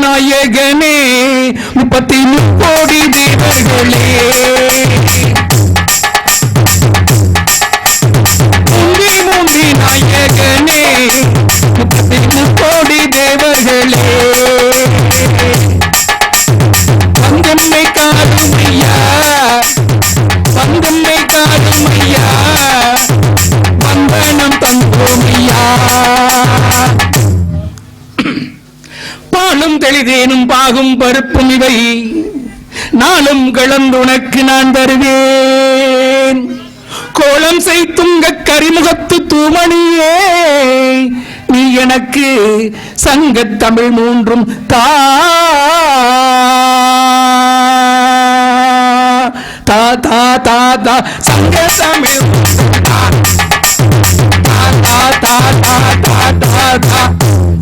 நாயகனே 33 கோடி தேவர்களே முந்தி நாயகனே 33 கோடி தேவர்களே வந்தம்மை காருமையா வந்தம்மை காருமையா வந்தனம் தந்தோமையா பாலும் தெளிதேனும் பாகும் பருப்பும் இவை நாளும் கலந்துனக்கு நான் தருவேன் கோலம் செய்துங்க கரிமுகத்து தூமணியே நீ எனக்கு சங்கத் தமிழ் 3 தா தா தா தா தா சங்க தமிழ்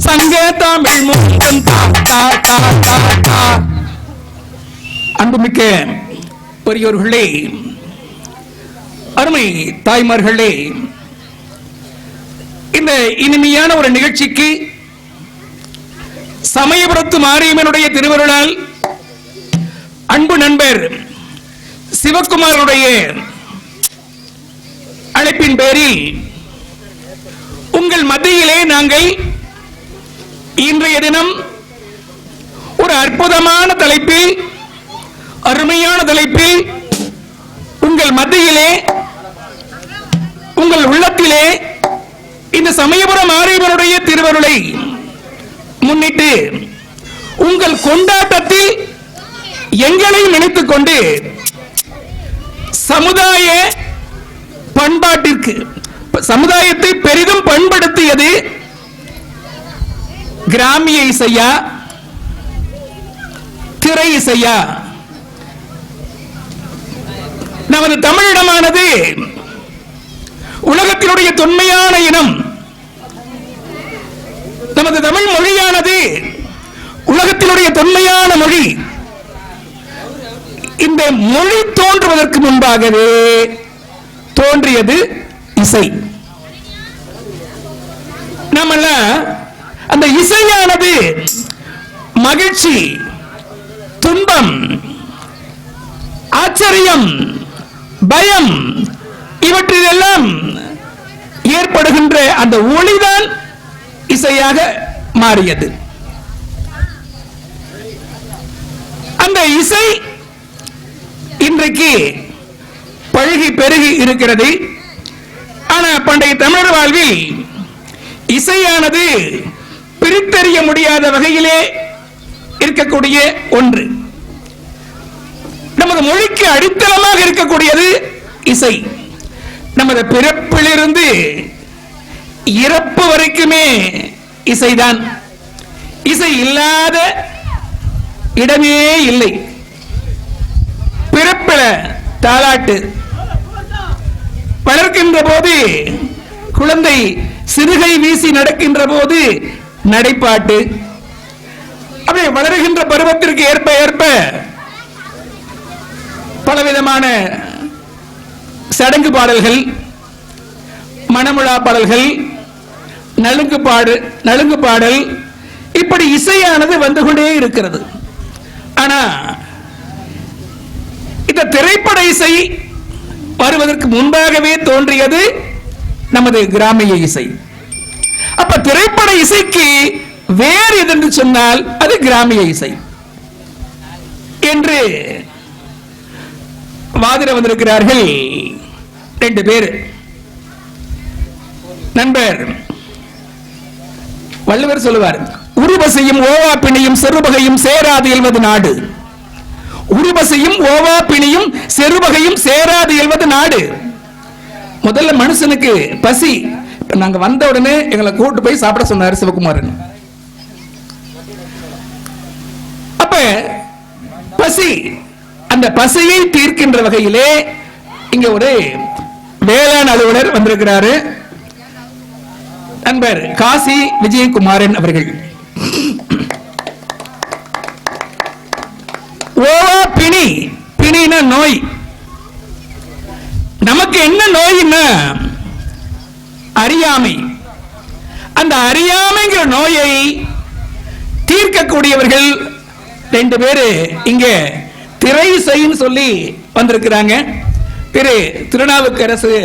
சங்க தமிழ் 3 தா தா தா தா தா. அன்புமிக்க பெரியோர்களே, அருமை தாய்மார்களே, இந்த இனிமையான ஒரு நிகழ்ச்சிக்கு சமயபுரத்து மாரியம்மனுடைய திருவருளால் அன்பு நண்பர் சிவகுமாரனுடைய அழைப்பின் பேரில் உங்கள் மத்தியிலே நாங்கள் இன்றைய தினம் ஒரு அற்புதமான தலைப்பில், அருமையான தலைப்பில் உங்கள் மத்தியிலே, உங்கள் உள்ளத்திலே இந்த சமயபுரம் மாரியம்மனுடைய திருவருளை முன்னிட்டு உங்கள் கொண்டாட்டத்தில் எங்களை நினைத்துக் கொண்டு சமுதாய பண்பாட்டிற்கு, சமுதாயத்தை பெரிதும் பண்படுத்தியது கிராமிய இசையா, திரை இசையா? நமது தமிழினமானது உலகத்தினுடைய தொன்மையான இனம். நமது தமிழ் மொழியானது உலகத்தினுடைய தொன்மையான மொழி. இந்த மொழி தோன்றுவதற்கு முன்பாகவே தோன்றியது இசை. நம்மள அந்த இசையானது மகிழ்ச்சி, துன்பம், ஆச்சரியம், பயம் இவற்றிலெல்லாம் ஏற்படுகின்ற அந்த ஒளிதான் இசையாக மாறியது. அந்த இசை இன்றைக்கு பழகி பெருகி இருக்கிறது. ஆனால் பண்டைய தமிழர் வாழ்வில் இசையானது பிரித்தறிய முடியாத வகையிலே இருக்கக்கூடிய ஒன்று. நமது மொழிக்கு அடித்தளமாக இருக்கக்கூடியது இசை. நமது பிறப்பிலிருந்து இறப்பு வரைக்குமே இசைதான். இசை இல்லாத இடமே இல்லை. பிறப்பில தாலாட்டு, வளர்க்கின்ற போது குழந்தை சிறுகை வீசி நடக்கின்ற போது நடைப்பாட்டு, அப்படியே வளர்கின்ற பருவத்திற்கு ஏற்ப ஏற்ப பலவிதமான சடங்கு பாடல்கள், மணமுழா பாடல்கள், நலுங்கு பாடல், இப்படி இசையானது வந்து கொண்டே இருக்கிறது. ஆனா இந்த திரைப்பட இசை வருவதற்கு முன்பாகவே தோன்றியது நமது கிராமிய இசை. அப்ப திரைப்பட இசைக்கு வேறு எதென்று சொன்னால் அது கிராமிய இசை என்று வாதிட வந்திருக்கிறார்கள் 2 பேர். நண்பர் வள்ளுவர் சொல்லுவார், உருவசையும் ஓவா பிணியும் செருவகையும் சேராது இயல்வது நாடு. உருவசையும் ஓவா பிணியும் செருவகையும் சேராது இயல்வது நாடு. முதல்ல மனுஷனுக்கு பசி. நாங்க வந்த உடனே எங்களை கூட்டு போய் சாப்பிட சொன்னார் சிவகுமாரன். அப்ப பசி, அந்த பசியை தீர்க்கின்ற வகையிலே இங்க ஒரு வேளாண் அலுவலர் வந்திருக்கிறாரு, நண்பர் காசி விஜயகுமாரன் அவர்கள். ஓவா பிணி, பிணினா நோய். நமக்கு என்ன நோய்னா அறியாமை. அந்த அறியாமைங்கிற நோயை தீர்க்கக்கூடிய இருக்கக்கூடியவர்கள் 2 பேரு இங்கே திரை செய்யும் சொல்லி வந்திருக்கிறாங்க. திரு திருநாவுக்கரசு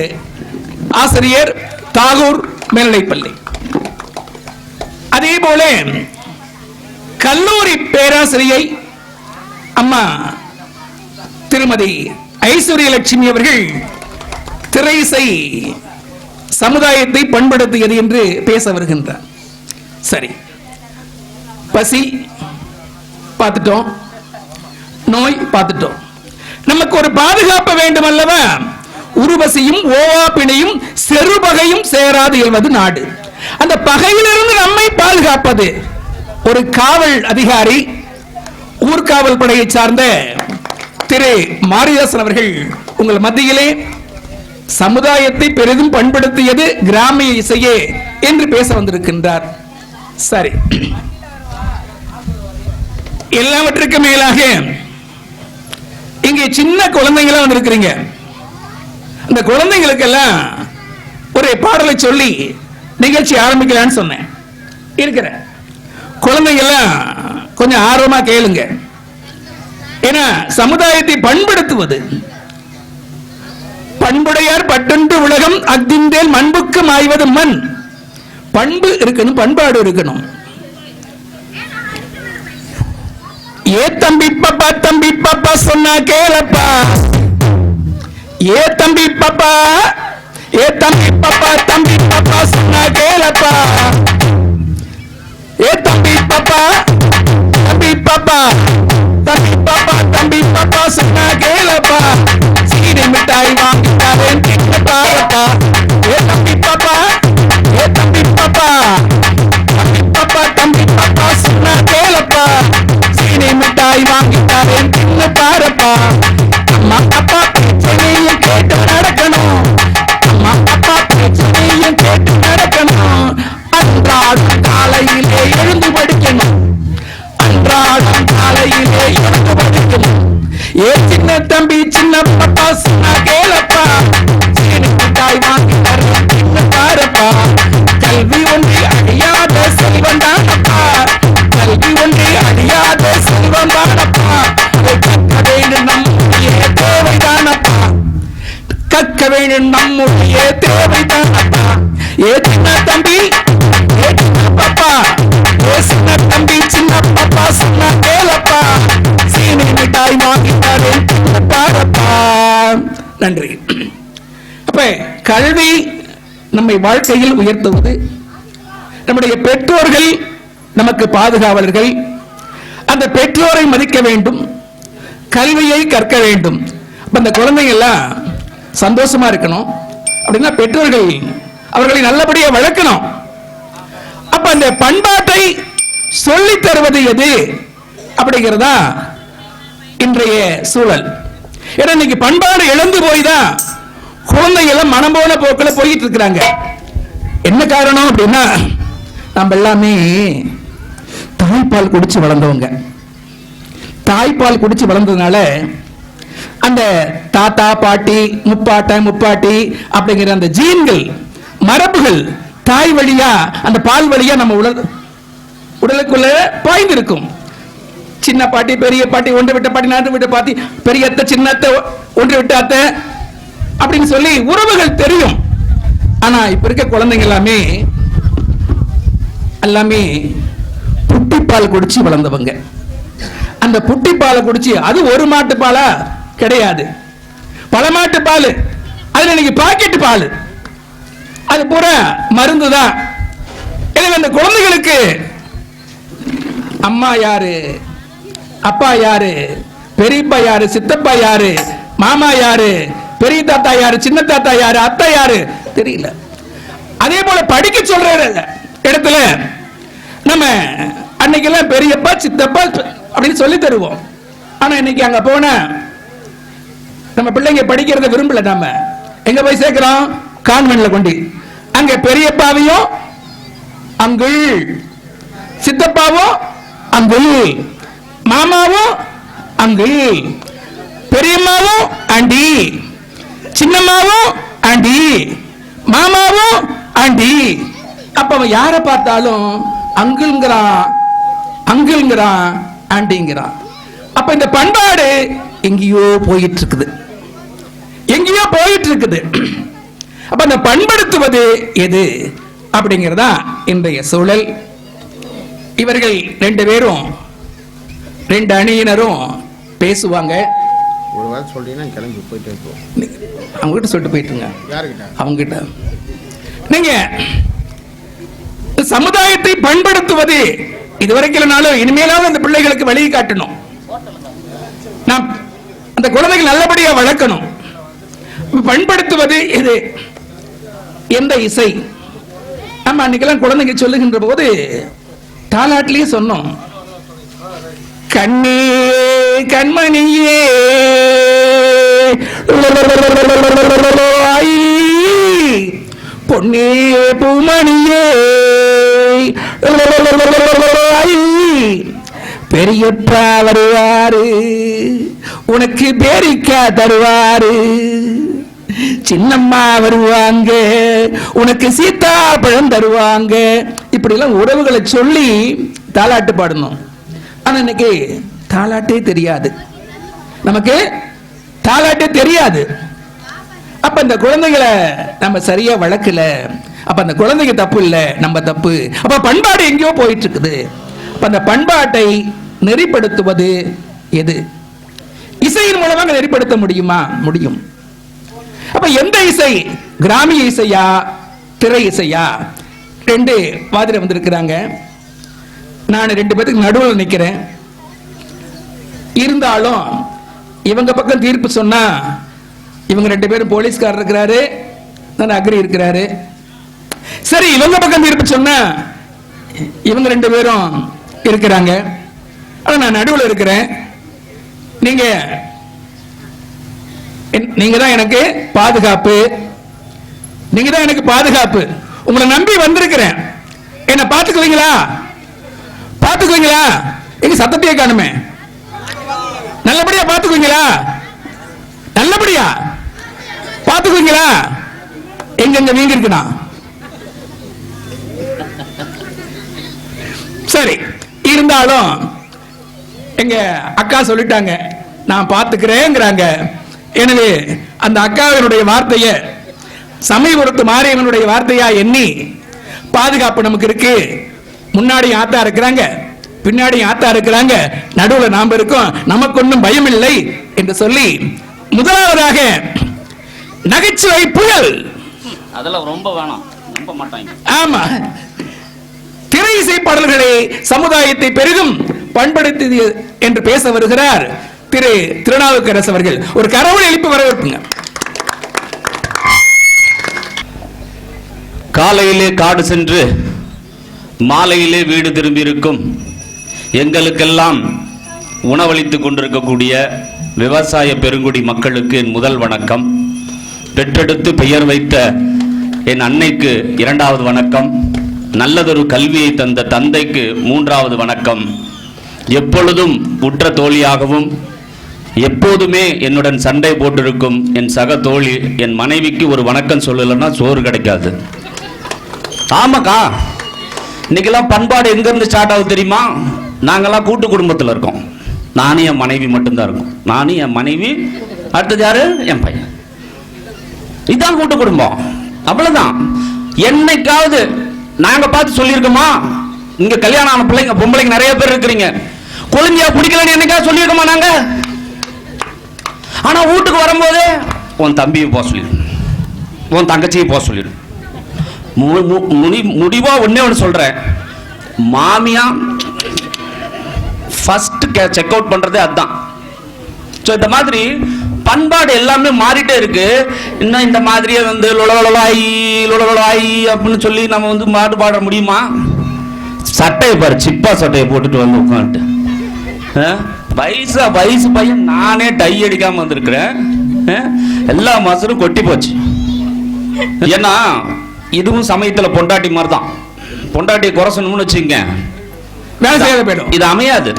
ஆசிரியர், தாகூர் மேல்நிலைப்பள்ளி. அதே போல கல்லூரி பேராசிரியை அம்மா திருமதி ஐஸ்வர்யலட்சுமி அவர்கள் திரைசை சமுதாயத்தை பண்படுத்தியது என்று பேச வருகின்றார். சரி, பசி பார்த்துட்டோம், நோய் பார்த்துட்டோம். நமக்கு ஒரு பாதுகாப்பு வேண்டும் அல்லவா? உருவசியும் ஓவாப்பிணையும் செருபகையும் சேராது என்பது நாடு. அந்த பகையிலிருந்து நம்மை பாதுகாப்பது ஒரு காவல் அதிகாரி, ஊர்காவல் படையை சார்ந்த திரு மாரிதாசன் அவர்கள் உங்கள் மத்தியிலே சமுதாயத்தை பெரிதும் பண்படுத்தியது கிராமிய இசையே என்று பேச வந்திருக்கின்றார். சரி, எல்லாவற்றுக்கும் மேலாக இங்கே சின்ன குழந்தைங்களா வந்திருக்கிறீங்க. அந்த குழந்தைங்களுக்கெல்லாம் ஒரு பாடலை சொல்லி நிகழ்ச்சி ஆரம்பிக்கலான்னு சொன்னேன். இருக்கிற குழந்தைங்கெல்லாம் கொஞ்சம் ஆர்வமா கேளுங்க. ஏன்னா சமுதாயத்தை பண்படுத்துவது, பண்புடையார் பட்டொன்று உலகம் அக்திந்தேல் மண்புக்கு மாய்வது மண். பண்பு இருக்கணும், பண்பாடு இருக்கணும். ஏ தம்பி பாப்பா சொன்னா கேளப்பா, ஏ தம்பி பாப்பா சொன்னா கேளப்பா, ஏ தம்பி பாப்பா சொன்னா கேளப்பா, சீனி மிட்டாய் வாங்கி தரேன் தின்னு பாருப்பா. ஏ தம்பி பாப்பா சொன்னா கேளப்பா, சீனி மிட்டாய் வாங்கி தரேன் தின்னு பாருப்பா. அம்மா அப்பா பிரச்சனையும் கேட்டு நடக்கணும், அம்மா அப்பா பிரச்சனையும் கேட்டு நடக்கணும். அன்றாடம் காலையிலே எழுந்து படிக்கணும், அன்றாடம் காலையிலே எழுந்து படிக்கணும். ஏ சின்ன தம்பி சின்ன பாப்பா சொன்னா கேளப்பா, சீனி மிட்டாய் வாங்கி தரேன் தின்னு பாருப்பா. கல்வி ஒன்றி அழியாத செல்வம் தானப்பா, கல்வி ஒன்றி அழியாத செல்வம் தானப்பா. அதை கற்க வேண்டும் நம்முடைய தேவைதானப்பா, கற்க வேண்டும் நம்முடைய தேவைதானப்பா. ஏ சின்ன தம்பி ஏ சின்ன பாப்பா, ஏ சின்ன தம்பி சின்ன பாப்பா சொன்னா கேளப்பா, சீனி மிட்டாய் வாங்கி தரேன் தின்னு பாருப்பா. நன்றி. அப்ப கல்வி நம்மை வாழ்க்கையில் உயர்த்துவது, நம்முடைய பெற்றோர்கள் நமக்கு பாதுகாவலர்கள். அந்த பெற்றோரை மதிக்க வேண்டும், கல்வியை கற்க வேண்டும். அந்த குழந்தைங்க எல்லாம் சந்தோஷமா இருக்கணும் அப்படின்னா பெற்றோர்கள் அவர்களை நல்லபடியா வளர்க்கணும். அப்ப அந்த பண்பாட்டை சொல்லி தருவது எது அப்படிங்கிறதா இன்றைய சூழல். ஏன்னா இன்னைக்கு பண்பாடு இழந்து போய்தான் குழந்தைகள் மனம் போன போக்கில் போயிட்டு இருக்கிறாங்க. என்ன காரணம் அப்படின்னா, நம்ம எல்லாமே தாய்ப்பால் குடிச்சு வளர்ந்தவங்க. தாய்ப்பால் குடிச்சு வளர்ந்ததுனால அந்த தாத்தா பாட்டி முப்பாட்டி அப்படிங்கிற அந்த ஜீன்கள், மரபுகள் தாய் வழியா அந்த பால் வழியா நம்ம உடலுக்குள்ள பாய்ந்திருக்கும். சின்ன பாட்டி பெரிய பாட்டி, ஒன்று விட்ட பாட்டி நாட்டு விட்ட பாட்டி, பெரிய அத்தை சின்ன அத்தை, ஒன்று விட்ட அத்தை அப்படின்னு சொல்லி உறவுகள் தெரியும். ஆனா இப்ப இருக்க குழந்தைங்க எல்லாமே புட்டிப்பால் குடிச்சு வளர்ந்தவங்க. அந்த புட்டிப்பாலை குடிச்சு, அது ஒரு மாட்டு பாலா கிடையாது, பல மாட்டு பால். அதுல இன்னைக்கு பாக்கெட் பால், அது பூரா மருந்து தான். எனவே அந்த குழந்தைகளுக்கு அம்மா யாரு, அப்பா யாரு, பெரியப்பா யாரு, சித்தப்பா யாரு, மாமா யாரு, பெரிய தாத்தா யாரு, சின்ன தாத்தா யாரு, அத்தை யாரு தெரியல. அதே போல படிக்க சொல்ற இடத்துல நம்ம அன்னைக்கெல்லாம் பெரியப்பா சித்தப்பா அப்படின்னு சொல்லி தருவோம். ஆனா இன்னைக்கு அங்க போன நம்ம பிள்ளைங்க படிக்கிறத விரும்பல. நாம எங்க போய் சேர்க்கிறோம்? கான்வென்ட்ல கொண்டு. அங்க பெரியப்பாவையும் அங்குள், சித்தப்பாவும் அங்குள், மாமாவும் அங்குள், பெரியம்மாவும் ஆண்டி, சின்னம்மாவும் ஆண்டி, மாமாவும் ஆண்டி. அப்ப அவன் யாரை பார்த்தாலும் அங்குள்ங்கிறான், அங்கிள்ங்கிறான், ஆண்டிங்கிறான். அப்ப இந்த பண்பாடு எங்கேயோ போயிட்டு இருக்குது, எங்கேயோ போயிட்டு இருக்குது. அப்ப அந்த பண்படுத்துவது எது அப்படிங்கிறதா இன்றைய சூழல். இவர்கள் 2 பேரும் 2 அணியினரும் பேசுவாங்க. ஒரு வாரம் சொல்றீங்கன்னா கிளம்பி போயிட்டே இருப்போம். அவங்க கிட்ட சொல்லிட்டு போயிட்டுங்க. யாருக்கிட்ட? அவங்க கிட்ட. நீங்க சமுதாயத்தை பண்படுத்துவது இதுவரைக்கும் இனிமேலாவது அந்த பிள்ளைகளுக்கு வழி காட்டணும். நாம் அந்த குழந்தைகள் நல்லபடியா வளர்க்கணும். பண்படுத்துவது எது? எந்த இசை? நம்ம அன்னைக்கெல்லாம் குழந்தைங்க சொல்லுகின்ற போது தாலாட்டிலேயே சொன்னோம். கண்ணே கண்மணியே பொன்னே பூமணியே பெரியப்பா வருவாரு, உனக்கு பேரிக்கா தருவாரு, சின்னம்மா வருவாங்க, உனக்கு சீத்தா பழம் தருவாங்க. இப்படி எல்லாம் உறவுகளை சொல்லி தாலாட்டு பாடணும். ஆனா இன்னைக்கு தாலாட்டே தெரியாது, நமக்கு தாலாட்டே தெரியாது. அப்ப இந்த குழந்தைகளை நம்ம சரியா வளர்க்கல. அப்ப அந்த குழந்தைங்க தப்பு இல்ல, நம்ம தப்பு. அப்ப பண்பாடு எங்கேயோ போயிட்டு இருக்குது. அப்ப அந்த பண்பாட்டை நெறிப்படுத்துவது எது? இசையின் மூலமாக நெறிப்படுத்த முடியுமா? முடியும். அப்ப எந்த இசை? கிராமிய இசையா, திரை இசையா? 2 வாதிர வந்திருக்கிறாங்க. நான் 2 பேருக்கு நடுவில் நிக்கிறேன். இருந்தாலும் இவங்க பக்கம் தீர்ப்பு சொன்னா இவங்க 2 பேரும் போலீஸ்காரர் இருக்கிறாரு, நான் அக்ரி இருக்கிறாரு. சரி, இவங்க பக்கம் தீர்ப்பு சொன்னா இவங்க 2 பேரும் இருக்கிறாங்க. ஆனா நான் நடுவில் இருக்கிறேன். நீங்க தான் எனக்கு பாதுகாப்பு, நீங்க தான் எனக்கு பாதுகாப்பு. உங்களை நம்பி வந்திருக்கிறேன். என்ன பாத்துக்குவீங்களா? பாத்துக்குவீங்களா? எங்க சத்தத்தையே காணுமே. நல்லபடியா பாத்துக்குவீங்களா? நல்லபடியா பாத்துக்குவீங்களா? எங்க வீங்க இருக்குண்ணா? சரி, இருந்தாலும் எங்க அக்கா சொல்லிட்டாங்க, நான் பாத்துக்கிறேங்கிறாங்க. எனவே அந்த அக்காவினுடைய வார்த்தைய சமயபுரத்து மாரியம்மனுடைய வார்த்தையா எண்ணி பாதுகாப்பு நமக்கு இருக்கு. முன்னாடி ஆத்தா இருக்கிறாங்க, பின்னாடி ஆத்தா இருக்கிறாங்க, நடுவில் நாம இருக்கோம், நமக்கு ஒன்றும் பயம் இல்லை என்று சொல்லி முதலாவதாக நகைச்சுவை புயல். அதெல்லாம் ரொம்ப வேணாம், நம்ப மாட்டாங்க. ஆமா, திரை இசை பாடல்களை சமுதாயத்தை பெரிதும் பண்படுத்தியது என்று பேச வருகிறார் திரு திருநாவுக்கரசு அவர்கள். ஒரு கரவொலி எழுப்பி வரவேற்புங்க. காலையிலே காடு சென்று மாலையிலே வீடு திரும்பி இருக்கும் எங்களுக்கெல்லாம் உணவளித்துக் கொண்டிருக்கக்கூடிய விவசாய பெருங்குடி மக்களுக்கு என் முதல் வணக்கம். பெற்றெடுத்து பெயர் வைத்த என் அன்னைக்கு 2வது வணக்கம். நல்லதொரு கல்வியை தந்த தந்தைக்கு 3வது வணக்கம். எப்பொழுதும் உற்ற தோழியாகவும் எப்போதுமே என்னுடன் சண்டை போட்டிருக்கும் என் சக தோழி என் மனைவிக்கு ஒரு வணக்கம் சொல்லலைன்னா சோறு கிடைக்காது. ஆமாக்கா, இன்னைக்கெல்லாம் பண்பாடு எங்கேருந்து ஸ்டார்ட் ஆகுது தெரியுமா? நாங்கள்லாம் கூட்டு குடும்பத்தில் இருக்கோம். நானும் என் மனைவி மட்டும்தான் இருக்கும். நானும் என் மனைவி, அடுத்தது யாரு? என் பையன். இதுதான் கூட்டு குடும்பம். அவ்வளவுதான். என்னைக்காவது நாங்க பார்த்து சொல்லியிருக்கோமா? இங்க கல்யாணம் ஆன பிள்ளைங்க பொம்பளைங்க நிறைய பேர் இருக்கிறீங்க, கொழுந்தியா பிடிக்கலன்னு என்னைக்காவது சொல்லியிருக்கோமா நாங்க? ஆனா வீட்டுக்கு வரும்போது உன் தம்பியை போக சொல்லிடு, உன் தங்கச்சியை போக சொல்லிடு. முடிவா ஒன்னே ஒன்று சொல்றேன், மாமியா ஃபர்ஸ்ட் செக் அவுட் பண்றதே அதுதான். இந்த மாதிரி பண்பாடு எல்லாமே மாறிட்டே இருக்கு. இன்னும் இந்த மாதிரியே வந்து லொலலொலாய் அப்படின்னு சொல்லி நம்ம வந்து மாட்டு பாட முடியுமா? சட்டையை பாரு, சிப்பா சட்டையை போட்டுட்டு வந்து உட்காந்துட்டு வயசு பையன். நானே டை அடிக்காம வந்திருக்கிறேன். எல்லா மாசரும் கொட்டி போச்சு. ஏன்னா இதுவும் சமயத்துல பொண்டாட்டி மாதிரி தான். பொண்டாட்டியை குறைசணும்னு வச்சுங்க, வேலை செய்யாத போயிடும். இது அமையாது.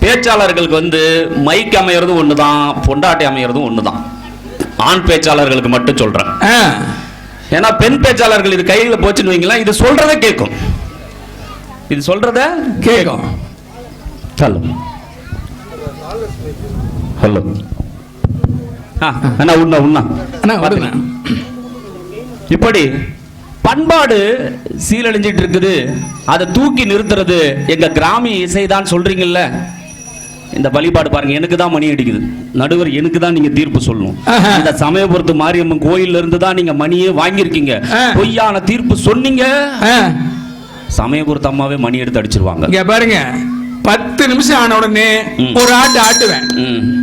பேச்சாளர்களுக்கு வந்து மைக் அமையறதும் ஒண்ணுதான், பொண்டாட்டி அமையறதும் ஒண்ணுதான். ஆண் பேச்சாளர்களுக்கு மட்டும் சொல்றேன். ஏன்னா பெண் பேச்சாளர்கள் இது கையில போச்சுன்னு வைங்களா, இது சொல்றதை கேட்கும். இது சொல்றத கேட்கும். ஹலோ ஹலோ அண்ணா உண்ணா உண்ணா அண்ணா வருதுண்ணா. இப்படி பண்பாடு சீரழிஞ்சிட்டு இருக்குது. அதை தூக்கி நிறுத்துறது எங்க கிராமிய இசைதான் சொல்றீங்கல்ல. இந்த வழிபாடு பாருங்க, எனக்கு தான் மணி அடிக்குது. நடுவர் எனக்கு தான் நீங்க தீர்ப்பு சொல்லணும். இந்த சமயபுரத்து மாரியம்மன் கோயில்ல இருந்து தான் நீங்க மணியே வாங்கியிருக்கீங்க. பொய்யான தீர்ப்பு சொன்னீங்க, சமயபுரத்து அம்மாவே மணி எடுத்து அடிச்சிருவாங்க. இங்க பாருங்க, 10 நிமிஷம் ஆன உடனே ஒரு ஆட்டு ஆட்டுவேன்.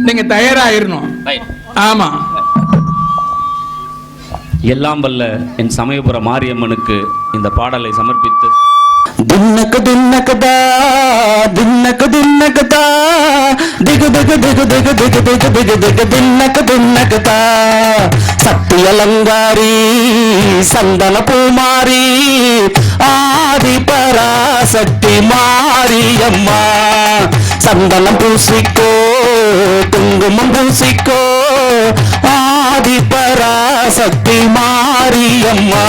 நீங்க தயாராயிரணும். ஆமா. எல்லாம் வல்ல என் சமயபுர மாரியம்மனுக்கு இந்த பாடலை சமர்ப்பித்து ದಿನ್ನಕ ದಿನ್ನಕದ ದಿನ್ನಕ ದಿನ್ನಕದ ದಿಗ ದಿಗ ದಿಗ ದಿಗ ದಿಗ ದಿಗ ದಿಗ ದಿಗ ದಿನ್ನಕ ದಿನ್ನಕದ சக்தி அலங்காரி சந்தன பூமாரி ஆதி பராசக்தி மாரியம்மா சந்தனம் பூசிக்கோ குங்குமம் பூசிக்கோ ஆதி பராசக்தி மாரியம்மா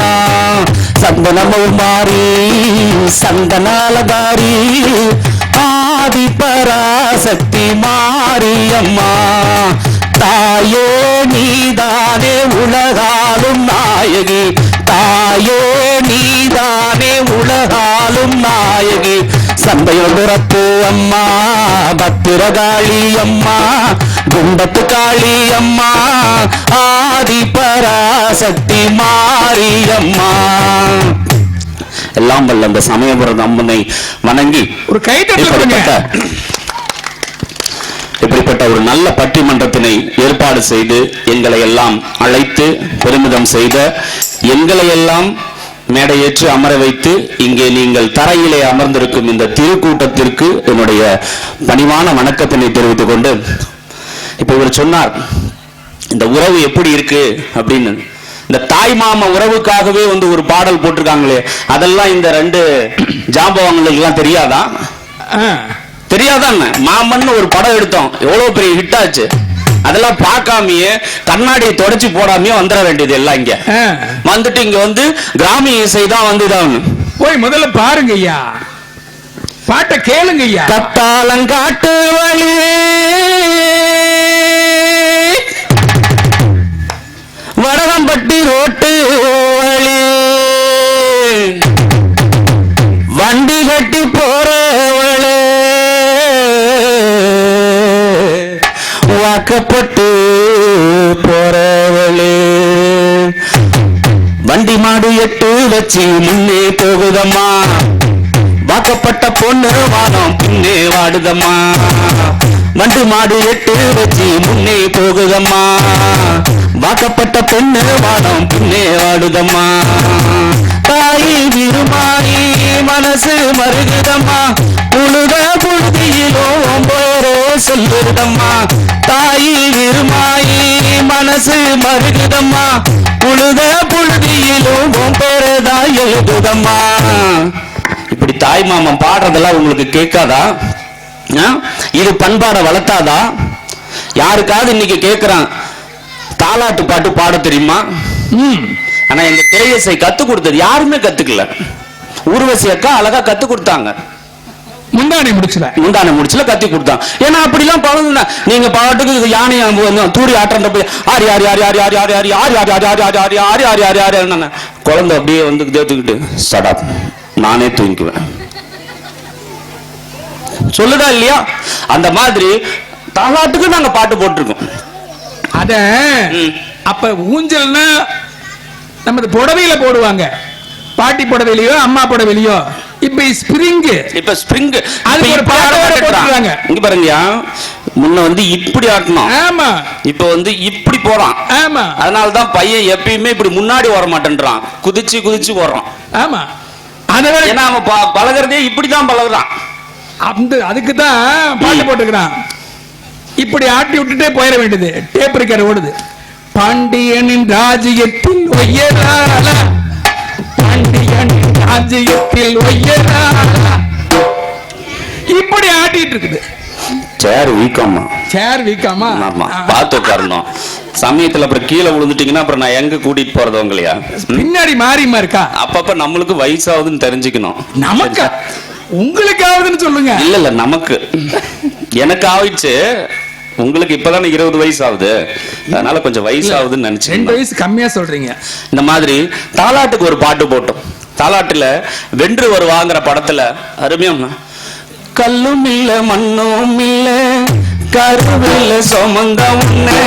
சந்தனமும் மாறி சந்தனாலகாரி ஆதி பராசக்தி மாரியம்மா தாயே நீதானே உலகாலும் நாயகி தாயே நீதானே உலகாலும் நாயகி சந்தையொடுரத்து அம்மா பத்திரகாளி அம்மா குண்டத்து காளி அம்மா ஆதி பராசக்தி மாரியம்மா. எல்லாம் வல்ல அந்த சமயபுரம் அம்மனை வணங்கி ஒரு கைத்தட்டல் இப்படிப்பட்ட ஒரு நல்ல பட்டிமன்றத்தினை ஏற்பாடு செய்து எங்களை எல்லாம் அழைத்து பெருமிதம் செய்த எங்களை எல்லாம் மேடையேற்று அமர வைத்து இங்கே நீங்கள் தரையிலே அமர்ந்திருக்கும் இந்த திருக்கூட்டத்திற்கு என்னுடைய பணிவான வணக்கத்தினை தெரிவித்துக் கொண்டு, இப்ப இவர் சொன்னார் இந்த உறவு எப்படி இருக்கு அப்படின்னு. இந்த தாய் மாமா உறவுக்காகவே ஒரு பாடல் போட்டிருக்காங்களே, அதெல்லாம் இந்த 2 ஜாம்பவங்களுக்கு எல்லாம் தெரியாதா? தெரியாதான்? மாமன் ஒரு படம் எடுத்தோம், எவ்வளவு பெரிய ஹிட் ஆச்சு. அதெல்லாம் பார்க்காமயே கண்ணாடியை தொடச்சி போடாமயே வந்துட வேண்டியது எல்லாம். இங்க வந்துட்டு இங்க கிராமிய இசை தான் வந்துதான். போய் முதல்ல பாருங்க ஐயா, பாட்டை கேளுங்க ஐயா. கத்தாலங்காட்டு வழி வடகம்பட்டி ரோட்டு வழி வண்டி கட்டி போறவளே வாக்கப்பட்டு போறவளே வண்டி மாடு 8 வச்சு முன்னே போகுதம்மா வாக்கப்பட்ட பொண்ணு வானம் பின்னே வாடுதம்மா வண்டி மாடு 8 வச்சு முன்னே போகுதம்மா வாக்கப்பட்ட பொண்ணு வானம் பின்னே வாடுதம்மா தாயி விருமாயி மனசு மருகுதம்மா புழுத புழுதியிலும் போரோ சொல்லுதம்மா தாயி விருமாயி மனசு மருகுதம்மா புழுத புழுதியிலும் போறதா எழுதுதம்மா. இப்படி தாய் மாமன் பாடுறதெல்லாம் உங்களுக்கு கேட்காதா? இது பண்பாட வளர்த்தாதா? யாருக்காவது இன்னைக்கு கேட்கிறான் தாலாட்டு பாட்டு பாட தெரியுமா? ஆனா எங்க திரையிசை கத்து கொடுத்தது யாருமே கத்துக்கல. ஊர்வசி அக்கா அழகா கத்து கொடுத்தாங்க, முந்தானை முடிச்சுல கத்தி கொடுத்தாங்க. ஏன்னா அப்படிலாம் பழகுனா நீங்க பாட்டுக்கு யானை தூரி ஆட்டுறப்ப ஆரி ஆரி ஆரி ஆரி ஆரி ஆரி ஆரி ஆரி ஆரி ஆரி ஆரி ஆரி ஆரி ஆரி ஆரி ஆரி ஆரி குழந்தை அப்படியே தேத்துக்கிட்டு சடாப் நானே தூங்கிக்குவேன் சொல்லுதா இல்லையா? அந்த மாதிரி தாலாட்டுக்கு நாங்க பாட்டு போட்டிருக்கோம். அத அப்ப ஊஞ்சல்னா நம்ம புடவையில போடுவாங்க, பாட்டி புடவையிலயோ அம்மா புடவையிலயோ. இப்ப ஸ்பிரிங் அது ஒரு பாட்டு போட்டுறாங்க. இங்க பாருங்கயா, முன்ன இப்படி ஆட்டணும். ஆமா. இப்ப இப்படி போறான். ஆமா. அதனால தான் பையன் எப்பயுமே இப்படி முன்னாடி வர மாட்டேன்றான், குதிச்சு குதிச்சு போறான். ஆமா. அதனால ஏன்னா அவன் பழகிறதே இப்படிதான் பழகுறான். அதுக்கு தான் பாட்டு போட்டுக்கிறான். இப்படி ஆட்டி விட்டுட்டே போயிட வேண்டியது. டேப் ரெக்கார்டர் ஓடுது. பாண்டியனின் ராஜ்யத்தில் ஒய்யரால, பாண்டியனின் ராஜ்யத்தில் ஒய்யரால, இப்படி ஆட்டிட்டு இருக்குது. சேர் வீக்காமா? சேர் வீக்காமா? ஆமா, பார்த்து உட்காரணும். சமயத்துல அப்புறம் கீழே விழுந்துட்டீங்கன்னா அப்புறம் நான் எங்க கூட்டிட்டு போறது உங்களையா? பின்னாடி மாறிமா இருக்கா? அப்பப்ப நம்மளுக்கு வயசாகுதுன்னு தெரிஞ்சுக்கணும். நமக்கு உங்களுக்காவதுன்னு சொல்லுங்க. இல்ல நமக்கு எனக்கு ஆயிடுச்சு, உங்களுக்கு இப்பதானே 20 வயசு ஆகுது, அதனால கொஞ்சம் வயசு ஆகுதுன்னு நினைச்சேன். 2 வயசு கம்மியா சொல்றீங்க. இந்த மாதிரி தாலாட்டுக்கு ஒரு பாட்டு போட்டோம். தாலாட்டுல வென்று வருவாங்கிற படத்துல அருமையா, கல்லும் இல்ல மண்ணும் இல்ல கருவில்ல சுமந்த உன்னை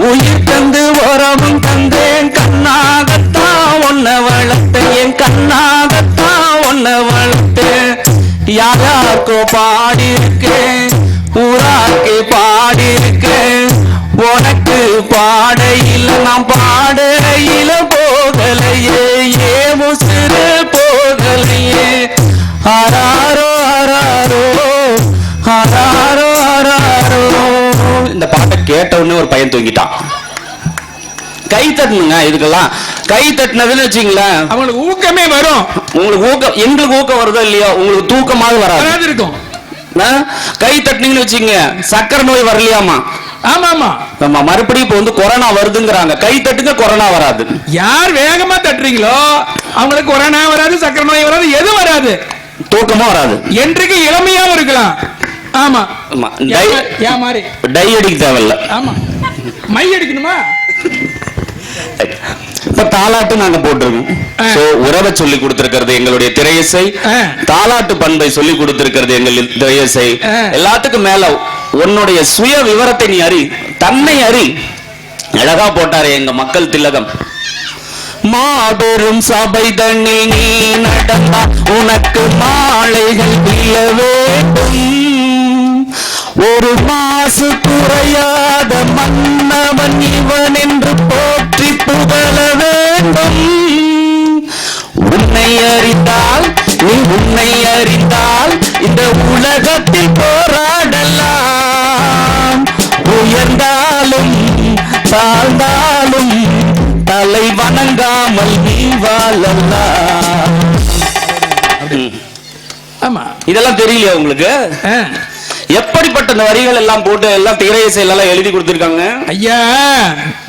உயிர் தந்து உறவும் தந்தேன், கண்ணாகத்தான் உன்னை வளர்த்தேன், என் கண்ணாகத்தான் உன்னை வளர்த்தேன். யாராக்கோ பாடியிருக்கேன், ஊராக்கே பாடியிருக்கேன், உனக்கு பாடையில நான் பாடையில போகலையே, ஏ முசிறு போகலையே. ஆராரோ ஆராரோ ஆராரோ ஆராரோ. இந்த பாட்டை கேட்ட உடனே ஒரு பையன் தூங்கிட்டான். கை தட்டணுங்க, இதுக்கெல்லாம் கை தட்டினதுன்னு வச்சுங்களேன், அவங்களுக்கு ஊக்கமே வரும். உங்களுக்கு ஊக்கம், எங்களுக்கு ஊக்கம் வருதோ இல்லையோ, உங்களுக்கு தூக்கமாக வராது இருக்கும். கை தட்டினீங்கன்னு வச்சுங்க, சக்கரை நோய் வரலையாமா? ஆமா ஆமா. நம்ம மறுபடியும் இப்ப வந்து கொரோனா வருதுங்கிறாங்க, கை தட்டுங்க கொரோனா வராது. யார் வேகமா தட்டுறீங்களோ அவங்களுக்கு கொரோனா வராது, சக்கரை நோய் வராது, எதுவும் வராது, தூக்கமும் வராது, என்றைக்கு இளமையாவும் இருக்கலாம். ஆமா ஆமா. டை அடிக்க தேவையில்ல. ஆமா, மை அடிக்கணுமா? இப்ப தாலாட்டு நாங்க போட்டிருக்கோம். உறவை சொல்லி கொடுத்திருக்கிறது எங்களுடைய திரையிசை, தாலாட்டு பண்பை சொல்லி கொடுத்திருக்கிறது எங்கள் திரையிசை. எல்லாத்துக்கும் மேல உன்னுடைய சுய விவரத்தை நீ அறி, தன்னை அறி. அழகா போட்டாரு எங்க மக்கள் திலகம். மாபெரும் சபை தண்ணில் நீ நடந்தா உனக்கு மாலைகள் விழ வேண்டும், ஒரு மாசு குறையாத மன்னவன் இவன் என்று போற்றி புகழ வேண்டும். உன்னை அறிந்தால் நீ உன்னை அறிந்தால் இந்த உலகத்தில் போராடலாம், உயர்ந்தாலும் தாழ்ந்தாலும் தலை வணங்காமல் நீ வாழலாம். ஆமா, இதெல்லாம் தெரியலையா உங்களுக்கு? எப்படிப்பட்ட இந்த வரிகள் எல்லாம் போட்டு எல்லாம் திரையிசையில எல்லாம் எழுதி கொடுத்திருக்காங்க. ஐயா,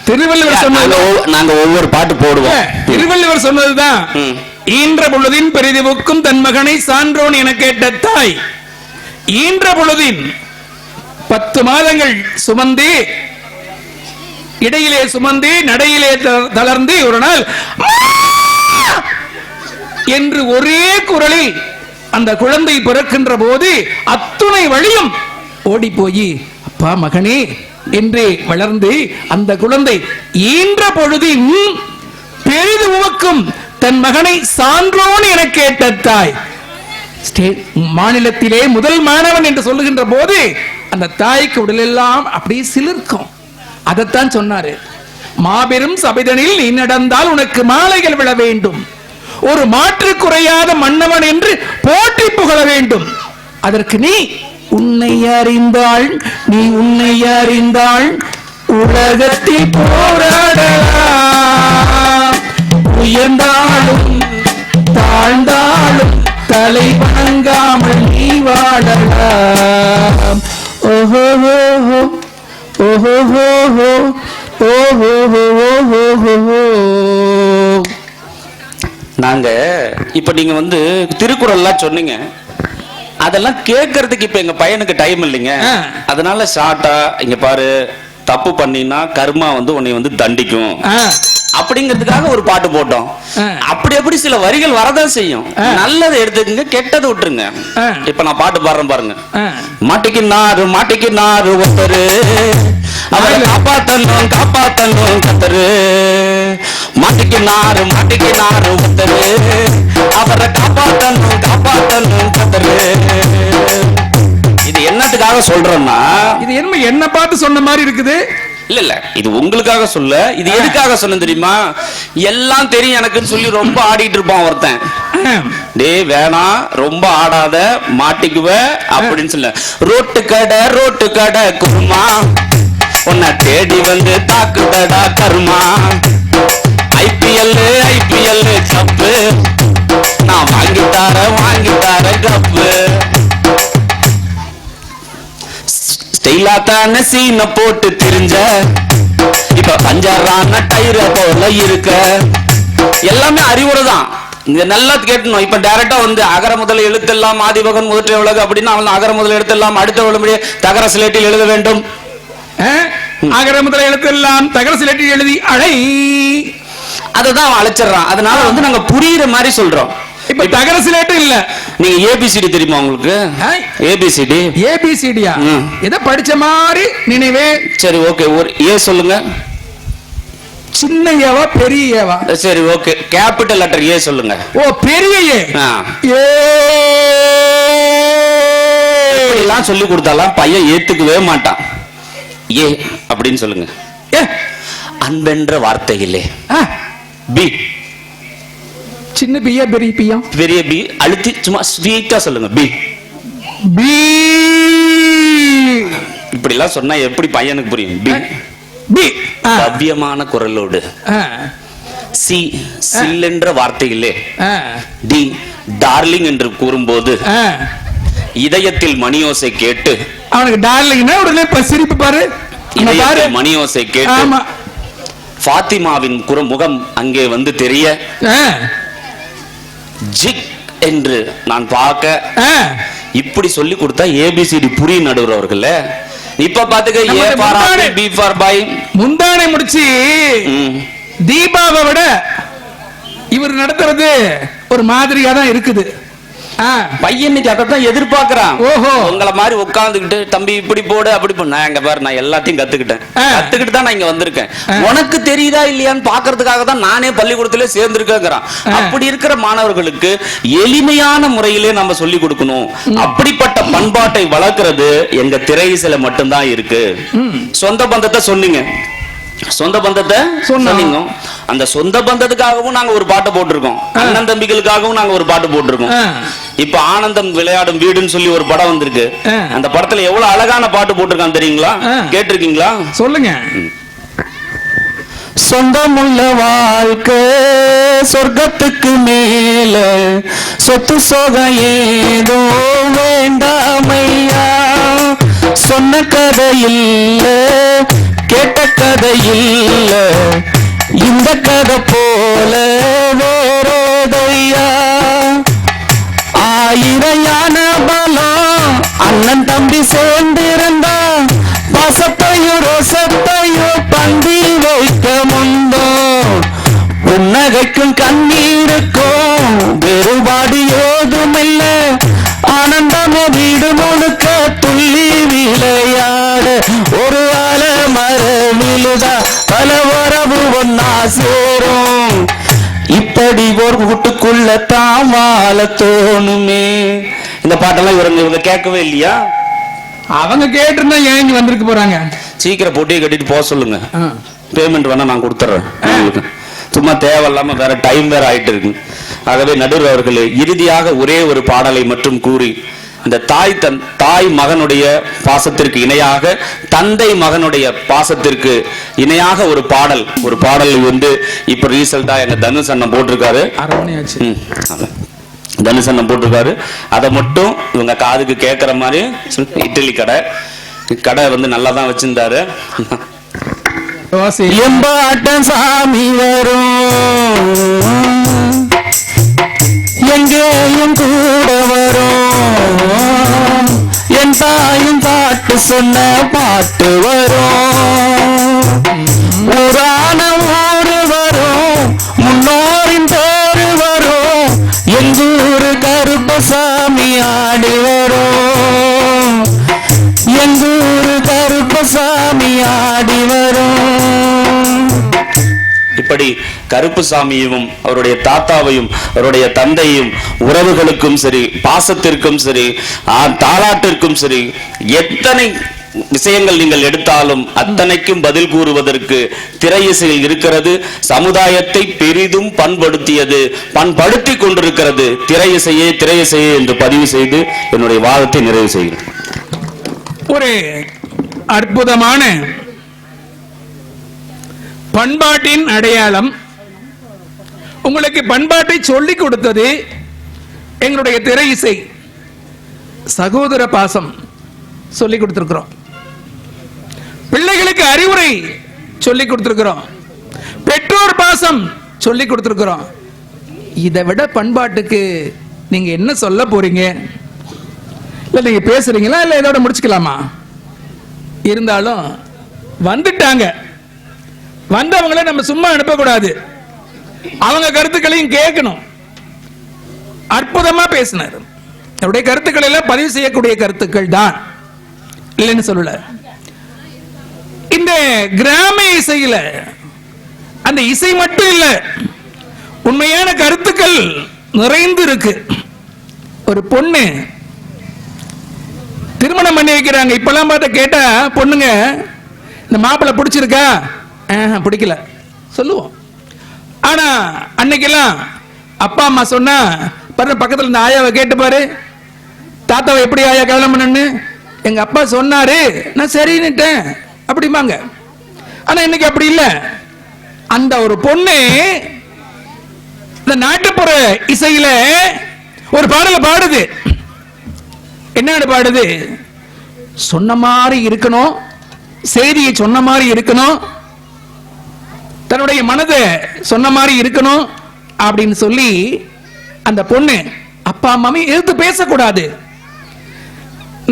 திருவள்ளுவர் சொன்னது, நாங்க ஒவ்வொரு பாட்டு போடுவோம். திருவள்ளுவர் சொன்னதுதான், ஈன்ற பொழுதின் பெரிதுவுக்கும் தன் மகனை சான்றோன் என கேட்ட தாய். ஈன்ற பொழுதின் 10 மாதங்கள் சுமந்து, இடையிலே சுமந்து நடையிலே தளர்ந்து ஒரு நாள் என்று ஒரே குரலில் அந்த குழந்தை பிறக்கின்ற போது அத்துணை வழியும் ஓடி போய் அப்பா மகனே என்று வளர்ந்து அந்த குழந்தை ஈன்ற பொழுதின் பெரிது உவக்கும் தன் மகனை சான்றோன் என கேட்ட தாய். மாநிலத்திலே முதல் மாணவன் என்று சொல்லுகின்ற போது அந்த தாய்க்கு உடலெல்லாம் அப்படியே சிலிர்க்கும். அதைத்தான் சொன்னாரு, மாபெரும் சபைதனில் நீ நடந்தால் உனக்கு மாலைகள் விழ வேண்டும், ஒரு மாற்று குறையாத மன்னவன் என்று போற்றி புகழ வேண்டும். அதற்கு நீ உன்னை அறிந்தாள், நீ உன்னை அறிந்தாள் உலகத்தில் போராடலாம், உயர்ந்தாலும் தாழ்ந்தாலும் தலை வணங்காமல் நீ வாழலாம். ஓஹோ ஓஹோ ஓஹோ. நாங்க இப்ப நீங்க வந்து திருக்குறள்லாம் சொன்னீங்க, அதெல்லாம் கேட்கறதுக்கு இப்ப எங்க பையனுக்கு டைம் இல்லைங்க. அதனால ஷார்ட்டா இங்க பாரு, தப்பு பண்ணினா கர்மா வந்து உன்னை வந்து தண்டிக்கும் அப்படிங்கிறதுக்காக ஒரு பாட்டு போட்டோம். அப்படி எப்படி சில வரிகள் வரதான் செய்யும். நல்லதை எடுத்துக்கங்க, கெட்டதை விட்டுருங்க. இப்ப நான் பாட்டு பாடுறேன் பாருங்க. மாட்டிக்கு நாறு ஒருத்தரு, அவரை காப்பாத்தணும் காப்பாத்தணும் கத்தரு. மாட்டிக்கு நாறு ஒருத்தரு, அவரை காப்பாத்தணும் காப்பாத்தணும் கத்தரு. இது என்னத்துக்காக சொல்றோம்னா, இது என்ன பார்த்து சொன்ன மாதிரி இருக்குது. இல்ல இது உங்களுக்காக சொல்ல. இது எதுக்காக சொன்ன தெரியுமா? எல்லாம் தெரியும் எனக்குன்னு சொல்லி ரொம்ப ஆடிட்டு இருப்பான் ஒருத்தன். டேய் வேணாம், ரொம்ப ஆடாத, மாட்டிக்குவ அப்படின்னு சொல்ல. ரோட்டு கடை குருமா, உன்னை தேடி வந்து தாக்குதடா கருமா. ஐபிஎல் கப்பு, நான் வாங்கி தர கப்பு. ஸ்டைலா தான சீன போட்டு திரிஞ்ச, இப்ப பஞ்சரான டயர போல இருக்க. எல்லாமே அறிவுரை தான். இங்க நல்லா கேட்கணும். இப்ப டைரக்டா வந்து அகர முதல் எழுத்தெல்லாம் ஆதிபகன் முதற்ற உலகு அப்படின்னா அவன் அகர முதல் எழுத்தெல்லாம் அடுத்த விளம்படியே தகர சிலேட்டில் எழுத வேண்டும். அகர முதல் எழுத்தெல்லாம் தகர சிலேட்டில் எழுதி அழை, அதுதான் அவன் அழைச்சிடறான். அதனால வந்து நாங்க புரியுற மாதிரி சொல்றோம். இப்ப தகர சிலேட்டு இல்ல. நீங்க ஏபிசிடி தெரியுமா உங்களுக்கு? ஏபிசிடி ஏபிசிடியா? இத படிச்ச மாதிரி நினைவே. சரி ஓகே, ஒரு ஏ சொல்லுங்க. சின்ன ஏவா பெரிய ஏவா? சரி ஓகே, கேபிட்டல் லெட்டர் ஏ சொல்லுங்க. ஓ பெரிய ஏ. ஏ எல்லாம் சொல்லி கொடுத்தாலாம் பையன் ஏத்துக்கவே மாட்டான். ஏ அப்படின்னு சொல்லுங்க. அன்பென்ற வார்த்தையிலே பி. சின்ன பியா பெரிய பியா? பெரிய பி. அழுத்தி சும்மா ஸ்வீட்டா சொல்லுங்க. பி. பி. இப்படி எல்லாம் சொன்னா எப்படி பையனுக்கு புரியும்? பி. பி. கவ்யமான குரலோடு. சி. சில் என்ற வார்த்தையிலே. டி. டார்லிங் என்று கூறும்போது இதயத்தில் மணியோசை கேட்டு, அவனுக்கு டார்லிங்னா உடனே சிரிப்பு பாரு. இதயத்தில் மணியோசை கேட்டு ஃபாத்திமாவின் முகம் அங்கே வந்து தெரிய ஜிக் என்று நான் பார்க்க இப்படி சொல்லி கொடுத்தா ஏபிசிடி புரிய நடுவர்கள. இப்ப பாத்துக்க, A for apple, B for boy. முந்தானை முடிச்சு தீபாவை விட இவர் நடத்துறது ஒரு மாதிரியா தான் இருக்குது. பையனுக்கு அதான் எதிர்பார்க்கிறான். ஓஹோ, உங்களை மாதிரி உட்கார்ந்துகிட்டு தம்பி இப்படி போடு அப்படி போடு. நான் எங்க பாரு, நான் எல்லாத்தையும் கத்துக்கிட்டு தான் நான் இங்க வந்திருக்கேன். உனக்கு தெரியுதா இல்லையான்னு பாக்குறதுக்காக தான் நானே பள்ளிக்கூடத்திலே சேர்ந்திருக்கேங்கிறான். அப்படி இருக்கிற மாணவர்களுக்கு எளிமையான முறையிலே நம்ம சொல்லி கொடுக்கணும். அப்படிப்பட்ட பண்பாட்டை வளர்க்கிறது எங்க திரை இசையில மட்டும்தான் இருக்கு. சொந்த பந்தத்தை சொன்னீங்க, சொந்த பந்தத்தை சொன்னீங்க. அந்த சொந்த பந்தத்துக்காகவும் நாங்க ஒரு பாட்டு போட்டிருக்கோம், அண்ணன் தம்பிகளுக்காகவும் நாங்க ஒரு பாட்டு போட்டிருக்கோம். இப்ப ஆனந்தம் விளையாடும் வீடுன்னு சொல்லி ஒரு படம் வந்திருக்கு. அந்த படத்துல எவ்வளவு அழகான பாட்டு போட்டிருக்கான் தெரியுங்களா? கேட்டிருக்கீங்களா? சொல்லுங்க. சொந்தமுள்ள வாழ்க்கை சொர்க்கத்துக்கு மேல, சொத்து சொகம் ஏதோ வேண்டாமையா. சொன்ன கதையில் கேட்ட கதையில் இந்த கதை போல வேறோதையா. ஆயிரையான பலம் அண்ணன் தம்பி சேர்ந்திருந்தா, பசத்தையும் ரோசத்தையும் பந்தி வைக்க முந்தோ. புன்னகைக்கும் கண்ணீருக்கும் வேறுபாடு ஏதுமில்ல, ஆனந்தமே வீடு முழுக்க துள்ளி விளையாட. ஒரு அல மர விழுதா பல உறவு ஒன்னா சேரும், இப்படி ஒரு வீட்டுக்குள்ள தான் வாழ தோணுமே. இந்த பாட்டெல்லாம் இவங்க கேட்கவே இல்லையா? அவங்க கேட்டிருந்தா ஏன் இங்க வந்திருக்க போறாங்க? சீக்கிரம் போட்டியை கட்டிட்டு போக சொல்லுங்க. பேமெண்ட் வேணா நான் கொடுத்துறேன். சும்மா தேவையில்லாம வேற டைம் வேற ஆயிட்டு இருக்கு. ஆகவே நடுவர் அவர்களே, இறுதியாக ஒரே ஒரு பாடலை மட்டும் கூறி, இந்த தாய் மகனுடைய பாசத்திற்கு இணையாக, தந்தை மகனுடைய பாசத்திற்கு இணையாக ஒரு பாடல் வந்து இப்ப ரீசெண்டா எங்க தனுஷ் அண்ணன் போட்டிருக்காரு. தனுஷ் அண்ணன் போட்டிருக்காரு. அதை மட்டும் இவங்க காதுக்கு கேட்கிற மாதிரி, இட்லி கடை வந்து நல்லா தான் வச்சிருந்தாரு. எம்பாட்டம் சாமி வரும், எங்கேயும் கூட வரும், என் தாயும் பாட்டு சொன்ன பாட்டு வரும். ஊரான ஊரு வரும், முன்னோரின் பேரு வரும், எங்கூரு கருப்பசாமி ஆடி வரும், எங்கூரு கருப்பசாமி ஆடி வரும். இப்படி கருப்புசாமியும் அவருடைய தாத்தாவையும் அவருடைய தந்தையும் உறவுகளுக்கும் சரி, பாசத்திற்கும் சரி, தாலாட்டிற்கும் சரி, எத்தனை விஷயங்கள் நீங்கள் எடுத்தாலும் அத்தனைக்கும் பதில் கூறுவதற்கு திரை இசையில் இருக்கிறது. சமுதாயத்தை பெரிதும் பண்படுத்தி கொண்டிருக்கிறது திரை இசையே என்று பதிவு செய்து என்னுடைய வாதத்தை நிறைவு செய்கிறேன். ஒரு அற்புதமான பண்பாட்டின் அடையாளம். உங்களுக்கு பண்பாட்டை சொல்லிக் கொடுத்தது எங்களுடைய திரை இசை. சகோதர பாசம் சொல்லிக் கொடுத்திருக்கிறோம், பிள்ளைகளுக்கு அறிவுரை சொல்லிக் கொடுத்திருக்கிறோம், பெற்றோர் பாசம் சொல்லிக் கொடுத்திருக்கிறோம். இதை விட பண்பாட்டுக்கு நீங்க என்ன சொல்ல போறீங்க? இல்லை நீங்க பேசுறீங்களா இல்லை இதோட முடிச்சுக்கலாமா? இருந்தாலும் வந்துட்டாங்க, வந்தவங்கள நம்ம சும்மா அனுப்பக்கூடாது, அவங்க கருத்துக்களையும் கேட்கணும். அற்புதமா பேசினார். அவருடைய கருத்துக்கள் எல்லாம் பதிவு செய்யக்கூடிய கருத்துக்கள் தான், இல்லைன்னு சொல்லல. இந்த கிராம இசையில அந்த இசை மட்டும் இல்ல, உண்மையான கருத்துக்கள் நிறைந்து இருக்கு. ஒரு பொண்ணு திருமணம் பண்ணி வைக்கிறாங்க. இப்பெல்லாம் பார்த்த கேட்டா பொண்ணுங்க, இந்த மாப்பிள்ளை பிடிச்சிருக்கா? பிடிக்கல சொல்லுவோம். ஆனா அன்னைக்கெல்லாம் அப்பா அம்மா சொன்னா பாரு, பக்கத்துல இந்த ஆயாவை கேட்டு பாரு, தாத்தாவை எப்படி ஆயா கல்யாணம் பண்ணு, எங்க அப்பா சொன்னாரு, நான் சரின்னுட்டேன் அப்படிமாங்க. ஆனா இன்னைக்கு அப்படி இல்லை. அந்த ஒரு பொண்ணு இந்த நாட்டுப்புற இசையில ஒரு பாடல பாடுது. என்ன பாடுது? சொன்ன மாதிரி இருக்கணும், செய்தியை சொன்ன மாதிரி இருக்கணும், தன்னுடைய மனதை சொன்ன மாதிரி இருக்கணும் அப்படின்னு சொல்லி அந்த பொண்ணு அப்பா அம்மாவை எதிர்த்து பேசக்கூடாது.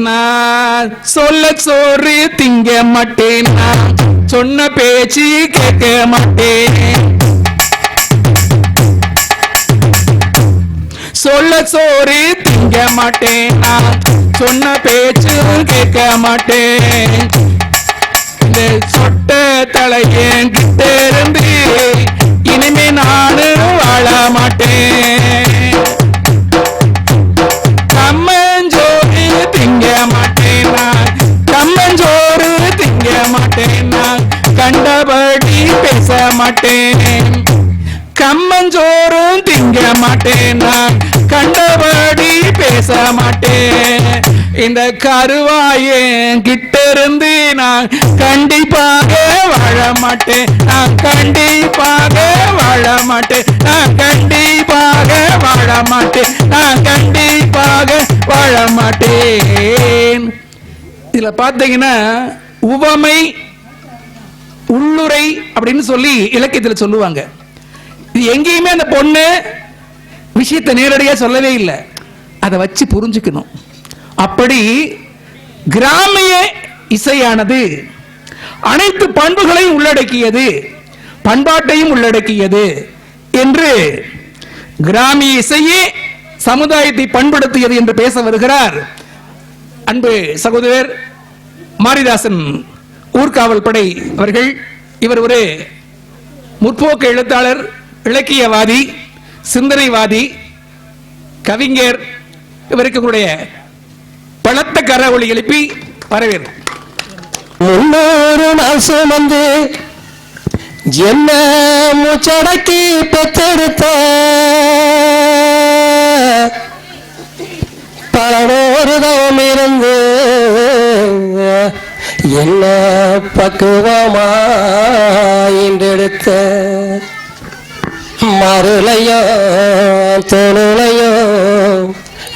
நான் சொல்ல சோறு திங்க மாட்டேன், நான் சொன்ன பேச்சு கேட்க மாட்டேன், சொல்ல சோறு திங்க மாட்டேன், நான் சொன்ன பேச்சு கேட்க மாட்டேன், இந்த சொட்ட தலையன் கிட்ட இருந்து இனிமே நானு வாழ மாட்டேன், கம்மஞ்சோறு திங்க மாட்டேன், நான் கம்மஞ்சோறு திங்க மாட்டேன், நான் கண்டபடி பேச மாட்டேன், கம்மஞ்சோறும் திங்க மாட்டேன், நான் கண்டபடி பேச மாட்டேன், இந்த கருவாயன் கிட்ட இருந்து நான் கண்டிப்பாக வாழ மாட்டேன், நான் கண்டிப்பாக வாழ மாட்டேன், நான் கண்டிப்பாக வாழ மாட்டேன், நான் கண்டிப்பாக வாழ மாட்டேன். இதுல பாத்தீங்கன்னா உவமை உள்ளுரை அப்படின்னு சொல்லி இலக்கியத்துல சொல்லுவாங்க. இது எங்கேயுமே அந்த பொண்ணு விஷயத்தை நேரடியா சொல்லவே இல்லை, அதை வச்சு புரிஞ்சுக்கணும். அப்படி கிராமிய இசையானது அனைத்து பண்புகளையும் உள்ளடக்கியது, பண்பாட்டையும் உள்ளடக்கியது என்று கிராமிய இசையே சமுதாயத்தை பண்படுத்தியது என்று பேச வருகிறார் அன்பு சகோதரர் மாரிதாசன் ஊர்காவல் படை அவர்கள். இவர் ஒரு முற்போக்கு எழுத்தாளர், இலக்கியவாதி, சிந்தனைவாதி, கவிஞர். இவருக்கு பலத்த கரவொலி எழுப்பி வரவேற்பு. 300 நாள் சுமந்து என்ன மூச்சடக்கி பெற்றெடுத்த பலனோருதம் இருந்து என்ன பக்குவமா இன்றெடுத்த மருளையோ தொழுலையோ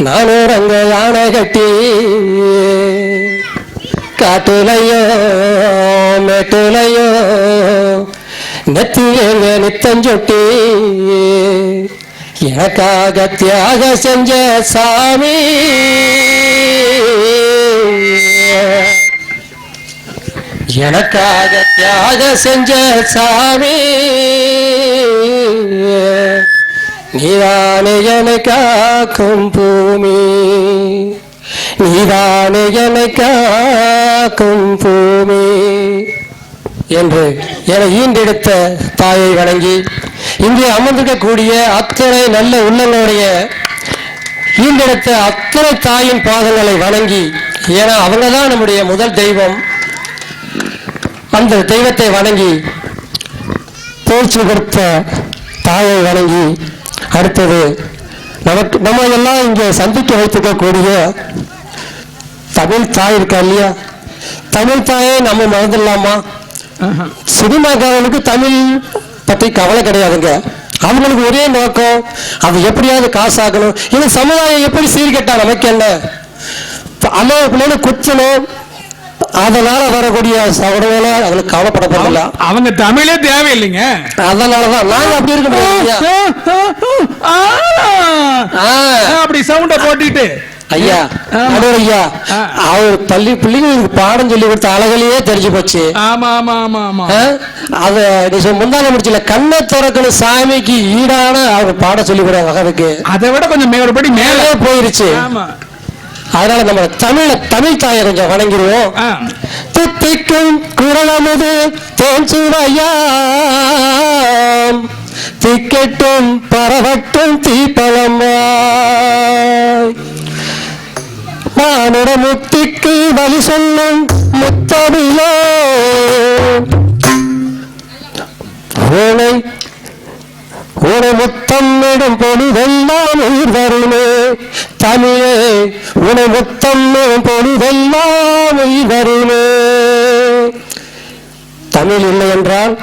நானூரங்க யானை கட்டி காட்டுலையோ மேட்டுலையோ நெத்தியங்க நித்தஞ்சொட்டி எனக்காக தியாக செஞ்ச சாமி எனக்காக தியாக செஞ்ச சாமி நீதானே என்னை காக்கும் பூமி நீதானே என்னை காக்கும் பூமி என்று என ஈண்டெடுத்த தாயை வணங்கி இங்கே அமர்ந்திருக்கக்கூடிய அத்தனை நல்ல உள்ளங்களுடைய ஈண்டெடுத்த அத்தனை தாயின் பாதங்களை வணங்கி, ஏன்னா அவங்க தான் நம்முடைய முதல் தெய்வம், அந்த தெய்வத்தை வணங்கி தோற்று கொடுத்த தாயை வணங்கி அடுத்தது நம்ம எல்லாம் இங்கே சந்திக்க வைத்துக்கக்கூடிய தமிழ் தாய் இருக்கா இல்லையா, தமிழ் தாயை நம்ம மறந்துடலாமா? சினிமாக்காரனுக்கு தமிழ் பற்றி கவலை கிடையாதுங்க. அவங்களுக்கு ஒரே நோக்கம், அது எப்படியாவது காசாக்கணும். இது சமுதாயம் எப்படி சீர்கெட்டா நமக்கு என்ன, அம்மாவுக்குள்ளே குச்சணும், அதனால வரக்கூடிய சகோதரர்களை அதுல கவலைப்பட போறதில்ல. அவங்க தமிழே தேவையில்லைங்க. அதனாலதான் நாங்க அப்படி இருக்க முடியாது அப்படி சவுண்ட போட்டுட்டு ஐயா. ஐயா அவர் பள்ளி பிள்ளைங்களுக்கு பாடம் சொல்லி கொடுத்த அழகிலேயே தெரிஞ்சு போச்சு. ஆமா ஆமா ஆமா ஆமா. அத நீ முந்தான முடிச்சல கண்ணை திறக்கணும் சாமிக்கு ஈடான அவங்க பாடம் சொல்லி கொடுத்த வகைக்கு அதை விட கொஞ்சம் மேலபடி மேலே போயிருச்சு. அதனால நம்ம தமிழ் தாயை கொஞ்சம் வணங்கிடுவோம். தித்திக்கும் குரலமுது தேன் சுவையா திக்கட்டும் பரவட்டும் தீப்பழமா மானுட முத்திக்கு வழி சொல்லும் முத்தமிழோ உன முத்தம் இடும் பொழுதெல்லாம் உயிர் வருமே தமிழே உன முத்தம் இடும் பொழுதெல்லாம் உயிர் வருமே. தமிழ் இல்லை என்றால்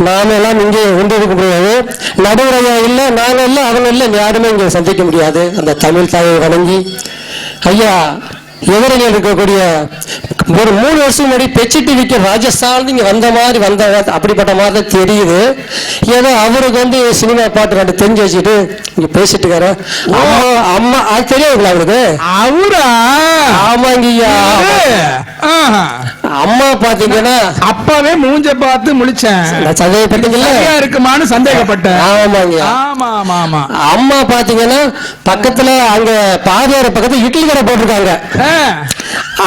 நாம எல்லாம் இங்கே ஒன்றிருக்க முடியாது. நடுவரையா இல்லை, நாங்கள் இல்லை, அவங்க இல்லை, யாருமே இங்கே சந்திக்க முடியாது. அந்த தமிழ் தாயை வணங்கி ஐயா எதிரில் இருக்கக்கூடிய ஒரு 3 வருஷம் முன்னாடி பெச்சு டிவிக்கு ராஜஸ்தான் இங்க வந்த அப்படிப்பட்ட மாதிரி தெரியுது. ஏதோ அவருக்கு சினிமா பாட்டு 2 தெரிஞ்சு வச்சுட்டு இங்க பேசிட்டு இருக்காரு. அம்மா அது தெரியாதுங்களா அவருக்கு? அவரா? ஆமாங்கய்யா. அம்மா பாத்தீங்கன்னா அப்பாவே மூஞ்ச பார்த்து முழிச்சேன். சந்தேகப்பட்டீங்களா இருக்குமான்னு சந்தேகப்பட்டேன். ஆமாங்க. ஆமா ஆமா ஆமா. அம்மா பாத்தீங்கன்னா பக்கத்துல அங்க பாதியார பக்கத்துல இட்லி கடை போட்டிருக்காங்க.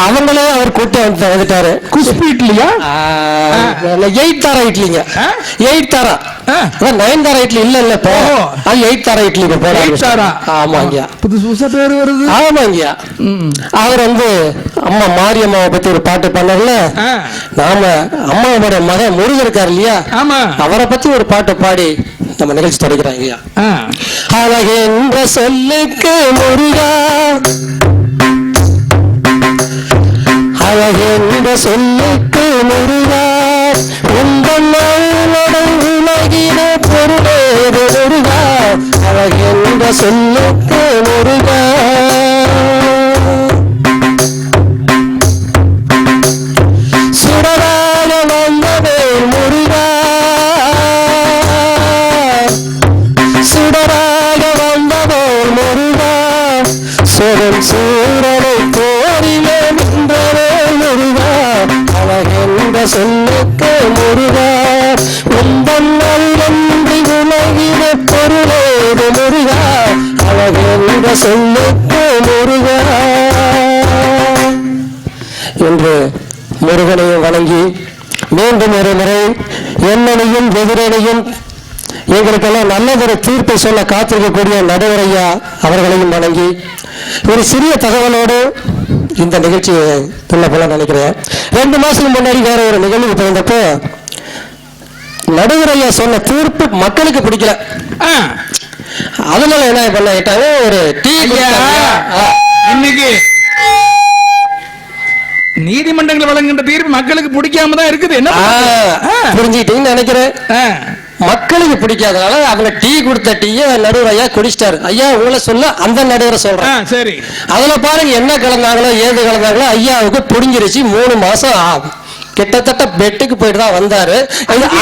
அவங்களே அவர் கூட்ட வந்துட்டாரு. குஸ்பி இட்லியா? 8 தாரா இட்லிங்க. 8 தாரா 9 தாரா இட்லி இல்ல இல்ல இப்போ அது 8 தாரா இட்லி போறாங்க. ஆமாங்க. புதுசு புதுசா பேர் வருது. ஆமாங்க. அவர் அம்மா மாரியம்மாவை பத்தி ஒரு பாட்டு பண்ணல. நாம அம்மாவோட மகன் முருகன் இருக்காரு இல்லையா, அவரை பத்தி ஒரு பாட்டு பாடி நம்ம நிகழ்ச்சி தொடங்குறாங்க. அழகென்ற சொல்லுக்கு முருகா அழகென்ற சொல்லுக்கு முருகா உங்கள் உலகின பொருளேது முருகா அழகென்ற சொல்லுக்கு முருகா சுடராக வந்ததே முருகா சுடராக வந்ததோ முருகா சொரும் சூரனை போரிலே நின்றவே முருகா அழகென்ற சொல்லுக்கு முருகா உந்தன் நன்றி உலகின பொருளேது முருகா அழகென்ற சொல்லுக்கு முருகா என்று முருகனையும் வணங்கி மீண்டும் ஒரு முறை என்னையும் எதிரனையும் எங்களுக்கெல்லாம் நல்லதொரு தீர்ப்பை சொல்ல காத்திருக்கக்கூடிய நடுவரையா அவர்களையும் வணங்கி ஒரு சிறிய தகவலோடு இந்த நிகழ்ச்சியை சொல்ல போல நினைக்கிறேன். 2 மாசத்துக்கு முன்னாடி வேற ஒரு நிகழ்வு பிறந்தப்போ நடுவரையா சொன்ன தீர்ப்பு மக்களுக்கு பிடிக்கல. அதனால என்ன பண்ணிட்டாங்க, ஒரு டீ இன்னைக்கு நீதிமன்றங்கள் வழங்குகின்ற தீர்ப்பு மக்களுக்கு பிடிக்காம தான் இருக்குது. என்ன புரிஞ்சுக்கிட்டீங்கன்னு நினைக்கிறேன். மக்களுக்கு பிடிக்காதனால அவங்க டீ கொடுத்த டீய நடுவரையா குடிச்சிட்டாரு. ஐயா உங்களை சொல்ல அந்த நடுவரை சொல்றேன். சரி, அதுல பாருங்க என்ன கலந்தாங்களோ ஏது கலந்தாங்களோ ஐயாவுக்கு புடிஞ்சிருச்சு. 3 மாசம் ஆகும். கிட்டத்தட்ட பெட்டுக்கு போயிட்டு தான் வந்தாரு.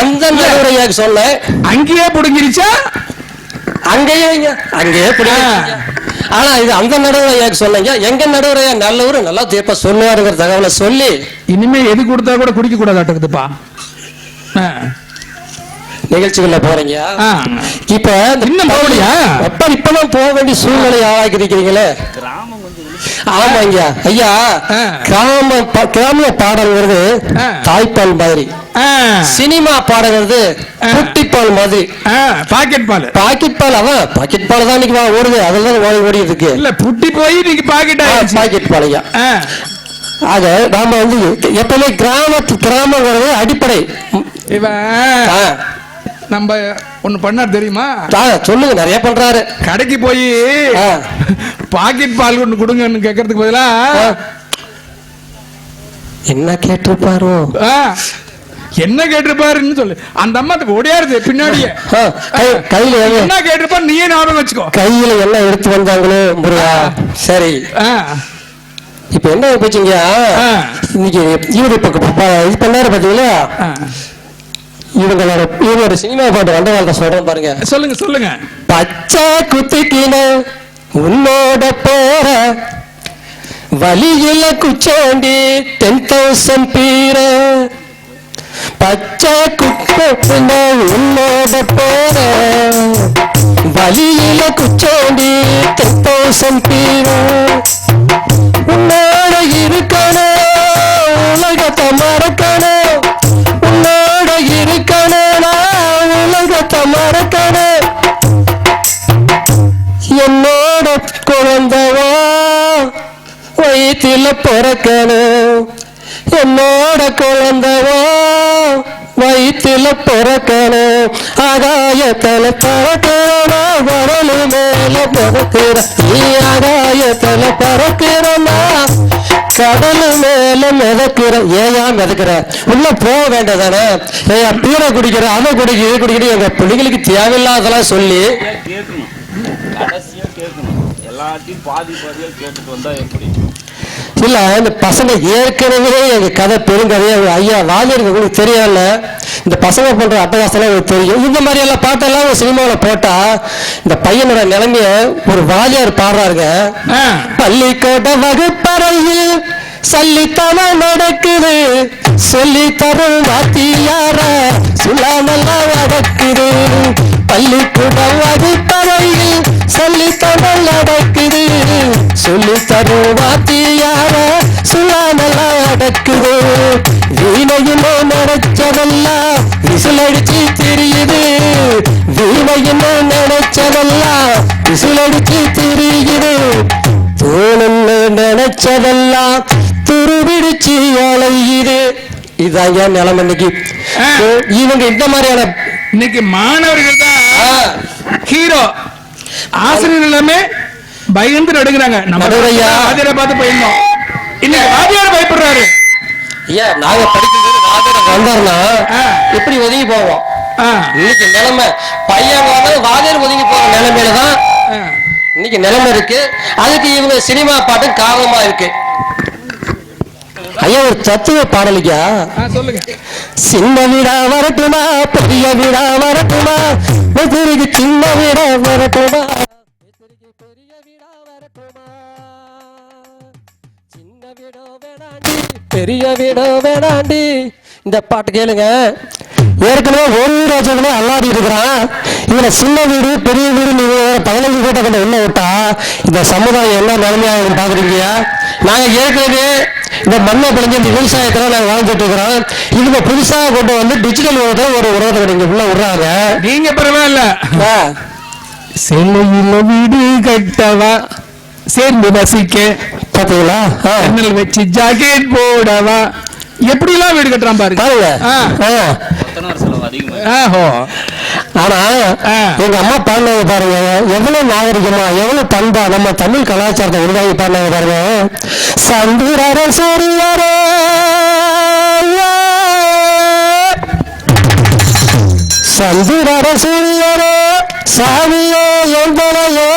அந்த நடுவரையாக்கு சொல்ல அங்கேயே புடிஞ்சிருச்சா? அங்கேயே புடிஞ்சிருச்சு. ஆனா இது அந்த நடுவரையாக்கு சொன்னீங்க. எங்க நடுவரையா நல்லவரு நல்லா தீர்ப்பா சொல்லுவாருங்கிற தகவலை சொல்லி இனிமே எது கொடுத்தா கூட குடிக்க கூடாதுப்பா. நிகழ்ச்சிகள்ல போறீங்க. இப்ப இன்னும் போகலையா? இப்பதான் போக வேண்டிய சூழ்நிலை ஆளாக்கி இருக்கிறீங்களே. ஆமாங்க ஐயா. கிராமிய பாடல்கிறது தாய்ப்பால் மாதிரி, சினிமா பாடல்கிறது குட்டிப்பால் மாதிரி. பாக்கெட் பால் அதான் பாக்கெட் பால் தான் இன்னைக்கு ஓடுது. அதுதான் ஓடி இருக்கு. இல்ல புட்டி போய் நீங்க பாக்கெட் பாலையா. ஆக நாம எப்பவுமே கிராமங்கிறது அடிப்படை. நம்ம ஒண்ணு பண்ணார் தெரியுமா? சொல்லுங்க. நிறைய பண்றாரு. கடைக்கு போய் பாக்கெட் பால் ஒண்ணு கொடுங்கன்னு கேட்கறதுக்கு பதிலா என்ன கேட்டிருப்பாரோ சொல்லு. அந்த அம்மா ஓடியாருது பின்னாடியே. கையில என்ன கேட்டிருப்பாரு நீயே ஞாபகம் வச்சுக்கோ. கையில எல்லாம் எடுத்து வந்தாங்களோ முருகா. சரி, இப்ப என்ன போச்சுங்க, இன்னைக்கு இவரு இப்ப இது பண்ணாரு பாத்தீங்களா, இவங்களோட சினிமா பாட்டு வந்த காலத்தை சொல்றேன் பாருங்க. சொல்லுங்க சொல்லுங்க. பச்சை குத்திக்கின உன்னோட போற வழியில குச்சோண்டி 10,000 பீர, பச்சை குத்திக்கின உன்னோட போற வழியில குச்சோண்டி 10,000 பீர, உன்னோட இருக்கணும் உலகத்தை மறக்கணும், உன்னோட இருக்கணும் உலகத்தை மறக்கணும், என்னோட குழந்தவா வயிற்றில பிறக்கணும், என்னோட குழந்தவா வயிற்றில பிறக்கணும், ஆகாயத்தல பறக்கிறனா வரலு மேல மிதக்கிற, நீ ஆகாயத்தல பறக்கிறனா கடலு மேல மிதக்கிற, ஏயா மிதக்கிற, உள்ள போக வேண்டதானே, ஏயா பீரை குடிக்கிற அதை குடிக்க இது குடிக்கிற, எங்க பிள்ளைகளுக்கு தேவையில்லாதெல்லாம் சொல்லி எல்லாத்தையும் பாதி பாதியா கேட்டுட்டு வந்தா எப்படி? இல்ல இந்த பசங்க ஏற்கனவே எங்க கதை பெருங்கதையா ஐயா வாலியருக்கு உங்களுக்கு தெரியல, இந்த பசங்க பண்ற அட்டகாசம் உங்களுக்கு தெரியும். இந்த மாதிரி எல்லாம் பாட்டெல்லாம் ஒரு சினிமாவில் போட்டா இந்த பையனோட நிலைமைய ஒரு வாலியார் பாடுறாருங்க. பள்ளிக்கூட வகுப்பறையில் சல்லித்தனம் நடக்குது, சொல்லி தரும் வாத்தியார சுழாமெல்லாம் நடக்குது, பள்ளிக்கூட வகுப்பறையில் சல்லித்தனம் நடக்குது, சொல்லி தரும் வாத்தியார சுழாமெல்லாம் நடக்குது, வீணையுமே நினைச்சதெல்லாம் விசிலடிச்சு தெரியுது, வீணையுமே நினைச்சதெல்லாம் விசிலடிச்சு தெரியுது, தோணுன்னு நினைச்சதெல்லாம் துருவிடிச்சு அலையுது. இதுதான் ஏன் நிலைமை இன்னைக்கு. இவங்க இந்த மாதிரியான இன்னைக்கு மாணவர்கள் தான் ஹீரோ, ஆசிரியர் எல்லாமே பயந்து நடுங்கிறாங்க. நம்ம வாத்தியாரை பார்த்து பயந்தோம், இன்னைக்கு வாத்தியார் பயப்படுறாரு. ஏன் நாங்க படிக்கிறது வாத்தியார் வந்தாருன்னா எப்படி ஒதுங்கி போவோம், இன்னைக்கு நிலைமை பையன் வாத்தியார் ஒதுங்கி போற நிலைமையில தான் இன்னைக்கு நிலைமை இருக்கு. அதுக்கு இவங்க சினிமா பாட்டு காரணமா இருக்கு. ஐயா ஒரு தத்துவ பாடலிக்கா சொல்லுங்க. சின்ன வீடா வரட்டுமா பெரிய வீடா வரட்டுமா, எதிரிக்கு சின்ன வீடா வரட்டுமா, பெரிய வீடா வரட்டுமா, சின்ன வீடோ வேணாண்டி பெரிய வீடோ வேணாண்டி. இந்த பாட்டு கேளுங்க. ஏற்கனவே ஒரு வீடு அல்லாடி இருக்கிறான், இதுல சின்ன வீடு பெரிய வீடு நீங்க 15 கோட்டை கொண்ட உள்ள விட்டா இந்த சமுதாயம் என்ன நிலைமையாக பாக்குறீங்க. நாங்க ஏற்கனவே இந்த மண்ணை பிழைஞ்ச இந்த விவசாயத்துல நாங்க வாழ்ந்துட்டு இருக்கிறோம், இவங்க புதுசா கொண்டு வந்து டிஜிட்டல் உலகத்தை ஒரு உலகத்தை நீங்க உள்ள விடுறாங்க. நீங்க பரவாயில்ல, செல்லையில வீடு கட்டவா சேர்ந்து வசிக்க பாத்தீங்களா, வச்சு ஜாக்கெட் போடவா, எப்படி எல்லாம் வீடு கட்டுறான் பாருங்க. ஆனா எங்க அம்மா பாடினது பாருங்க, எவ்வளவு நாகரிகமா எவ்வளவு பண்பா நம்ம தமிழ் கலாச்சாரத்தை உருவாக்கி பாடினது பாருங்க. சந்திரர சூரியரே சந்திரர சூரியரே சாமியோ எங்களையோ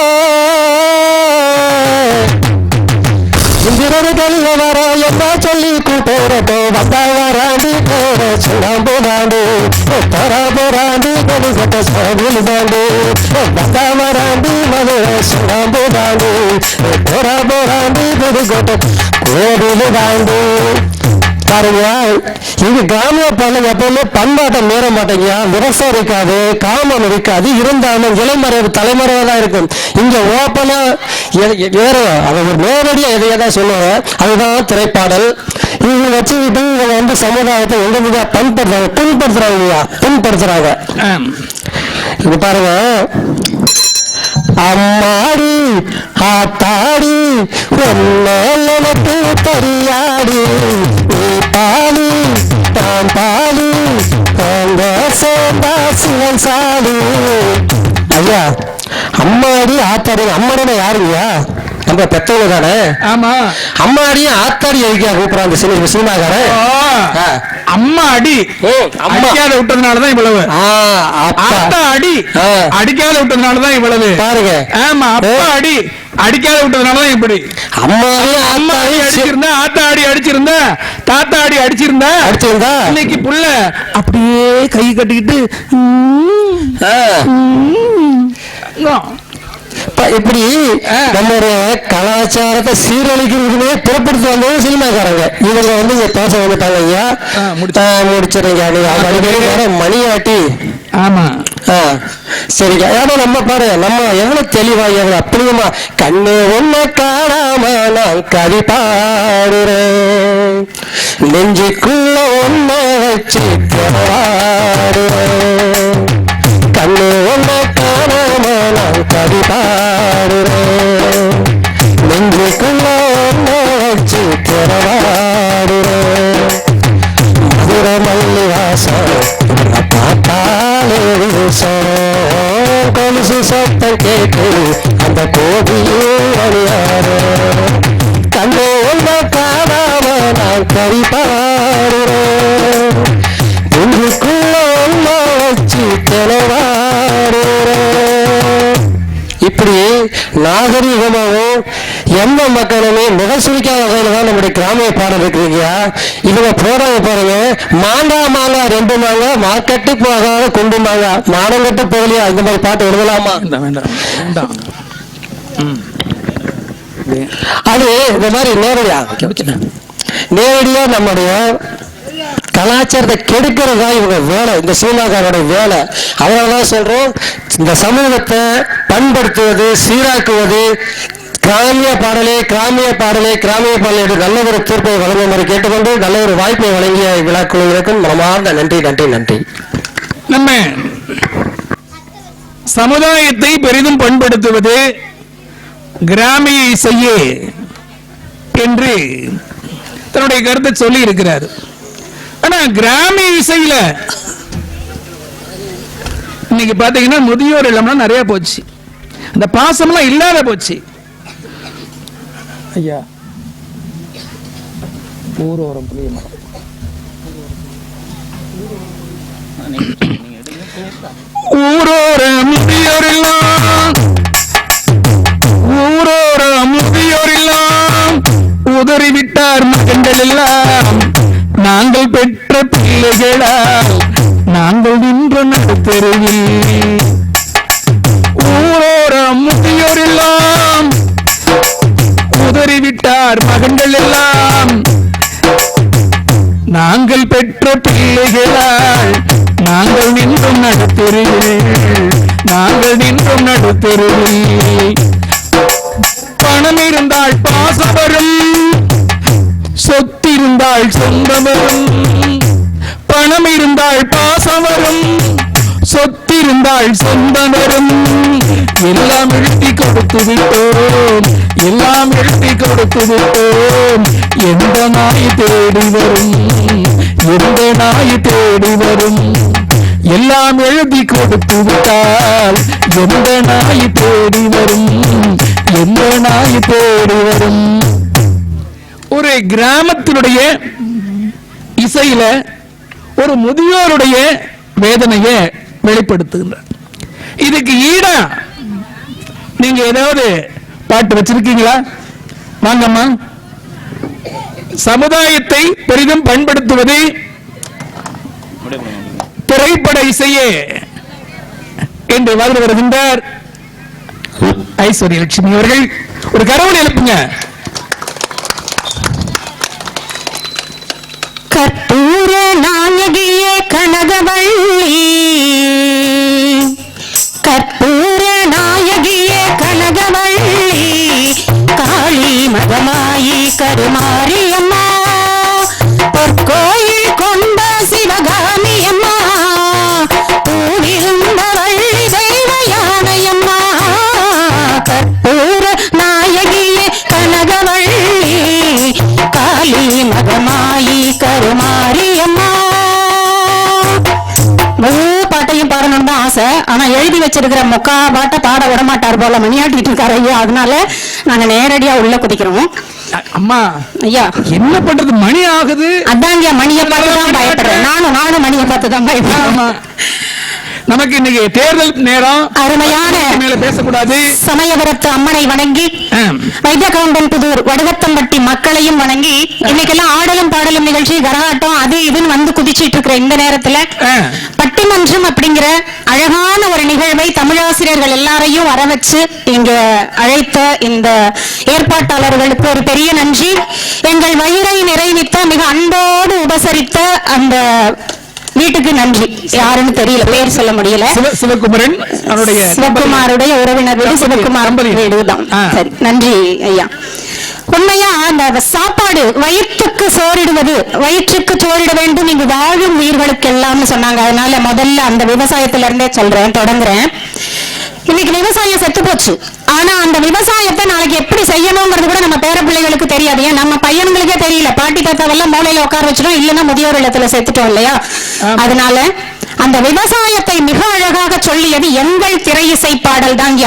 இந்திரர்கள் வர என்ன சொல்லி கூட்டோரட்டோ வந்தா வராண்டி போற சுடாம்பு தாண்டு பராபராண்டி கலிசட்ட சோவில் தாண்டு வந்தா வராண்டி மதுர சுடாம்பு தாண்டு பராபராண்டி கலிசட்ட கோவில் தாண்டு. பாருங்க இங்க கிராமிய பாருங்க எப்பவுமே பண்பாட்டம் மீற மாட்டேங்க, விவசாயம் இருக்காது, காமம் இருக்காது, இருந்தாலும் இளைமறைவு தலைமுறையா தான் இருக்கும். இங்க ஓப்பனா வேற அவங்க நேரடியா எதையதான் சொல்லுவாங்க, அதுதான் திரைப்பாடல். இவங்க வச்சுக்கிட்டு இவங்க வந்து சமுதாயத்தை எங்க மீதா பின்படுத்துறாங்க. இது பாருங்க, அம்மாடி ஆத்தாடி எனக்கு தெரியாடி, நீ பாலி தான் பாலி அந்த சேர்ந்தா சிவன் சாடி. ஐயா அம்மாடி ஆத்தாடி, அம்மாடினா யாருங்கய்யா, நம்ம பெற்றவங்க தானே. ஆமா, அம்மாடியும் ஆத்தாடி எதுக்கா கூப்பிடுறாங்க சினிமாக்காரன். அம்மா அடி அடிக்காத விட்டதுனாலதான் இவ்வளவு, அத்தா அடி அடிக்காத விட்டதுனாலதான் இவ்வளவு பாருங்க. ஆமா, அப்பா அடி அடிக்காத விட்டதுனாலதான் இப்படி. அம்மாவே அம்மா அடிச்சிருந்தா, ஆத்தாடி அடிச்சிருந்தா, தாத்தாடி அடிச்சிருந்தா, இன்னைக்கு புள்ள அப்படியே கை கட்டிக்கிட்டு இப்படி நம்மளுடைய கலாச்சாரத்தை சீரழிக்கிறதுக்குமே புறப்படுத்தி வந்தது சினிமாக்காரங்க. இவங்க வந்து இங்க பேச வந்துட்டாங்க. ஐயா முடிச்சிருங்க மணியாட்டி. ஆமா சரிங்க. ஏன்னா நம்ம பாரு, நம்ம எவ்வளவு தெளிவா எவ்வளவு அப்படியுமா கண்ணு ஒண்ணு காணாம நான் கவி பாடுறேன், நெஞ்சுக்குள்ள ஒண்ணு வச்சு பாடுறேன், கண்ணு ஒண்ணு காணாம நான் கவி பாடுறேன், நெஞ்சுக்குள்ள ஒண்ணு வச்சு பாடுறேன், மதுர மல்லி வாசம் பார்த்தாலே கொலுசு சத்தம் கேட்டு அந்த கோபியில் அணியாரோ, கண்ணு ஒன்ன காணாம நான் கவி பாடுறேன், நெஞ்சுக்குள்ள ஒண்ண வச்சு தெளிவாடுறேன். இப்படி நாகரீகமாகவும் எந்த மக்களுமே முகசுரிக்காத வகையில தான் நம்முடைய கிராமிய பாடம் இருக்கிறீங்க. இவங்க போறாங்க பாருங்க, மாங்கா மாங்கா 2 மாங்கா மார்க்கெட்டு போகாத கொண்டு மாங்கா மானங்கட்ட போகலையா, இந்த மாதிரி பாட்டு எழுதலாமா? அது இந்த மாதிரி நேரடியா நம்முடைய கலாச்சாரத்தை கெடுக்கிறதா இவங்க வேலை, இந்த சினிமாக்காரோட வேலை. அதனாலதான் சொல்றோம், இந்த சமூகத்தை பண்படுத்துவது, சீராக்குவது, கிராமிய பாடலே கிராமிய பாடலே கிராமிய பாடலே என்று நல்ல ஒரு தீர்ப்பை வழங்குமாறு கேட்டுக்கொண்டு நல்ல ஒரு வாய்ப்பை வழங்கிய விழாக்குழுவிற்கும் மனமார்ந்த நன்றி நன்றி நன்றி. நம்ம சமுதாயத்தை பெரிதும் பண்படுத்துவது கிராமிய இசையே என்று தன்னுடைய கருத்தை சொல்லி இருக்கிறார். ஆனா கிராமிய இசையில இன்னைக்கு பாத்தீங்கன்னா முதியோர் இல்லம்லாம் நிறைய போச்சு, அந்த பாசம்லாம் இல்லாத போச்சு. ஐயா ஊரோரம் புளிய மரம், ஊரோர முதியோர் எல்லாம், ஊரோர முதியோர் எல்லாம் உதறிவிட்டார் மகன்கள் எல்லாம், நாங்கள் பெற்ற பிள்ளைகளால் நாங்கள் நின்ற நடுத்தெருவில், ஊரோர முதியோர் எல்லாம் உதறிவிட்டார் மகன்கள் எல்லாம், நாங்கள் பெற்ற பிள்ளைகளால் நாங்கள் நின்றும் நடுத்தெருவில், நாங்கள் நின்றும் நடுத்தெருவில், பணம் இருந்தால் பாசம் வரும், சொத்திருந்தால் சொந்தம் வரும், பணம் இருந்தால் பாசம் வரும், சொத்திருந்தால் சொந்தம் வரும், எல்லாம் எழுதி கொடுத்து விட்டோம், எல்லாம் எழுதி கொடுத்து விட்டோம், எந்த நாய் தேடி வரும், எந்த நாய் தேடி வரும், எல்லாம் எழுதி கொடுத்து விட்டால் எந்த நாய் தேடி வரும், எந்த நாய் தேடி வரும். ஒரு கிராமத்தினுடைய இசையில ஒரு முதியோருடைய வேதனையை வெளிப்படுத்துகின்றார். இதுக்கு ஈடா நீங்க ஏதாவது பாட்டு வச்சிருக்கீங்களா? வாங்கம்மா. சமுதாயத்தை பெரிதும் பண்படுத்துவது திரைப்பட இசையே என்று வாழ்ந்து வருகின்றார் ஐஸ்வர்ய லட்சுமி அவர்கள். ஒரு கரவொலி எழுப்புங்க. கற்பூர நாயகியே கனகவள்ளி, கற்பூர நாயகியே கனகவள்ளி, காளி மகமாயி கருமாரியம்மா, பொற்கோயில் கொண்ட சிவகாமி அம்மா, பூவிருந்த வள்ளி தெய்வ யானையம்மா, கற்பூர நாயகியே கனகவள்ளி, காளி மகமாயி கருமாரியம்மா. முழு பாட்டையும் பாடணும் தான் ஆசை, ஆனா எழுதி வச்சிருக்கிற முக்கா பாட்டை பாட விட மாட்டார் போல மணியாட்டிட்டு இருக்காரு ஐயா. அதனால நாங்க நேரடியா உள்ள குதிக்கிறோம். அம்மா ஐயா என்ன பண்றது, மணி ஆகுது. அதாங்க மணியை பார்த்து தான் பயப்படுறேன். நானும் மணியை பார்த்து தான் பயப்படுறேன். நமக்கு இன்னைக்கு தேர்தல் நேரம். அருமையான மேல பேசக்கூடாது. சமயபுரத்து அம்மனை வணங்கி வைத்தியகவுண்டன் புதூர் வடுகத்தம்பட்டி மக்களையும் வணங்கி இன்னைக்கெல்லாம் ஆடலும் பாடலும் நிகழ்ச்சி கரகாட்டம் அது இதுன்னு வந்து குதிச்சிட்டு இருக்கிற இந்த நேரத்துல பட்டிமன்றம் அப்படிங்கிற அழகான ஒரு நிகழ்வை தமிழாசிரியர்கள் எல்லாரையும் வர வச்சு இங்க அழைத்த இந்த ஏற்பாட்டாளர்களுக்கு ஒரு பெரிய நன்றி. எங்கள் வயிறை நிறைவித்த மிக அன்போடு உபசரித்த அந்த வீட்டுக்கு நன்றி. யாருன்னு தெரியல, பேர் சொல்ல முடியல. சிவகுமாரன் சிவகுமாருடைய உறவினர் வீடு, சிவகுமார் வீடுதான். சரி, நன்றி ஐயா. உண்மையா அந்த சாப்பாடு வயிற்றுக்கு சோறிடுவது, வயிற்றுக்கு சோறிட வேண்டும் இங்கு வாழும் உயிர்களுக்கு எல்லாம் சொன்னாங்க. அதனால முதல்ல அந்த விவசாயத்துல இருந்தே சொல்றேன், தொடங்குறேன். இன்னைக்கு விவசாயம் செத்து போச்சு. ஆனா அந்த விவசாயத்தை நாளைக்கு எப்படி செய்யணுங்கிறது கூட நம்ம பேர பிள்ளைகளுக்கு தெரியாது. ஏன் நம்ம பையன்களுக்கே தெரியல. பாட்டி தாத்தாவெல்லாம் மூலையில உட்கார வச்சிடும், இல்லைன்னா முதியோர் இல்லத்துல சேர்த்துட்டோம் இல்லையா? அதனால அந்த விவசாயத்தை மிக அழகாக சொல்லியது எங்கள் திரை இசை பாடல் தான்.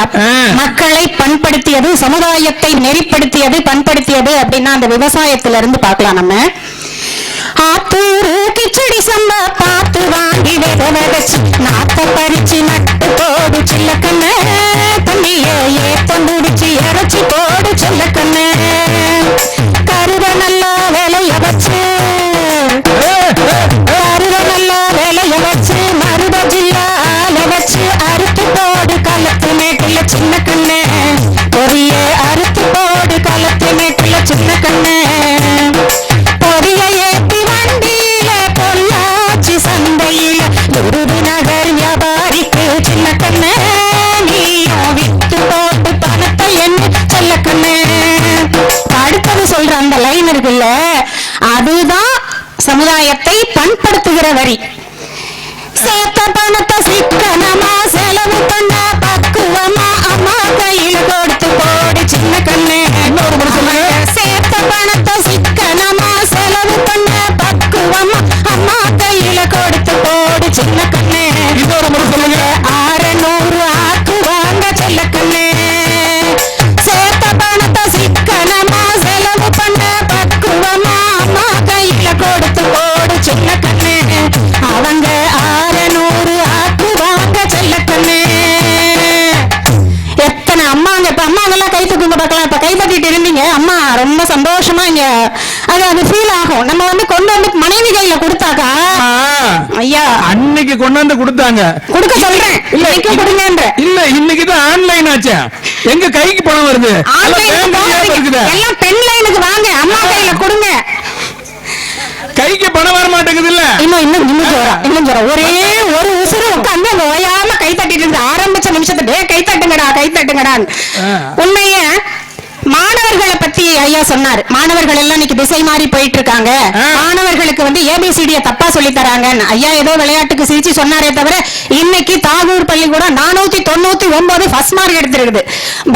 மக்களை பண்படுத்தியது, சமுதாயத்தை நெறிப்படுத்தியது, பண்படுத்தியது அப்படின்னா அந்த விவசாயத்துல இருந்து பார்க்கலாம். நம்ம ஆத்தூரு கிச்சடி சம்பா பார்த்து வாங்கி விதவச்சு நாத்த பறிச்சு நட்டு போடு சில்லக்கண்ணு, தண்ணியே ஏத்தம் முடிச்சு இறச்சி போடு சில்லக்கண்ணு, கருத நல்லா வேலைய வச்சு மருத ஜில்லால வச்சு அறுத்து போடு களத்து மேட்டுல சின்ன கண்ணு, பொரிய அறுத்து போடு களத்து மேட்டுல சின்ன கண்ணு, பொரிய ஏத்தி வண்டியில பொள்ளாச்சி சந்தையில விருதுநகர் வியாபாரிக்கு சின்ன கண்ணு, நீயும் வித்து போட்டு பணத்தை என்ன சொல்ல கண்ணு. அடுத்தது சொல்ற அந்த லைன் இருக்குல்ல, அதுதான் சமுதாயத்தை பண்படுத்துகிற வரி. சேர்த்த பணத்தை சிக்கனமா செலவு பண்ண பக்குவமா அம்மா கையில கொடுத்து போடு சின்ன கண்ணு. சேர்த்த பணத்தை சிக்கனமா செலவு பண்ண பக்குவமா அம்மா கையில கொடுத்து போடு சின்ன கண்ணு. 600 ஆக்குவாங்க செல்ல கண்ணு. சேர்த்த பணத்தை சிக்கனமா செலவு பண்ண பக்குவமா அம்மா கையில கொடுத்து போடு சின்ன கண்ணு. அவங்க 600 ஆக்குவாங்க செல்ல கண்ணு. எத்தனை அம்மாங்க, இப்ப அம்மாங்கெல்லாம் கை தூக்குங்க பார்க்கலாம். இப்ப கை தட்டிட்டு இருந்தீங்க, அம்மா ரொம்ப சந்தோஷமா இங்க அது ஃபீல் ஆகும். நம்ம வந்து கொண்டு வந்து மனைவி கையில கொடுத்தாக்கா, ஐயா அன்னைக்கு கொண்டு வந்து கொடுத்தாங்க, கொடுக்க சொல்றேன், இன்னைக்கு கொடுங்கன்ற இல்ல, இன்னைக்குதான் ஆன்லைன் ஆச்சு. எங்க கைக்கு பணம் வருது, எல்லாம் பெண் லைனுக்கு வாங்க, அம்மா கையில கொடுங்க. கைக்கு பணம் வர மாட்டேங்குது இல்ல. இன்னும் ஒரே ஒரு உசுறு உட்காந்து அந்த ஓயாம கை தட்டிட்டு இருந்து ஆரம்பிச்ச நிமிஷத்துல கை தட்டுங்கடா கை தட்டுங்கடா. உண்மைய மாணவர்களை பத்தி ஐயா சொன்னார். மாணவர்கள் எல்லாம் இன்னைக்கு திசை மாறி போயிட்டு இருக்காங்க. மாணவர்களுக்கு வந்து ஏபிசிடிய தப்பா சொல்லி தராங்க. ஐயா ஏதோ விளையாட்டுக்கு சிரிச்சு சொன்னாரே தவிர இன்னைக்கு தாகூர் பள்ளிக்கூடம் 499 ஃபர்ஸ்ட் மார்க் எடுத்திருக்குது.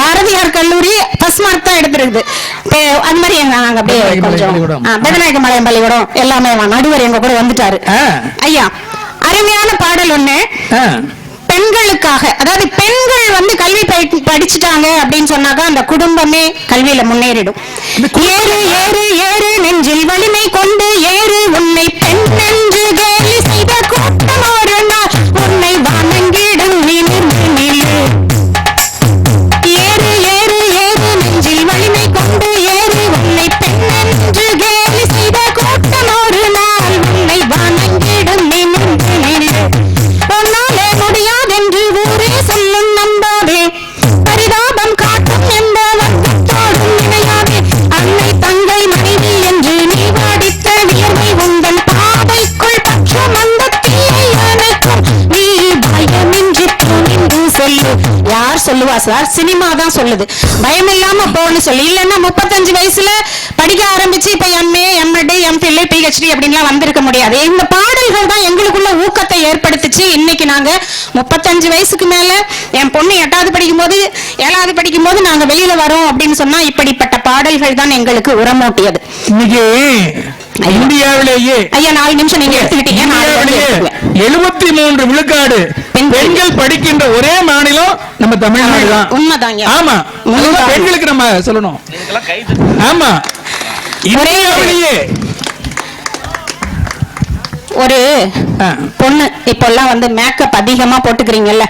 பாரதியார் கல்லூரி ஃபர்ஸ்ட் மார்க் தான் எடுத்திருக்குது. அது மாதிரி நாங்க அப்படியே கொஞ்சம் பெதநாயக்க மலையம் பள்ளிக்கூடம் எல்லாமே நடுவர் எங்க கூட வந்துட்டாரு. ஐயா அருமையான பாடல் ஒண்ணு பெண்களுக்காக, அதாவது பெண்கள் வந்து கல்வி படிச்சுட்டாங்க அப்படின்னு சொன்னாக்கா அந்த குடும்பமே கல்வியில முன்னேறிடும். ஏறு ஏறு ஏறு நெஞ்சில் வலிமை கொண்டு ஏறு, உன்னை பெண் என்று கேலி செய்த கூட்டம் ஒரு நாள் உன்னை வணங்கிடும் நிமிர்ந்து நில்லு. ஏறு ஏறு ஏறு நெஞ்சில் வலிமை கொண்டு ஏறு, உன்னை பெண் என்று கேலி செய்த கூட்டம் ஒரு நாள் உன்னை வணங்கிடும் நிமிர்ந்து நில்லு. உன்னாலே முடியாதென்று ஊரே சொல்லும் நம்பாதே, பரிதாபம் காட்டும் எந்த வட்டத்தோடும் நினையாதே. அன்னை தங்கை மனைவி என்று நீ வாடித்த வியர்வை உங்கள் பாதைக்குள் பற்றும் அந்த தீயை அணைக்கும் நீ பயமின்றி துணிந்து சொல்லு. யார் சொல்லுவா சார்? சினிமா தான் சொல்லுது. பயம் இல்லாம போன்னு சொல்லி. இல்லன்னா 35 வயசுல படிக்க ஆரம்பிச்சு இப்ப MA, MD, MPhil, PhD அப்படின்லாம் வந்திருக்க முடியாது. இந்த பாடல்கள் தான் எங்களுக்குள்ள ஊக்கத்தை ஏற்படுத்துச்சு. இன்னைக்கு நாங்க 35 வயசுக்கு மேல என் பொண்ணு 8வது படிக்கும் போது 7வது படிக்கும் போது நாங்க வெளியில வரோம் அப்படின்னு சொன்னா இப்படிப்பட்ட பாடல்கள் தான் எங்களுக்கு உரமூட்டியது. இன்னைக்கு இந்தியாவிலேயே ஐயா 4 நிமிஷம் நீங்க எடுத்துக்கிட்டீங்க. 73 விழுக்காடு பெண்கள் படிக்கின்ற ஒரே மாநிலம் நம்ம தமிழ்நாடு தான். உண்மைதாங்க. ஆமா, பெண்களுக்கு நம்ம சொல்லணும். ஆமா, இந்தியாவிலேயே ஒரு பொண்ணு இப்பெல்லாம் வந்து மேக்கப் அதிகமா போட்டுக்கிறீங்கல்ல,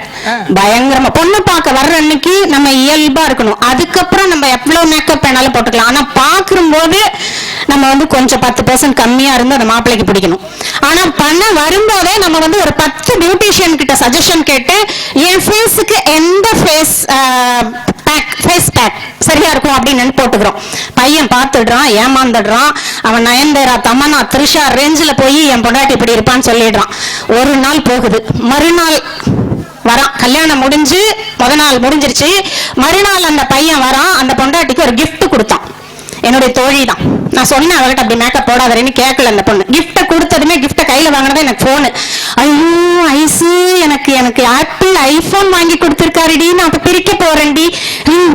பயங்கரமா பொண்ணு பார்க்க வர்ற அன்னைக்கு நம்ம இயல்பா இருக்கணும். அதுக்கப்புறம் நம்ம எவ்வளவு மேக்கப் வேணாலும் போட்டுக்கலாம். ஆனா பாக்கும் போது நம்ம வந்து கொஞ்சம் 10% கம்மியா இருந்து அந்த மாப்பிள்ளைக்கு பிடிக்கணும். ஆனா பண்ண வரும்போதே நம்ம வந்து ஒரு 10 பியூட்டிஷியன் கிட்ட சஜஷன் கேட்டு என் ஃபேஸுக்கு எந்த ஃபேஸ் பேக் சரியா இருக்கும் அப்படின்னு போட்டுக்கிறோம். பையன் பார்த்துடுறான், ஏமாந்துடுறான். அவன் நயன்தாரா, தமன்னா, த்ரிஷா ரேஞ்சில் போய் என் பொண்டாட்டி இப்படி இருப்பான்னு சொல்லிடுறான். ஒரு நாள் போகுது, மறுநாள் வரான். கல்யாணம் முடிஞ்சு முத நாள் முடிஞ்சிருச்சு, மறுநாள் அந்த பையன் வரான். அந்த பொண்டாட்டிக்கு ஒரு gift கொடுத்தான். என்னுடைய தோழி தான். நான் சொன்னேன் அவர்கிட்ட அப்படி மேக்கப் போடாதேன்னு, கேட்கல அந்த பொண்ணு. கிஃப்ட கொடுத்ததுமே கிஃப்ட கையில வாங்கினதே எனக்கு போனு. ஐயோ ஐசு, எனக்கு எனக்கு ஆப்பிள் ஐபோன் வாங்கி கொடுத்துருக்காருடி, நான் அப்ப பிரிக்க போறேன்டி.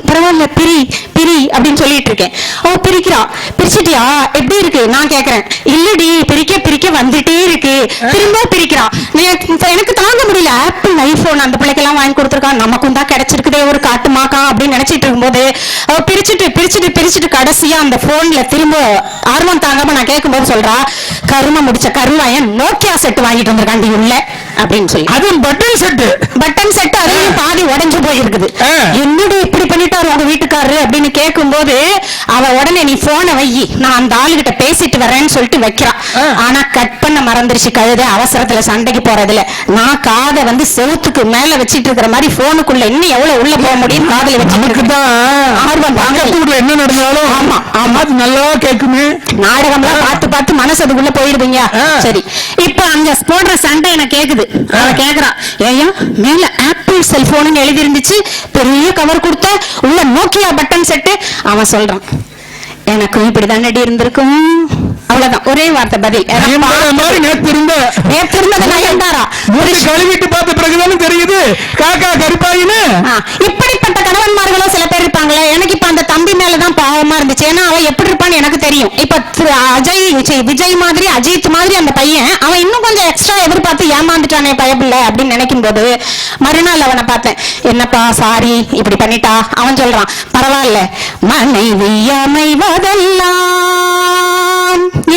பரவாயில்ல பிரி பிரி அப்படின்னு சொல்லிட்டு இருக்கேன். ஓ பிரிக்கிறா. பிரிச்சுட்டியா, எப்படி இருக்கு நான் கேக்குறேன். இல்லடி பிரிக்க பிரிக்க வந்துட்டே இருக்கு, திரும்ப பிரிக்கிறா. எனக்கு தாங்க முடியல. ஆப்பிள் ஐபோன் அந்த பிள்ளைக்கெல்லாம் வாங்கி கொடுத்துருக்கான், நமக்கும் தான் கிடைச்சிருக்குதே ஒரு காட்டுமாக்கா அப்படின்னு நினைச்சிட்டு இருக்கும்போது அவ பிரிச்சுட்டு பிரிச்சுட்டு பிரிச்சுட்டு கடைசியா அந்த போன்ல திரும்ப ஆர்வம் தாங்காம நான் கேட்கும்போது சொல்றா, கரும முடிச்ச கருவாயன் நோக்கியா செட் வாங்கிட்டு வந்திருக்காண்டி உள்ள அப்படின்னு சொல்லி. அதுவும் பட்டன் செட் அதையும் பாதி உடைஞ்சு போயிருக்குது. என்னடி இப்படி பண்ணிட்டாரு உங்க வீட்டுக்காரரு அப்படின்னு கேட்கும் போது அவ உடனே நீ போனை வை, நான் அந்த ஆளுகிட்ட பேசிட்டு வரேன்னு சொல்லிட்டு வைக்கிறா. ஆனா கட் பண்ண மறந்துருச்சு கழுத. அவசரத்துல சண்டைக்கு போறதுல நான் காதை வந்து செவுத்துக்கு மேல வச்சிட்டு இருக்கிற மாதிரி போனுக்குள்ள இன்னும் எவ்வளவு உள்ள போக முடியும் காதல வச்சுட்டு ஆர்வம் என்ன நடந்தாலும். ஆமா ஆமா, அது நல்லா கேக்குமே. நாடகம்லாம் பார்த்து பார்த்து மனசு அதுக்குள்ள போயிடுதுங்க. சரி, இப்ப அங்க போடுற சண்டை எனக்கு கேக்குது. கேக்குறா, ஏயா மேல ஆப்பிள் செல்போன் எழுதி இருந்துச்சு, பெரிய கவர் கொடுத்த, உள்ள நோக்கியா பட்டன் செட்டு. அவன் சொல்றான், எனக்கும் இப்படிதான் நடி இருந்திருக்கும். அவ்வளவுதான், ஒரே வார்த்தை பதில். கழுவிட்டு பார்த்த பிறகுதான் தெரியுது காக்கா கருப்பாயின்னு. இப்படிப்பட்ட கணவன்மார்களும் சில பேர் இருப்பாங்களே. எனக்கு இப்ப அந்த தம்பி மேலதான் பாவமா இருந்துச்சு. ஏன்னா அவன் எப்படி இருப்பான்னு எனக்கு தெரியும். இப்ப விஜய் மாதிரி அஜித் மாதிரி அந்த பையன் அவன் இன்னும் கொஞ்சம் எக்ஸ்ட்ரா எதிர்பார்த்து ஏமாந்துட்டானே பயப்பில்லை அப்படின்னு நினைக்கும் போது மறுநாள் அவனை பார்த்தேன். என்னப்பா சாரி இப்படி பண்ணிட்டா. அவன் சொல்றான், பரவாயில்ல, மனைவி அமைவதெல்லாம்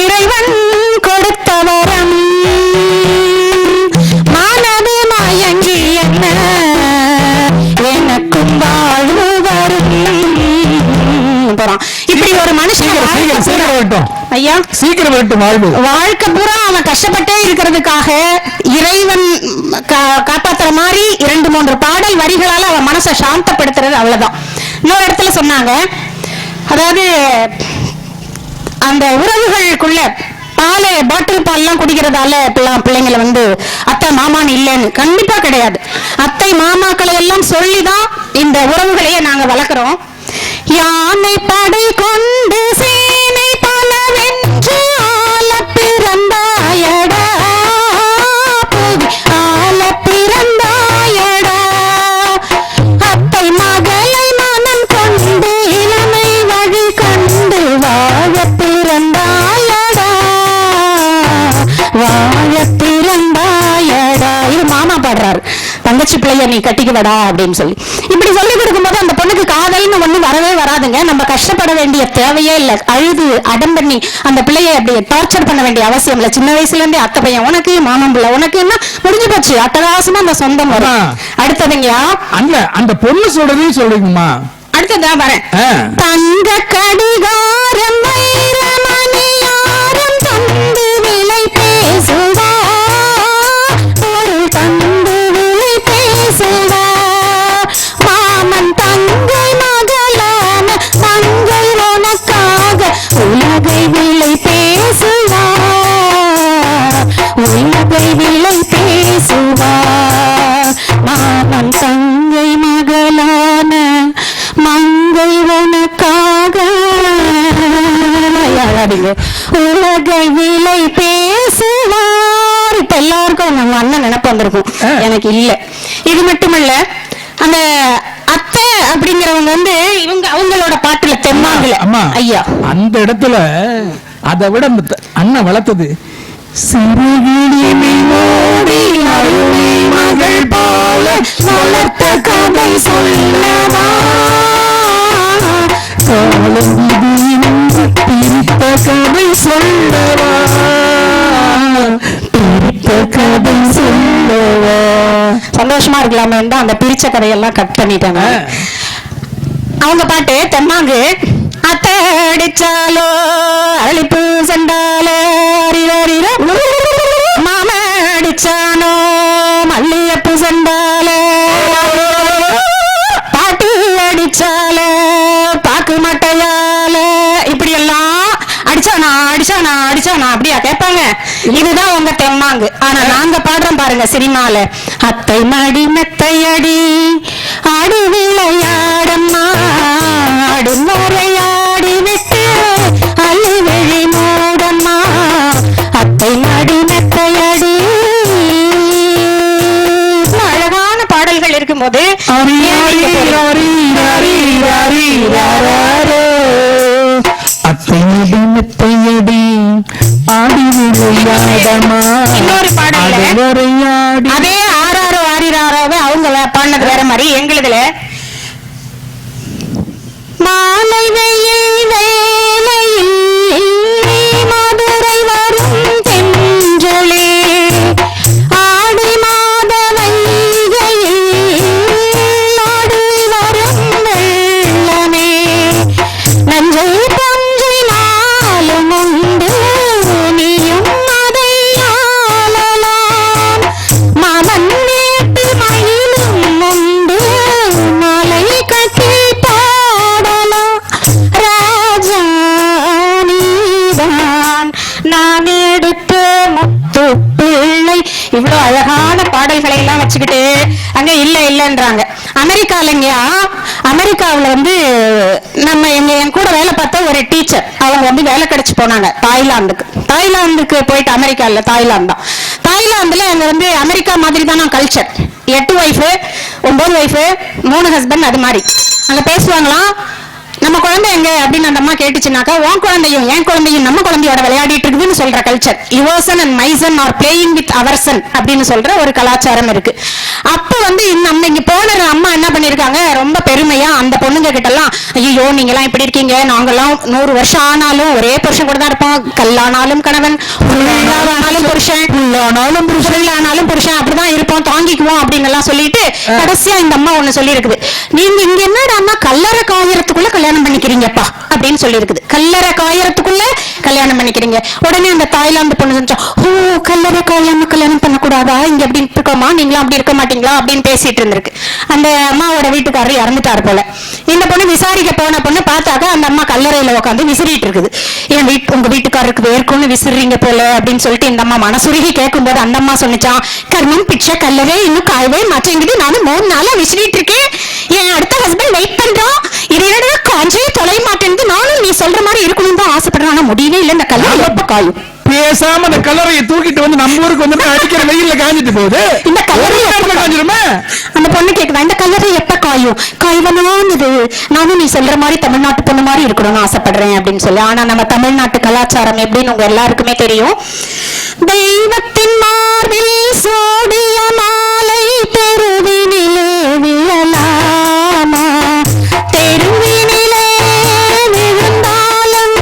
இறைவன் கொடுத்த வரம், மானது மயங்கி என்ன எனக்கும் வாழ்வு வரும். இப்படி ஒரு மனுஷன் ஐயா சீக்கிரம் வரட்டும் வாழ்வு. வாழ்க்கை பூரா அவன் கஷ்டப்பட்டே இருக்கிறதுக்காக இறைவன் காப்பாத்துற மாதிரி 2-3 பாடல் வரிகளால அவன் மனசை சாந்தப்படுத்துறது. அவ்வளவுதான். இன்னொரு இடத்துல சொன்னாங்க, அதாவது அந்த உறவுகளுக்குள்ள பாட்டில் பால் எல்லாம் குடிக்கிறதால பிள்ளைங்களை வந்து அத்தை மாமான்னு இல்லைன்னு கண்டிப்பா கிடையாது. அத்தை மாமாக்களை எல்லாம் சொல்லிதான் இந்த உறவுகளையே நாங்க வளர்க்கிறோம். யானை படை கொண்டு சேனை பல வென்று ஆள பிறந்தாயடா, ஆள பிறந்தாயடா, அத்தை மகளை மனம் கொண்டு இளமை வழி கண்டு வாழ பிறந்தாயடா, வாழ பிறந்தாயடா. இது மாமா பாடுறாரு, தங்கச்சி பிள்ளைய நீ கட்டிக்குவடா அப்படின்னு சொல்லி. இப்படி சொல்லி கொடுக்கும்போது அந்த பொண்ணுக்கு காதல்னு ஒண்ணு வரவே வராதுங்க. நம்ம கஷ்டப்பட வேண்டிய தேவையே இல்லை. அழுது அடம் பண்ணி அந்த பிள்ளையை அப்படி டார்ச்சர் பண்ண வேண்டிய அவசியம் இல்லை. சின்ன வயசுல இருந்தே அத்தை பையன் உனக்கு, மாமன் பிள்ளை உனக்கு, என்ன முடிஞ்சு போச்சு. அட்டகாசமா அந்த சொந்தம் வரும். அடுத்ததுங்கயா அந்த பொண்ணு சொல்றதையும் சொல்றீங்கம்மா. அடுத்ததான் வரேன். தங்க கடிகாரம் வைரமணியாரம் தந்து விலை பேசுவா, பொருள் தந்து விலை பேசுவா, மாமன் தங்கை மகளான தங்கை உனக்காக உலகை விலை பேசுவா, உலகை விலை பேசுவா, மாமன் தங்கை மகளான மங்கை உனக்காக உலகை விலை பேசுவார். இப்ப எல்லாருக்கும் நம்ம அண்ணன் நினைப்பு வந்திருக்கும், எனக்கு இல்ல. இது மட்டுமல்ல, அந்த அத்தை அப்படிங்கிறவங்க வந்து அவங்களோட பாட்டுல தெம்மாங்கல ஐயா அந்த இடத்துல அதை விட அண்ணன் வளர்த்தது சிறுகிளிமோடி அருளை மகள் போல வளர்த்த கதை சொல்லவா, பிரித்த கதை சொல்லவா, சந்தோஷமா இருக்கலாமே தான் அந்த பிரிச்ச கதையெல்லாம் கட் பண்ணிட்டாங்க. அவங்க பாட்டு தெம்மாங்கு அத்தை அடிச்சாலோ அழிப்பு சண்டாலோ மாம அடிச்சானோ மல்லியப்பு சண்டாலோ பாட்டு அடிச்சால பாக்கு மட்டையால இப்படி எல்லாம் அடிச்சானா அப்படியா கேட்பாங்க. இதுதான் உங்க தெம்மாங்கு. ஆனா நாங்க பாடுறோம் பாருங்க சினிமால. அத்தை மடி மெத்தையடி ஆடு விளையாடம்மா ஆடு முறையாடி விட்டு அள்ளி விழி மூடம்மா அத்தை மடி மெத்தையடி. அழகான பாடல்கள் இருக்கும்போது இன்னொரு பாடல் அதே ஆறாரோ ஆறிராரோவே அவங்க பாடினது வேற மாதிரி. எங்களுதுல மாலை வெயில் வேலையில் மதுரை வரும் தென்றலே ஆடி மாத வைகையில் ஆடி வரும் வெள்ளமே நஞ்சை பஞ்சை நாளும் உண்டு நீயும் அதை ஆளலாம் மாமன் வீட்டு மயிலும் உண்டு மலை கட்டி பாடலாம் ராஜா நீதான் நான் எடுத்த முத்து பிள்ளை. இவ்வளவு அழகான பாடல்களை எல்லாம் வச்சுக்கிட்டு அங்க இல்லைன்றாங்க. அமெரிக்காவுல வந்து நம்ம என் கூட வேலை பார்த்த ஒரு டீச்சர் அவங்க வந்து வேலை கிடைச்சு போனாங்க தாய்லாந்துக்கு போயிட்டு. அமெரிக்கா இல்ல தாய்லாந்து தான். தாய்லாந்துல அங்க வந்து அமெரிக்கா மாதிரி தான் கல்ச்சர். 8 ஒய்ஃபு 9 ஒய்ஃபு 3 ஹஸ்பண்ட் அது மாதிரி அங்க பேசுவாங்களாம். நம்ம குழந்தை எங்க அப்படின்னு அந்த அம்மா கேட்டுச்சுனாக்கா உன் குழந்தையும் என் குழந்தையும் நம்ம குழந்தையோட விளையாடிட்டு இருக்குதுன்னு சொல்ற culture. Your son and my son are playing with our son அப்படின்னு சொல்ற ஒரு கலாச்சாரம் இருக்கு. அப்ப வந்து நம்ம இங்க போன அம்மா என்ன பண்ணிருக்காங்க, ரொம்ப பெருமையா அந்த பொண்ணுங்க கிட்ட எல்லாம், ஐயோ நீங்க எல்லாம் இப்படி இருக்கீங்க, நாங்கெல்லாம் 100 வருஷம் ஆனாலும் ஒரே புருஷன் கூட தான் இருப்போம், கல்லானாலும் கணவன் ஆனாலும் புருஷன் ஆனாலும் புருஷன் அப்படிதான் இருப்போம், தாங்கிக்குவோம் அப்படின்னு எல்லாம் சொல்லிட்டு கடைசியா இந்த அம்மா ஒண்ணு சொல்லி இருக்குது, நீங்க இங்க என்னடா கல்லறை காயறதுக்குள்ள கல்யாணம் பண்ணிக்கிறீங்கப்பா அப்படின்னு சொல்லி இருக்குது. கல்லறை காயறதுக்குள்ள கல்யாணம் பண்ணிக்கிறீங்க. உடனே அந்த தாய்லாந்து பொண்ணு சொன்னா, ஓ கல்லறை கல்யாணம் பண்ணக்கூடாதா, இங்க அப்படி இருக்கோமா, நீங்களும் அப்படி இருக்க மாட்டீங்களா அப்படின்னு பேசிட்டு இருந்திருக்கு. அந்த அம்மாவோட வீட்டுக்காரர் இறந்துட்டாரு போல. இந்த பொண்ணு விசாரிக்க போன பொண்ணு பார்த்தாக்க அந்த அம்மா கல்லறையில உட்காந்து விசிறிட்டு இருக்குது. என் உங்க வீட்டுக்காரருக்கு வேர்க்கும்னு விசிறீங்க போல அப்படின்னு சொல்லிட்டு இந்த அம்மா மனசுருகி கேட்கும் போது அந்த அம்மா சொன்னிச்சான், கர்மம் பிச்சை கல்லறை இன்னும் காயவே மாட்டேங்குது, நானும் 3 நாளா விசிறிட்டு இருக்கேன், என் அடுத்த ஹஸ்பண்ட் வெயிட் பண்றான், இது என்னடா காஞ்சே தொலை மாட்டேங்குது, நானும் நீ சொல்ற மாதிரி இருக்கணும் தான் ஆசைப்படுறேன், ஆனா முடியவே இல்லை, இந்த கல்லறை எப்ப காயும். பேசாம அந்த கல்லறையை தூக்கிட்டு வந்து நம்ம ஊருக்கு வந்து அடிக்கிற வெயில்ல காஞ்சிட்டு போகுது. இந்த கல்லறை காஞ்சிருமே. அந்த பொண்ணு கேக்குதா, இந்த கல்லறை எப்ப காயும், காய்வனானது, நானும் நீ சொல்ற மாதிரி தமிழ்நாட்டு பொண்ணு மாதிரி இருக்கணும்னு ஆசைப்படுறேன் அப்படின்னு சொல்லி. ஆனா நம்ம தமிழ்நாட்டு கலாச்சாரம் எப்படின்னு உங்க எல்லாருக்குமே தெரியும். தெய்வத்தின் மார்பில் சோடிய மாலை தெருவினிலே விழலாமா, தெருவினிலே விழுந்தாலும்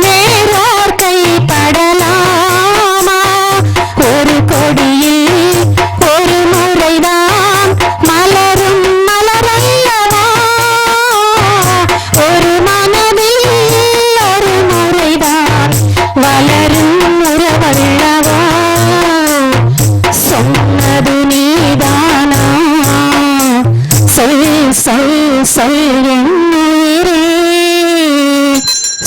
வேறோர் கைப்படலாமா, ஒரு கொடியில் ஒரு முறைதான் மலரும் மலரல்லவா, ஒரு மனதில் ஒரு முறைதான் வளரும் உறவல்லவா, சொன்னது நீதானா, சொல் சொல் சொல் என்னுயிரே.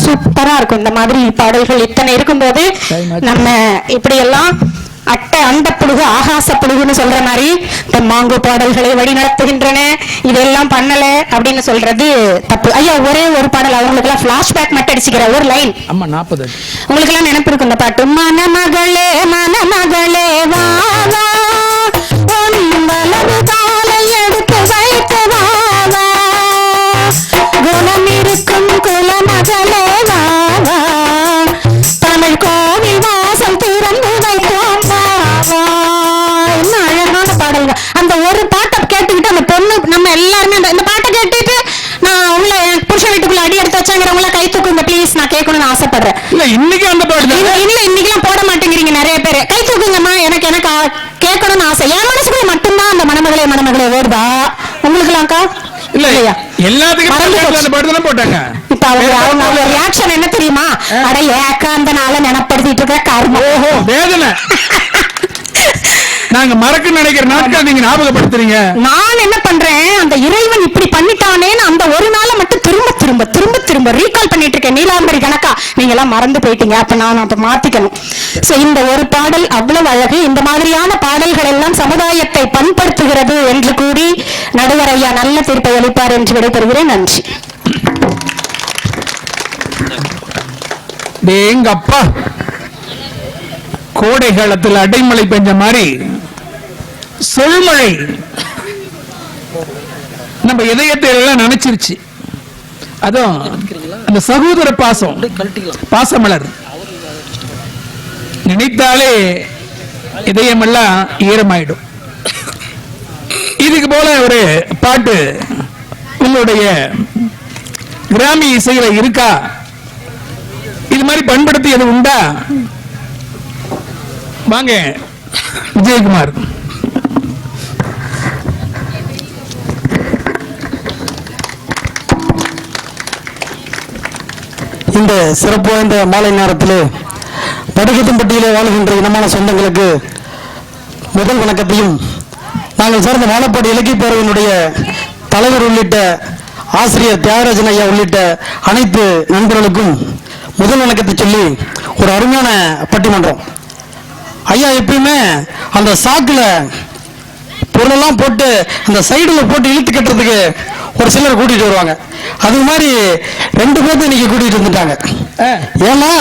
சூப்பரா இருக்கும் இந்த மாதிரி பாடல்கள் இத்தனை இருக்கும்போது நம்ம இப்படி எல்லாம் அந்த புழுகு ஆகாச புழுகுன்னு சொல்ற மாதிரி மாங்கு பாடல்களை வழி நடத்துகின்றன. இதெல்லாம் பண்ணல அப்படின்னு சொல்றது தப்பு. ஐயா ஒரே ஒரு பாடல் அவங்களுக்கு எல்லாம் பிளாஷ்பேக் மட்டும் அடிச்சுக்கிற ஒரு லைன். அம்மா 40 உங்களுக்கு எல்லாம் நினைப்பு இருக்கும் இந்த பாட்டு. மணமகளே மணமகளே வா வா, உன் வலது காலை எடுத்து வைத்து வா வா, குணம் இருக்கும் குலமகளே வா வா, தமிழ் கோவில் வாசல் திறந்து வைத்தோம் வா வா. என்ன அழகான பாடல்கள். அந்த ஒரு பாட்டை கேட்டுக்கிட்டு அந்த பொண்ணு நம்ம எல்லாருமே இந்த பாட்டை கேட்டுட்டு நான் உள்ள புருஷ வீட்டுக்குள்ள அடி எடுத்து வச்சாங்கிறவங்கள கை தூக்குங்க ப்ளீஸ், நான் கேட்கணும்னு ஆசைப்படுறேன். இல்ல இன்னைக்கு அந்த பாட்டு இல்ல இன்னைக்கெல்லாம் போட மாட்டேங்கிறீங்க நிறைய பேரு. கை தூக்குங்கம்மா, எனக்கு கேட்கணும்னு ஆசை. என் மனசுக்குள்ள மட்டும்தான் அந்த மனம் மணமகளே வருதா உங்களுக்குலாம்க்கா? இல்ல இல்லையா? எல்லாத்துக்கும் மறந்து போச்சு. அந்த பாட்டு தானே போட்டாங்க. இப்ப அவங்க ரியாக்ஷன் என்ன தெரியுமா? அட ஏக்கா அந்த நாளை நினைப்படுத்திட்டு இருக்க கர்மம். ஓஹோ வேதனை. நாங்க மறக்க நினைக்கிற நாட்கள் நீங்க ஞாபகப்படுத்துறீங்க. நான் என்ன பண்றேன், அந்த இறைவன் இப்படி பண்ணிட்டானேன்னு அந்த ஒரு நாளை மட்டும் திரும்ப திரும்ப திரும்ப திரும்ப ரீகால் பண்ணிட்டு இருக்கேன். நீலாம்பரி கணக்கா நீங்க எல்லாம் மறந்து போயிட்டீங்க. அப்ப நான் அப்ப மாத்திக்கணும். சோ இந்த ஒரு பாடல் அவ்வளவு அழகு. இந்த மாதிரியான பாடல்கள் எல்லாம் சமுதாயத்தை பண்படுத்துகிறது என்று கூறி நடுவர் ஐயா நல்ல தீர்ப்பை அளிப்பார் என்று விடைபெறுகிறேன். நன்றி. எங்க அப்பா கோடை காலத்தில் அடைமழை பெஞ்ச மாதிரி சொல்மழை நம்ம இதயத்தை எல்லாம் நினைச்சிருச்சு. அதுவும் அந்த சகோதர பாசம், பாசமலர் நினைத்தாலே இதயமெல்லாம் ஈரமாயிடும். இதுக்கு போல ஒரு பாட்டு உங்களுடைய கிராமிய இசையில இருக்கா? இது மாதிரி பண்படுத்தியது உண்டா? வாங்க விஜயகுமார். இந்த சிறப்பு வாய்ந்த மாலை நேரத்தில் படுகத்தும்பட்டியிலே வாழ்கின்ற இனமான சொந்தங்களுக்கு முதல் வணக்கத்தையும், நாங்கள் சார்ந்த வாழப்பாடி இலக்கிய பேரவையினுடைய தலைவர் உள்ளிட்ட ஆசிரியர் தியாகராஜன் ஐயா உள்ளிட்ட அனைத்து நண்பர்களுக்கும் முதல் வணக்கத்தை சொல்லி, ஒரு அருமையான பட்டிமன்றம். ஐயா எப்பயுமே அந்த சாக்கில் பொருளெல்லாம் போட்டு அந்த சைடில் போட்டு இழுத்து கட்டுறதுக்கு ஒரு சிலர் கூட்டிட்டு வருவாங்க. அது மாதிரி 2 பேர்த்து இன்னைக்கு கூட்டிட்டு வந்துட்டாங்க. ஏன்னா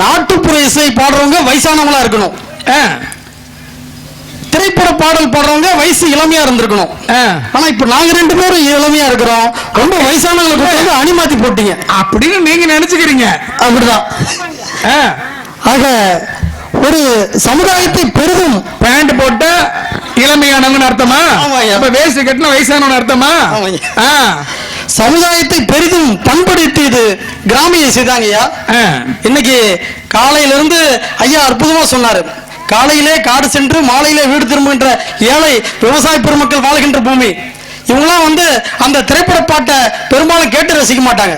நாட்டுப்புற இசை பாடுறவங்க வயசானவங்களா இருக்கணும், திரைப்பட பாடல் பாடுறவங்க வயசு இளமையா இருந்திருக்கணும். ஆனா இப்ப நாங்க 2 பேரும் இளமையா இருக்கிறோம். ரொம்ப வயசானவங்களுக்கு அணிமாத்தி போட்டீங்க அப்படின்னு நீங்க நினைச்சுக்கிறீங்க. அப்படிதான். ஆக ஒரு சமுதாயத்தை பெரிதும் பேண்ட் போட்ட இளமையானவன் அர்த்தமா? அப்ப வேஸ்ட் கட்டின வயசானவன் அர்த்தமா? சமுதாயத்தை பெரிதும் பண்படுத்தியது கிராமிய இசைதாங்கய்யா. இன்னைக்கு காலையில இருந்து ஐயா அற்புதமா சொன்னாரு. காலையிலே காடு சென்று மாலையிலே வீடு திரும்புகின்ற ஏழை விவசாய பெருமக்கள் வாழ்கின்ற பூமி. இவங்களாம் அந்த திரைப்பட பாட்டை பெரும்பாலும் கேட்டு ரசிக்க மாட்டாங்க.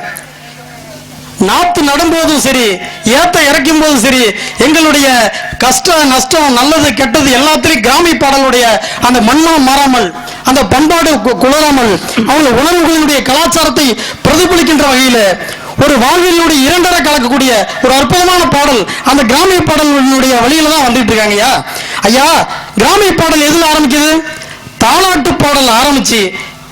நாத்து நடும்போதும் சரி, ஏத்த இறக்கும் போதும் சரி, எங்களுடைய கஷ்ட நஷ்டம் நல்லது கெட்டது எல்லாத்திலையும் கிராமிய பாடலுடைய அந்த மண்மனம் மாறாமல், அந்த பண்பாடு குளராமல், அவங்க உணர்வுகளினுடைய கலாச்சாரத்தை பிரதிபலிக்கின்ற வகையில் ஒரு வாழ்வினுடைய இரண்டரை கலக்கக்கூடிய ஒரு அற்புதமான பாடல் அந்த கிராமிய பாடலினுடைய வழியில தான் வந்துட்டு இருக்காங்க. ஐயா கிராமிய பாடல் எதுல ஆரம்பிக்குது? தாலாட்டு பாடல் ஆரம்பிச்சு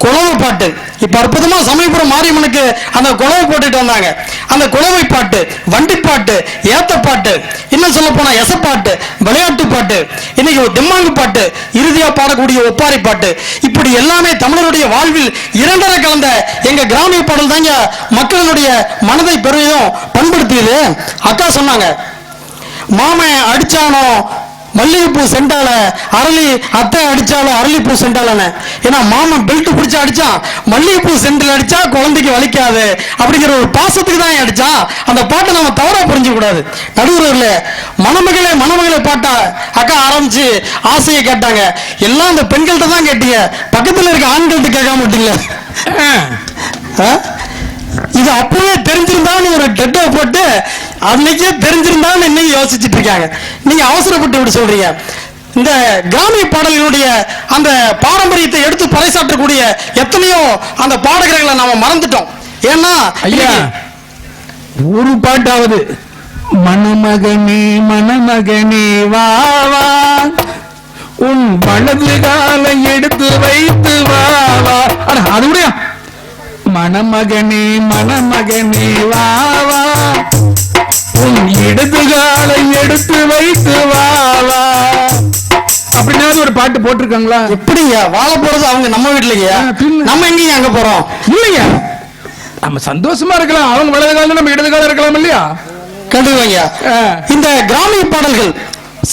குளவு பாட்டு. இப்ப அற்புதமா சமயபுரம் மாரியம்மனுக்கு அந்த குளவு போட்டுட்டு வந்தாங்க. அந்த குளவை பாட்டு, வண்டி பாட்டு, ஏத்த பாட்டு, இன்னும் சொல்ல போனா எசப்பாட்டு, விளையாட்டு பாட்டு, இன்னைக்கு திம்மாங்கு பாட்டு, இறுதியா பாடக்கூடிய ஒப்பாரி பாட்டு, இப்படி எல்லாமே தமிழருடைய வாழ்வில் இரண்டரை கலந்த எங்க கிராமிய பாடல் தாங்க மக்களுடைய மனதை பெரிதும் பண்படுத்தியது. அக்கா சொன்னாங்க, மாமன் அடிச்சானோ மல்லிகைப்பூ செண்டால, அரளி அத்தை அடிச்சாலும் அரளிப்பூ செண்டாலன்னு. ஏன்னா மாமன் பெல்ட் பிடிச்சா அடிச்சான், மல்லிகைப்பூ செண்டில் அடிச்சா குழந்தைக்கு வலிக்காது அப்படிங்கிற ஒரு பாசத்துக்கு தான் அடிச்சான். அந்த பாட்டை நம்ம தவறா புரிஞ்சு கூடாது. நடுவர்கள மணமகளே மணமகளே பாட்டா அக்கா ஆரம்பிச்சு ஆசையை கேட்டாங்க. எல்லாம் அந்த பெண்கள்கிட்ட தான் கேட்டீங்க, பக்கத்துல இருக்க ஆண்கள்கிட்ட கேட்காம விட்டீங்களே. இது அப்பவே தெரிஞ்சிருந்தான்னு ஒரு டெட்டோ போட்டு அன்னைக்கே தெரிஞ்சிருந்தான்னு இன்னைக்கு யோசிச்சுட்டு இருக்காங்க. நீங்க அவசரப்பட்டு இப்படி சொல்றீங்க. இந்த கிராமிய பாடல்களுடைய அந்த பாரம்பரியத்தை எடுத்து பறைசாற்றக்கூடிய எத்தனையோ அந்த பாடகர்களை நாம மறந்துட்டோம். ஏன்னா ஐயா ஒரு பாட்டாவது மணமகனே மணமகனே வா வா உன் வலது காலை எடுத்து வைத்து வா வா, அது கூட மணமகனே மணமகனே வா வா உன் இடது காலை எடுத்து வைத்து வா வா அப்படின்னா ஒரு பாட்டு போட்டிருக்காங்களா? எப்படியா வாழ போறது? அவங்க நம்ம வீட்டுலயா, நம்ம எங்கேயும் அங்க போறோம் இல்லையா? நம்ம சந்தோஷமா இருக்கலாம், அவங்க வலது காலம் நம்ம இடது காலம் இருக்கலாம் இல்லையா? கண்டுவாங்க. இந்த கிராமிய பாடல்கள்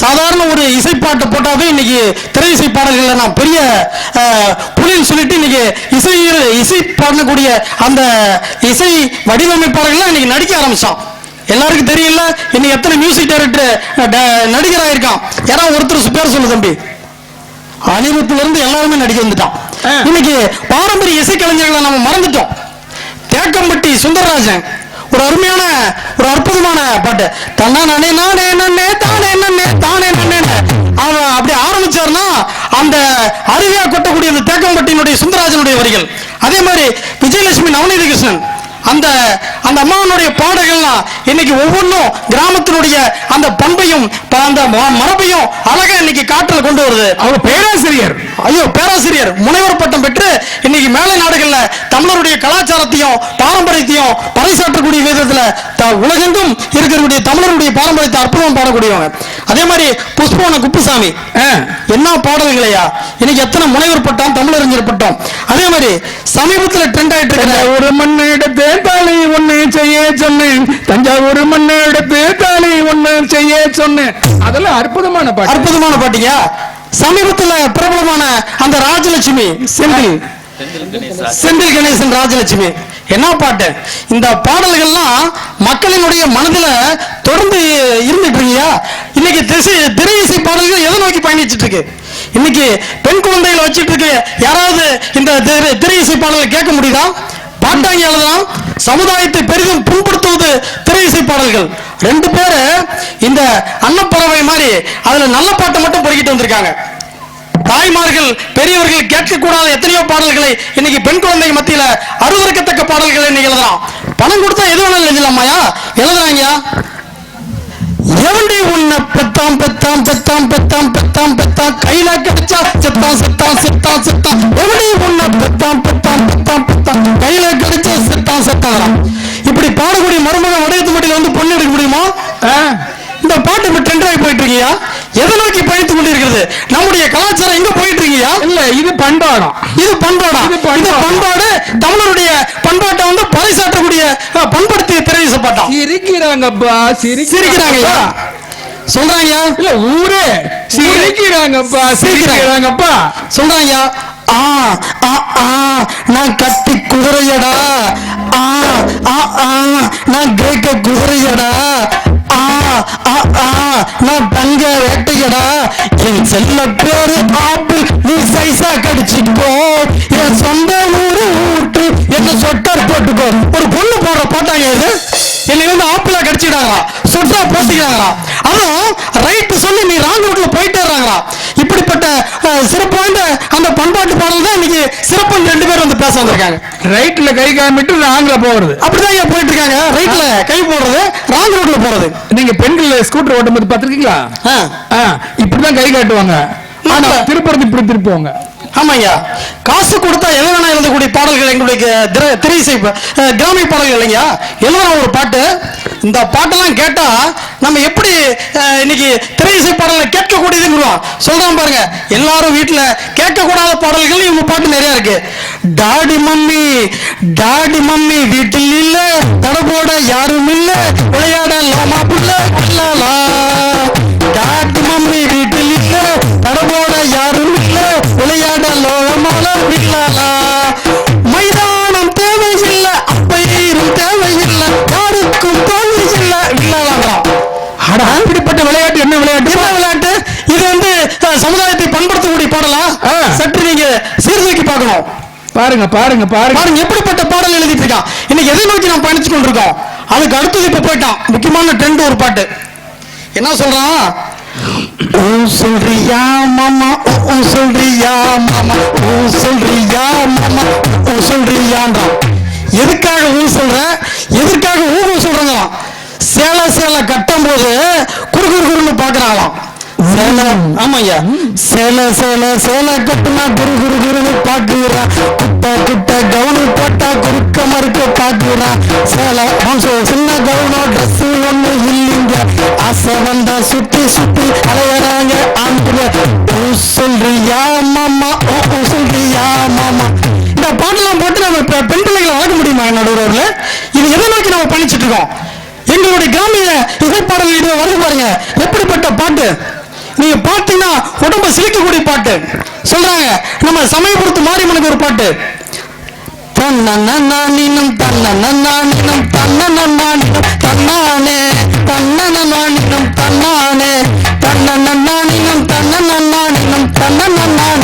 சாதாரண ஒரு இசைப்பாட்டு போட்டாவே இன்னைக்கு திரை இசை பாடல்கள் நான் பெரிய புலின்னு சொல்லிட்டு இன்னைக்கு இசை பாடக்கூடிய அந்த இசை வடிவமைப்பாளர்கள் இன்னைக்கு நடிக்க ஆரம்பிச்சான். எல்லாருக்கும் தெரியல இன்னைக்கு எத்தனை மியூசிக் டைரக்டர் நடிகராக இருக்கான். யாராவது ஒருத்தர் பேர் சொல்லு தம்பி. அனிருத்துல இருந்து எல்லாருமே நடிக்க வந்துட்டான். இன்னைக்கு பாரம்பரிய இசைக்கலைஞர்களை நம்ம மறந்துட்டோம். தேக்கம்பட்டி சுந்தரராஜன் ஒரு அருமையான ஒரு அற்புதமான பாட்டு, தன்னா நானே நானே நன்னே தானே நன்னே தானே நன்னே, அவன் அப்படி ஆரம்பிச்சாருன்னா அந்த அருவியா கொட்டக்கூடிய அந்த தேக்கம்பட்டியினுடைய சுந்தரராஜனுடைய வரிகள். அதே மாதிரி விஜயலட்சுமி நவநீத கிருஷ்ணன் அந்த அந்த அம்மாவனுடைய பாடல்கள்லாம் இன்னைக்கு ஒவ்வொன்றும் கிராமத்தினுடைய அந்த பண்பையும் அந்த மரபையும் அழகா இன்னைக்கு காற்றில் கொண்டு வருது. அவர் பேராசிரியர், பேராசிரியர் முனைவர் பட்டம் பெற்று இன்னைக்கு மேலை நாடுகள்ல தமிழருடைய கலாச்சாரத்தையும் பாரம்பரியத்தையும் பறைசாற்றக்கூடிய விதத்துல உலகெங்கும் இருக்கக்கூடிய தமிழருடைய பாரம்பரியத்தை அற்புதம் பாடக்கூடியவங்க. அதே மாதிரி புஷ்பவன குப்புசாமி என்ன பாடல்களையா, இன்னைக்கு எத்தனை முனைவர் பட்டம் தமிழறிஞர் பட்டம். அதே மாதிரி சமீபத்தில் ட்ரெண்ட் ஆயிட்டு இருக்கிற ஒரு மண்ணு எடுத்து தாலி ஒண்ணு செய்ய சொன்னேன், தஞ்சாவூர் மண்ணு எடுத்து தாலி ஒண்ணு செய்ய சொன்னேன், அதெல்லாம் அற்புதமான பாட்டு. அற்புதமான பாட்டியா. சமீபத்தில் பிரபலமான அந்த ராஜலட்சுமி செந்தில் கணேசன் ராஜலட்சுமி என்ன பாட்டு. இந்த பாடல்கள்லாம் மக்களினுடைய மனதில் தொடர்ந்து இருந்துட்டு இருக்கியா. இன்னைக்கு திரை இசை பாடல்கள் எதை நோக்கி பயணிச்சுட்டு இருக்கு. இன்னைக்கு பெண் குழந்தைகளை வச்சுட்டு இருக்கு யாராவது இந்த திரை இசை பாடல்களை கேட்க முடியுதா? பாட்டாங்கி எழுதலாம். சமுதாயத்தை பெரிதும் புண்படுத்துவது திரை இசை பாடல்கள். 2 பேரு இந்த அன்னப்பறவை மாதிரி அதுல நல்ல பாட்டை மட்டும் பொறுக்கிட்டு வந்திருக்காங்க. தாய்மார்கள் பெரியவர்கள் கேட்கக்கூடாத எத்தனையோ பாடல்களை இன்னைக்கு பெண் குழந்தை மத்தியில அருவருக்கத்தக்க பாடல்களை இன்னைக்கு எழுதலாம். பணம் கொடுத்தா எது வேணாலும் எழுதலாமாயா, எழுதுறாங்க. எவண்டி உன்னை பெத்தாம் பெத்தாம் பெத்தாம் பெத்தாம் பெத்தாம் பெத்தாம் கையில கிடைச்சா செத்தான் செத்தான் செத்தான் செத்தான், எவண்டி உன்னை பெத்தாம் பெத்தாம் பெத்தாம் பெத்தாம் கையில கிடைச்சா செத்தான் செத்தான். இப்படி பாடக்கூடிய மருமகன் வடயத்து மட்டியில வந்து பொண்ணு எடுக்க முடியுமா? இந்த பாட்டு இப்ப ட்ரெண்டாகி போயிட்டு இருக்கியா. எதை நோக்கி பயணித்துக் கொண்டிருக்கிறது? நம்முடைய கலாச்சாரம் எங்க போயிட்டு இருக்கியா? இல்ல, இது பண்பாடம், இது பண்பாடா? இது பண்பாடு தமிழருடைய பண்பாட்டை வந்து பறைசாற்றக்கூடிய பண்படுத்திய திரை இசை பாட்டம். சிரிக்கிறாங்கப்பா, சிரிக்கிறாங்க சொல்றாங்க. இல்ல, ஊரே சிரிக்கிறாங்கப்பா, சிரிக்கிறாங்கப்பா சொல்றாங்க. நான் கத்தி குதிரையடா, நான் கிரேக்க குதிரையடா, நான் தங்க வேட்டையடா, என் செல்ல பேரு ஆப்பிள், நீ சைசா கடிச்சுக்கோ, என் சொந்த ஊரு ஊட்டு என்ன சொட்டர் போட்டுக்கோ. ஒரு பொண்ணு போடுற போட்டாங்க. இது என்னை வந்து ஆப்பிளா கடிச்சிடாங்களா, சொட்டா போட்டிக்கிறாங்களா, அதுவும் ரைட்டு சொல்லி நீ ராங் ரூட்ல போயிட்டே இருக்காங்களா. இப்படிப்பட்ட சிறப்பு வாய்ந்த அந்த பண்பாட்டு பாடல் தான் இன்னைக்கு சிறப்பு 2 பேர் வந்து பேச வந்திருக்காங்க. ரைட்ல கை காமிட்டு ராங்ல போறது, அப்படிதான் போயிட்டு இருக்காங்க. ரைட்ல கை போடுறது, ராங் ரூட்ல போறது. நீங்க பெண்கள் ஸ்கூட்டர் ஓட்டும் போது பாத்துருக்கீங்களா? இப்படிதான் கை காட்டுவாங்க, ஆனா திருப்பறது இப்படி திருப்புவாங்க. ஆமாய்யா, காசு கொடுத்தா எது வேணா எழுதக்கூடிய பாடல்கள் எங்களுடைய திரை இசை கிராமிய பாடல்கள் இல்லையா. எழுதுற ஒரு பாட்டு, இந்த பாட்டெல்லாம் கேட்டா நம்ம எப்படி இன்னைக்கு திரை இசை பாடல்களை கேட்கக்கூடியதுன்னு சொல்றான் பாருங்க. எல்லாரும் வீட்டுல கேட்கக்கூடாத பாடல்கள் இவங்க பாட்டு நிறைய இருக்கு. டாடி மம்மி வீட்டில் இல்ல, தடபோட யாரும் இல்ல, விளையாட லாமா புள்ள இல்லலா. டாடி மம்மி வீட்டில் இல்ல, தடபோட யாரும் இல்ல, விளையாட லோகமால இல்லலா. மைதானம் தேவையில்லை, அப்பயிரும் தேவையில்லை, யாருக்கும் தேவையில்லை இல்லலா. இப்படிப்பட்ட விளையாட்டு என்ன விளையாட்டு? என்ன விளையாட்டு இது? வந்து சமுதாயத்தை பண்படுத்தக்கூடிய பாடலா? சற்று நீங்க சீர்தூக்கி பார்க்கணும். பாருங்க பாருங்க பாருங்க எப்படிப்பட்ட பாடல் எழுதிட்டு இருக்கான். இன்னைக்கு எதை நோக்கி நாம் பயணிச்சு கொண்டிருக்கோம். அதுக்கு அடுத்தது இப்ப போயிட்டான் முக்கியமான ட்ரெண்ட் ஒரு பாட்டு. என்ன சொல்றான்? சொல்றியா மாமா, சொல்றியா மாமா, சொல்றியா மாமா, சொல்றியான்றான். எதுக்காக சொல்ற, எதற்காக சொல்றாங்க? சேலை கட்டும் போது குறுகுறுன்னு பாக்குறாங்களாம். ஆமாய்யா, சேலை கட்டுனா குறுகுறுன்னு பாக்குறா, குட்ட கவுனு போட்டா குறுக்க மறுக்க பாக்குறா, சேலை சின்ன கவுனோ ட்ரெஸ் ஒண்ணு இல்லைங்க, ஆசை வந்தா சுத்தி அலையறாங்க ஆண்கள். சொல்றியா மாமா, சொல்றியா மாமா. இந்த பாட்டெல்லாம் போட்டு நம்ம பெண் பிள்ளைகளை வளர்க்க முடியுமா நடுவர்கள? இது எதை நோக்கி நம்ம பண்ணிச்சுட்டு இருக்கோம்? எங்களுடைய கிராமிய இசைப்பாடல் இது வருது பாருங்க, எப்படிப்பட்ட பாட்டு. நீங்க பாத்தீங்கன்னா உடம்ப சிரிக்கக்கூடிய பாட்டு. சொல்றாங்க நம்ம சமயபுரத்து மாரியம்மனுக்கு ஒரு பாட்டு. தன்னன்னானினம் தன்னன்னானினம் தன்னன்னானினம் தன்னானே தன்னன்னானினம் தன்னானே தன்னன்னானினம் தன்னன்னானினம் தன்னன்னானினம்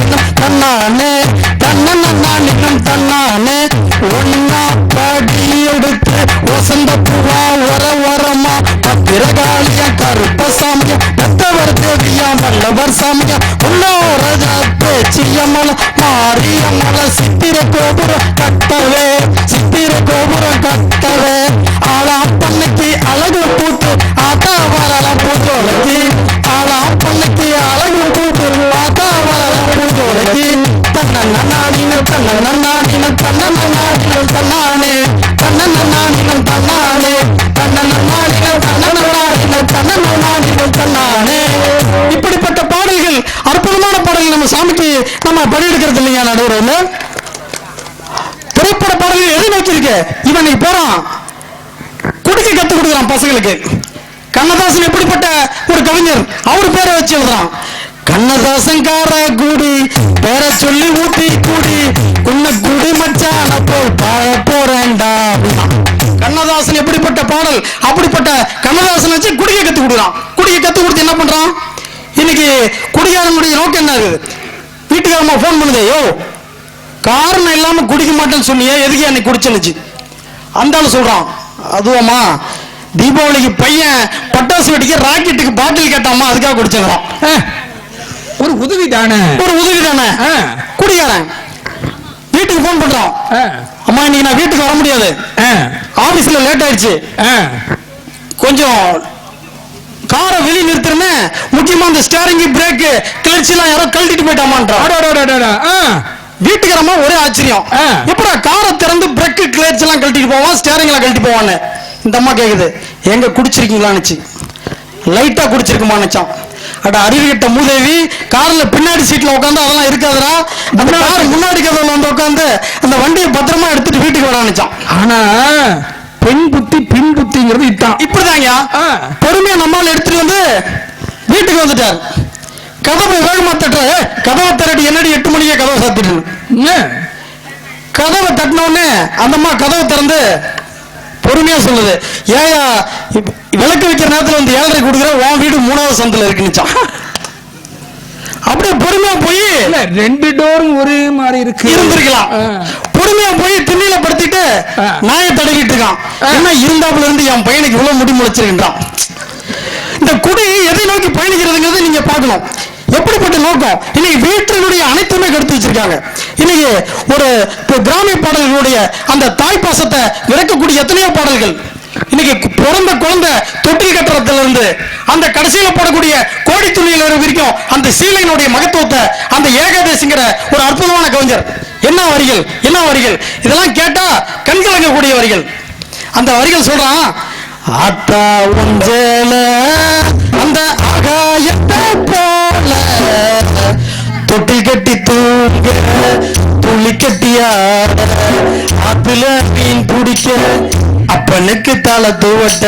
மாமனார் சாமியா உள்ளோரஜாத்து சியமல மாரியம்மல சித்திர கோபுரம் கட்டவே சித்திர கோபுரம் கட்டவே ஆளா பண்ணைக்கு அழகு பூத்து ஆத்தா வரலாம் பூஜோலைக்கு ஆளா பண்ணைக்கு அழகு பூத்து ஆத்தா வரலாம் பூஜோலைக்கு தன்னண்ணாடின தன்னண்ணாடின தன்னண்ணாடின தன்னானே தன்னண்ணாடின தன்னானே தன்னண்ணாடின தன்னண்ணாடின தன்னண்ணாடின தன்னானே. இப்படிப்பட்ட பாடல்கள் அற்புதமான பாடல்கள் நம்ம சாமிக்கு நம்ம படியெடுக்கிறது இல்லையா நடுவரவுல. திரைப்பட பாடல்கள் எதை நோக்கியிருக்க இவன் போறான் குடிக்க கத்து கொடுக்குறான் பசங்களுக்கு. கண்ணதாசன் எப்படிப்பட்ட ஒரு கவிஞர், அவர் பேரை வச்சு எழுதுறான். கண்ணதாசன் கார கூடி பேரை சொல்லி ஊட்டி கூடி உன்னை குடி மச்சான போய் பாழ போறேன்டா. கண்ணதாசன் எப்படிப்பட்ட பாடல், அப்படிப்பட்ட கண்ணதாசன் வச்சு குடிக்க கத்து கொடுக்குறான். குடிக்க கத்து கொடுத்து என்ன பண்றான், இன்னைக்கு குடிகாரனுடைய நோக்கம் என்ன இருக்குது, வீட்டுக்காரமா போன் பண்ணுதே, யோ காரணம் இல்லாம குடிக்க மாட்டேன்னு சொன்னியே எதுக்கு அன்னைக்கு குடிச்சுச்சு. அந்த ஆளு சொல்றான், அதுவாமா தீபாவளிக்கு பையன் பட்டாசு வெடிக்க ராக்கெட்டுக்கு பாட்டில் கேட்டாமா அதுக்காக குடிச்சுக்கிறான். ஒரு உதவி தானே, ஒரு உதவி தானே. குடிக்காரன் வீட்டுக்கு போன் பண்றான், அம்மா இன்னைக்கு நான் வீட்டுக்கு வர முடியாது, ஆபீஸ்ல லேட் ஆயிடுச்சு, கொஞ்சம் காரை வெளியே நிறுத்துறேன்னு முக்கியமா அந்த ஸ்டேரிங் பிரேக் கிளர்ச்சி எல்லாம் யாரோ கழட்டிட்டு போயிட்டாமான்றான். வீட்டுக்காரமா ஒரே ஆச்சரியம், எப்படா காரை திறந்து பிரேக் கிளர்ச்சி எல்லாம் கழட்டிட்டு போவான், ஸ்டேரிங் எல்லாம் கழட்டி போவான்னு. இந்த அம்மா கேக்குது, எங்க குடிச்சிருக்கீங்களான்னு, லைட்டா குடிச்சிருக்குமான்னுச்சான். அட அறிவுகிட்ட மூதேவி, கார்ல பின்னாடி சீட்ல உட்காந்து அதெல்லாம் இருக்காதுடா, அந்த கார் முன்னாடி கதவுல வந்து உட்காந்து அந்த வண்டியை பத்திரமா எடுத்துட்டு வீட்டுக்கு வரானுச்சான். ஆனா பெண் புத்தி பின் புத்திங்கிறது இதான் இப்படிதாங்க. பொறுமையா நம்மால் எடுத்துட்டு வந்து வீட்டுக்கு வந்துட்டார். கதவை வேகமா தட்டுற, கதவை திரட்டி என்னடி 8 மணிக்கே கதவை சாத்திட்டு. கதவை தட்டின உடனே அந்த அம்மா கதவை திறந்து பொறுமையா சொல்லுது, ஏயா விளக்கு வைக்கிற நேரத்தில் வந்து 7:30 கொடுக்குற, உன் வீடு 3வது சந்தில இருக்குன்னுச்சான். அப்படியே பொறுமையா போய் 2 டோரும் ஒரே மாதிரி இருக்கு இருந்திருக்கலாம். பொறுமையா போய் திண்ணில படுத்திட்டு நாயை தடவிட்டு இருக்கான். என்ன இருந்தாப்புல இருந்து என் பையனுக்கு இவ்வளவு முடி முளைச்சிருக்கின்றான். இந்த குடி எதை நோக்கி பயணிக்கிறதுங்கிறது நீங்க பார்க்கணும். எப்படிப்பட்ட நோக்கம், இன்னைக்கு வீட்டினுடைய அனைத்துமே கெடுத்து வச்சிருக்காங்க. இன்னைக்கு ஒரு கிராமிய பாடல்களுடைய அந்த தாய் பாசத்தை விளக்கக்கூடிய எத்தனையோ பாடல்கள், இன்னைக்கு பிறந்த குழந்தை தொட்டில் கட்டுறதுல இருந்து அந்த கடைசியில போடக்கூடிய கோடி துணியில வரைக்கும் அந்த சீலையினுடைய மகத்துவத்தை அந்த ஏகாதேசிங்கிற ஒரு அற்புதமான கவிஞர் என்ன வரிகள், என்ன வரிகள், இதெல்லாம் கேட்டா கண் கலங்கக்கூடிய வரிகள். அந்த வரிகள் சொல்றான், ஆத்தா ஒன்றேல அந்த ஆகாயத்தை போல தொட்டி கட்டி தூங்க துளி கட்டியாட ஆத்துல மீன் பிடிக்க அப்பனுக்கு தலை தூவட்ட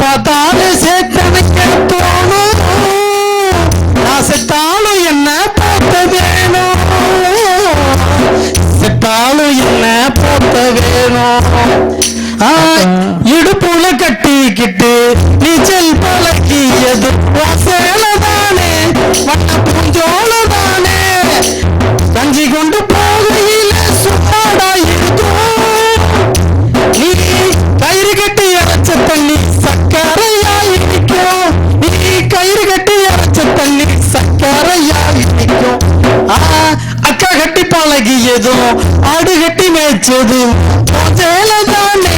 பார்த்தாலும் சேத்தனுக்க தோணும், நான் செத்தாலும் என்ன பார்த்த வேணும், செத்தாலும் என்ன பார்த்த வேணும். இடுப்புல கட்டிக்கிட்டு நீச்சல் பழக்கியது சேலதானே வட்ட பூஞ்சோலதானே, கஞ்சி கொண்டு போகையில சுத்தாடா இருக்கும், நீ கயிறு கட்டி அரைச்ச தண்ணி சக்கரையாய் நிற்கும், நீ கயிறு கட்டி அரைச்ச தண்ணி சக்கரையாய் நிற்கும். அக்கா கட்டி பழகியதும் ஆடு கட்டி மேய்ச்சதும் சேலதானே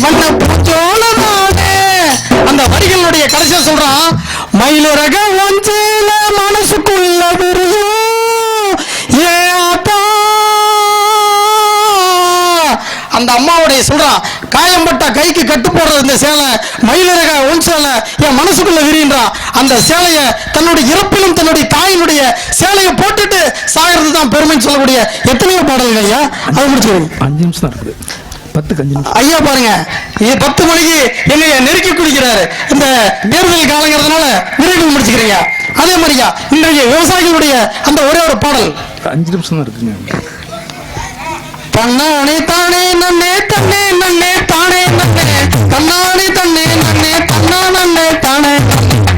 வண்ண பூச்சோலதானே. அந்த வரிகளுடைய கடைசியா சொல்றான், மயிலரக ஒஞ்சேல மனசுக்குள்ள விருதும் ஏ ஆத்தா. அந்த அம்மாவுடைய சொல்றான், காயம்பட்ட கைக்கு கட்டு போடுறது இந்த சேலை மயிலரக ஒன் சேலை என் மனசுக்குள்ள விரின்றான். அந்த சேலைய தன்னுடைய இறப்பிலும் தன்னுடைய தாயினுடைய சேலையை போட்டுட்டு சாகிறது தான் பெருமைன்னு சொல்லக்கூடிய எத்தனையோ பாடல்கள் ஐயா. அது முடிச்சுக்கோங்க, 5 நிமிஷம் தான் இருக்குது, 10 நிமிஷம் ஐயா. பாருங்க, இது 10 மணிக்கு என்னைய நெருக்கி குடிக்கிறாரு. இந்த தேர்தல் காலங்கிறதுனால விரைவில் முடிச்சுக்கிறீங்க. அதே மாதிரியா இன்றைய விவசாயிகளுடைய அந்த ஒரே ஒரு பாடல் 5 நிமிஷம் தான் இருக்குங்க. தன்னானே தானே நன்னே தன்னே நன்னே தானே நன்னே தன்னானே தன்னே நன்னே தன்னா நன்னே தானே